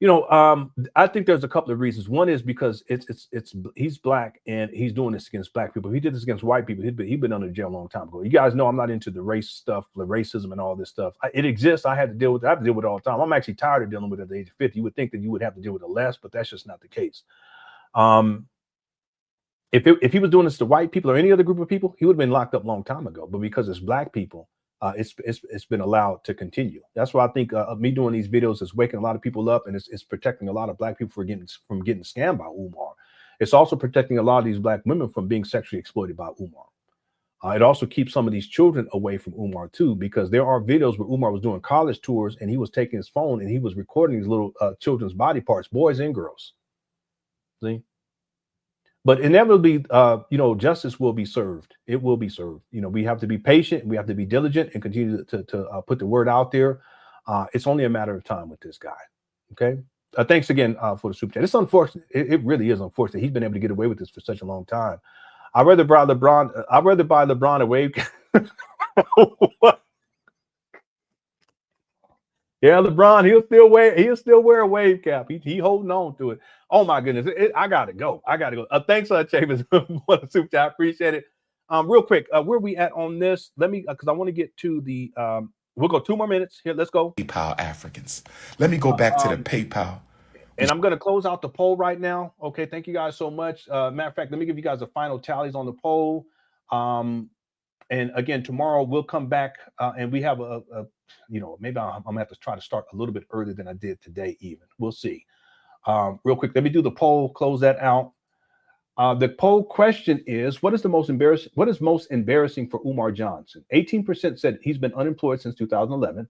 I think there's a couple of reasons. One is because he's black and he's doing this against black people. If he did this against white people, he'd been under jail a long time ago. You guys know I'm not into the race stuff, the racism and all this stuff. It exists. I have to deal with it all the time. I'm actually tired of dealing with it at the age of 50. You would think that you would have to deal with it less, but that's just not the case. If he was doing this to white people or any other group of people, he would have been locked up a long time ago. But because it's black people, it's been allowed to continue. That's why I think me doing these videos is waking a lot of people up, and it's protecting a lot of black people from getting scammed by Umar. It's also protecting a lot of these black women from being sexually exploited by Umar. It also keeps some of these children away from Umar too, because there are videos where Umar was doing college tours and he was taking his phone and he was recording these little children's body parts, boys and girls. See? But inevitably, justice will be served. It will be served. We have to be patient. We have to be diligent and continue to put the word out there. It's only a matter of time with this guy. Okay. Thanks again for the super chat. It's unfortunate. It really is unfortunate. He's been able to get away with this for such a long time. I'd rather buy LeBron a wave. What? Yeah, LeBron, he'll still wear a wave cap. He holding on to it. Oh my goodness, I gotta go. Thanks, Chambers, for the super chat. I appreciate it. Real quick, where we at on this? Let me, because I want to get to the. We'll go 2 more minutes here. Let's go. PayPal Africans. Let me go back to the PayPal. And I'm going to close out the poll right now. Okay, thank you guys so much. Matter of fact, let me give you guys the final tallies on the poll. And again, tomorrow we'll come back and we have maybe I'm gonna have to try to start a little bit earlier than I did today. Even we'll see. Real quick, let me do the poll. Close that out. The poll question is: What is most embarrassing for Umar Johnson? 18% said he's been unemployed since 2011.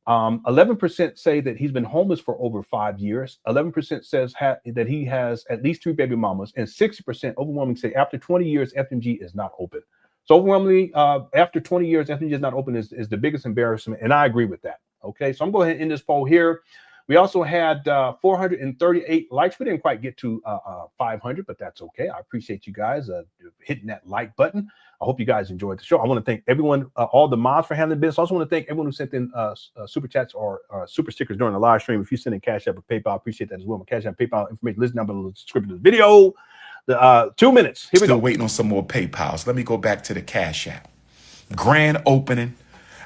11% say that he's been homeless for over 5 years. 11% says that he has at least 3 baby mamas, and 60% overwhelmingly say after 20 years FDMG is not open. So overwhelmingly, after 20 years, FDMG is not open is the biggest embarrassment, and I agree with that. Okay, so I'm going to end this poll here. We also had 438 likes. We didn't quite get to 500, but that's okay. I appreciate you guys hitting that like button. I hope you guys enjoyed the show. I want to thank everyone, all the mods for handling this. I also want to thank everyone who sent in super chats or super stickers during the live stream. If you send in CashApp or PayPal, I appreciate that as well. My CashApp, PayPal information, listen down below the description of the video. 2 minutes. Here we go. Still waiting on some more PayPals. Let me go back to the Cash App. Grand opening.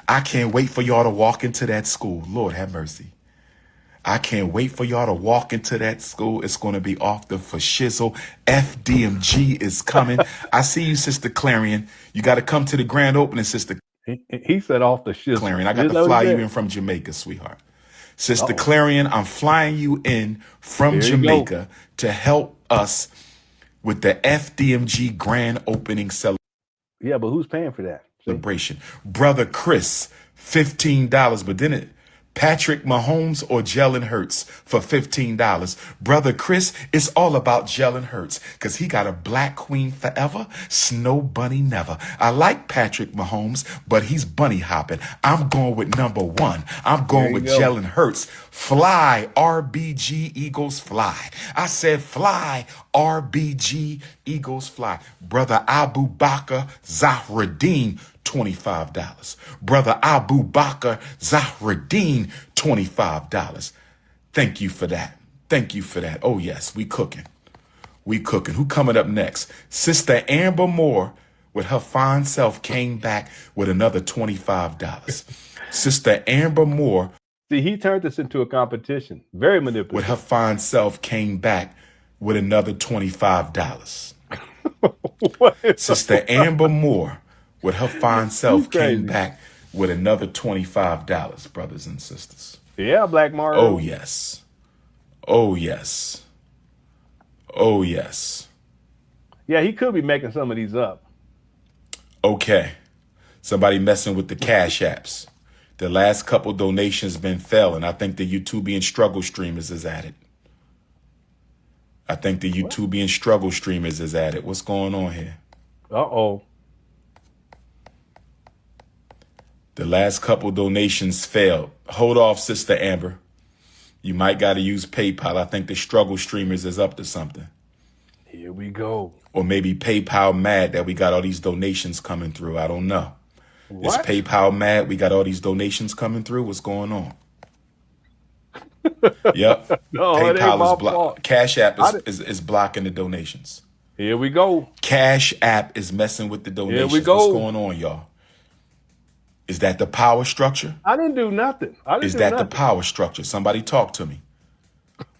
I can't wait for y'all to walk into that school. Lord have mercy. I can't wait for y'all to walk into that school. It's going to be off the for shizzle. FDMG is coming. I see you, Sister Clarion. You got to come to the grand opening, Sister. He said off the shizzle. Clarion, I got to fly you in from Jamaica, sweetheart. Sister Clarion, I'm flying you in from Jamaica to help us with the FDMG grand opening celebration. Yeah, but who's paying for that? Celebration. Brother Chris, $15. But then it Patrick Mahomes or Jalen Hurts for $15. Brother Chris, it's all about Jalen Hurts because he got a black queen forever, snow bunny never. I like Patrick Mahomes, but he's bunny hopping. I'm going with number 1. I'm going with Jalen Hurts. Fly, RBG Eagles fly. I said fly, RBG Eagles fly. Brother Abu Bakr Zahraddin, $25. Brother Abu Bakr Zahraddin, $25. Thank you for that. Thank you for that. Oh, yes, we cooking. We cooking. Who coming up next? Sister Amber Moore with her fine self came back with another $25. Sister Amber Moore. See, he turned this into a competition. Very manipulative. With her fine self came back with another $25. Sister Amber Moore with her fine self came back with another $25, brothers and sisters. Yeah, Black Mario. Oh, yes. Oh, yes. Oh, yes. Yeah, he could be making some of these up. Okay. Somebody messing with the Cash Apps. The last couple donations been failing. I think the YouTubian struggle streamers is at it. YouTubian struggle streamers is at it. What's going on here? Uh-oh. The last couple donations failed. Hold off, Sister Amber. You might got to use PayPal. I think the struggle streamers is up to something. Here we go. Or maybe PayPal mad that we got all these donations coming through. I don't know. What? Is PayPal mad we got all these donations coming through? What's going on? Yep. No, PayPal is Cash App is blocking the donations. Here we go. Cash App is messing with the donations. Here we go. What's going on, y'all? Is that the power structure? I didn't do nothing. Is that the power structure? Somebody talk to me.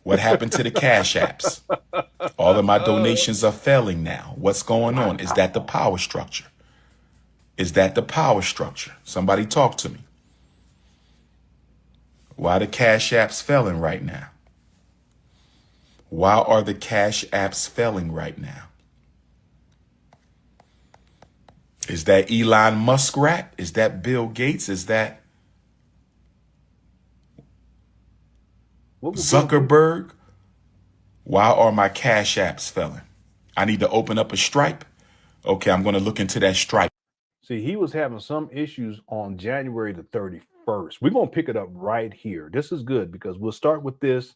What happened to the Cash Apps? All of my donations are failing now. What's going on? Is that the power structure? Is that the power structure? Somebody talk to me. Why the Cash Apps failing right now? Why are the Cash Apps failing right now? Is that Elon Musk rat? Is that Bill Gates? Is that Zuckerberg? Why are my Cash Apps failing? I need to open up a Stripe. Okay, I'm going to look into that Stripe. See, he was having some issues on January the 31st. We're going to pick it up right here. This is good because we'll start with this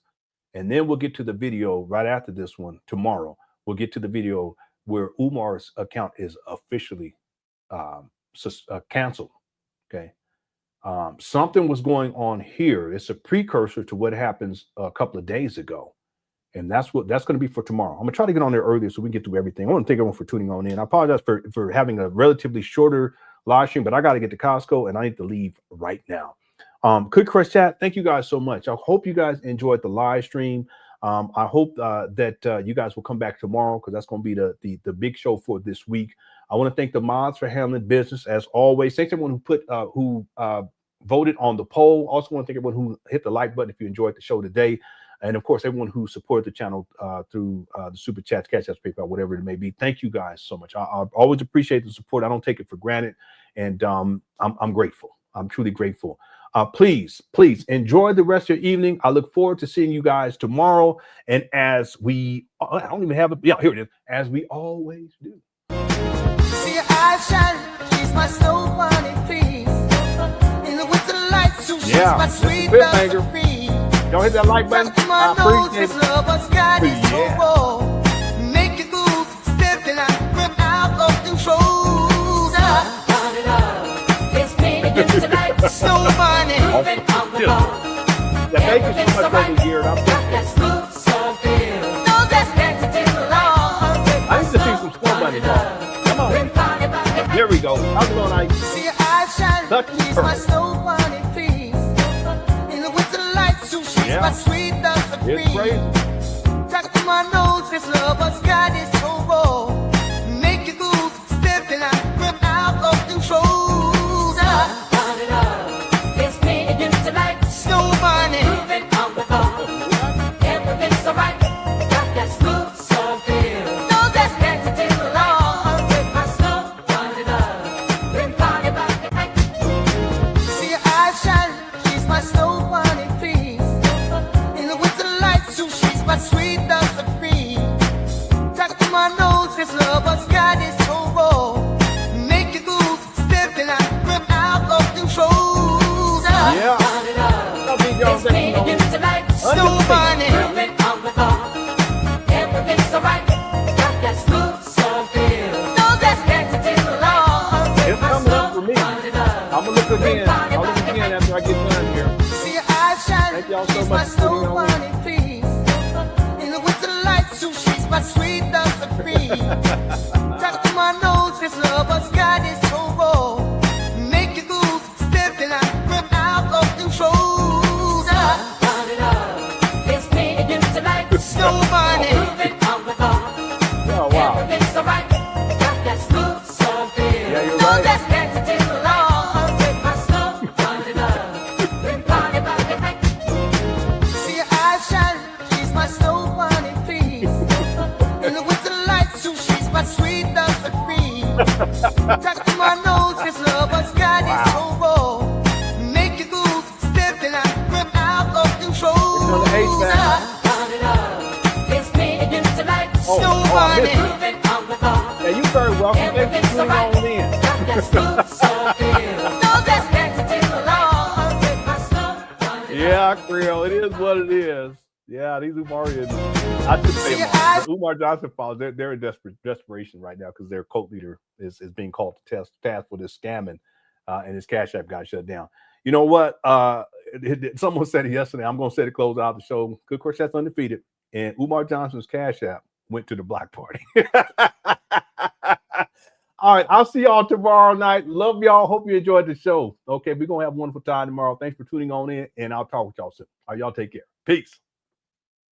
and then we'll get to the video right after this one tomorrow. We'll get to the video where Umar's account is officially canceled. Okay. Something was going on here. It's a precursor to what happens a couple of days ago. And that's going to be for tomorrow. I'm going to try to get on there earlier so we can get through everything. I want to thank everyone for tuning on in. I apologize for having a relatively shorter live stream, but I got to get to Costco and I need to leave right now. Quick Crush Chat, thank you guys so much. I hope you guys enjoyed the live stream. I hope that you guys will come back tomorrow because that's going to be the big show for this week. I want to thank the mods for handling business as always. Thanks everyone who voted on the poll. Also want to thank everyone who hit the like button if you enjoyed the show today. And of course, everyone who supported the channel through the super chats, Cash Apps, PayPal, whatever it may be. Thank you guys so much. I always appreciate the support. I don't take it for granted. And I'm grateful. I'm truly grateful. Please enjoy the rest of your evening. I look forward to seeing you guys tomorrow. And as we, I don't even have it. Yeah, here it is. As we always do. See your eyes shining, she's my snow bunny, please. In the winter light, so she's my sweet love. Y'all hit that like button. I appreciate it. Yeah. Make you move, stepping out of control. It's me tonight. Snow bunny. The baker's so much over here. I'm I need to see some snow bunnies on. Come on. There we go. How's it going, Ike? See your eyes shining. She's my snow bunny, please. In the winter light, so she's my sweet love. It's crazy. Talk to my nose, this lover's got is so raw. Make you move, stepping out of control. It's me and you tonight. Snow bunny. Moving on the floor. Everything's so right. Got that smooth so feel. No, that's next to the law. With my snow bunny love. Been funny about the night. See your eyes shining. She's my snow bunny, please. In the winter light, so she's my sweet love supreme. Talk to my nose, this lover's got is so raw. Make you move, stepping out of control. Yeah. It's me and you tonight. Snow bunny. Moving on the floor. Everything's so right. Got that smooth so feel. No, that's next to the law. It's coming up for me. I'm gonna look again. I'll look again after I get done here. See your eyes shining. Thank y'all so much for tuning on in. Please. In the winter light, so she's my sweet love supreme. Talk to my nose, this lover's got is so raw. Make you move, stepping out of control. It's me and you tonight. Snow bunny. Moving on the floor. Oh, wow. Everything's so right. Got that smooth so feel. Yeah, you're no, right. that's next to the law. With my snow bunny love. Been funny about the night. See your eyes shining. She's my snow bunny, please. In the winter light, so she's my sweet love supreme. Talk to my nose, this lover's got is so raw. Make you move, stepping out of control. It's me and you tonight. Snow bunny. Moving on the floor. Yeah, you're very welcome. Thanks for tuning on in. Got that smooth so feel. No, that's next to the law. With my snow bunny. Yeah, Creole, it is what it is. Yeah, these Umarians, I should say the Umar Johnson followers, they're in desperation right now because their cult leader is being called to task for this scamming and his Cash App got shut down. You know what? someone said it yesterday. I'm going to say to close out the show. Good Quartet's undefeated. And Umar Johnson's Cash App went to the Black Party. All right. I'll see y'all tomorrow night. Love y'all. Hope you enjoyed the show. Okay. We're going to have a wonderful time tomorrow. Thanks for tuning on in. And I'll talk with y'all soon. All right. Y'all take care. Peace.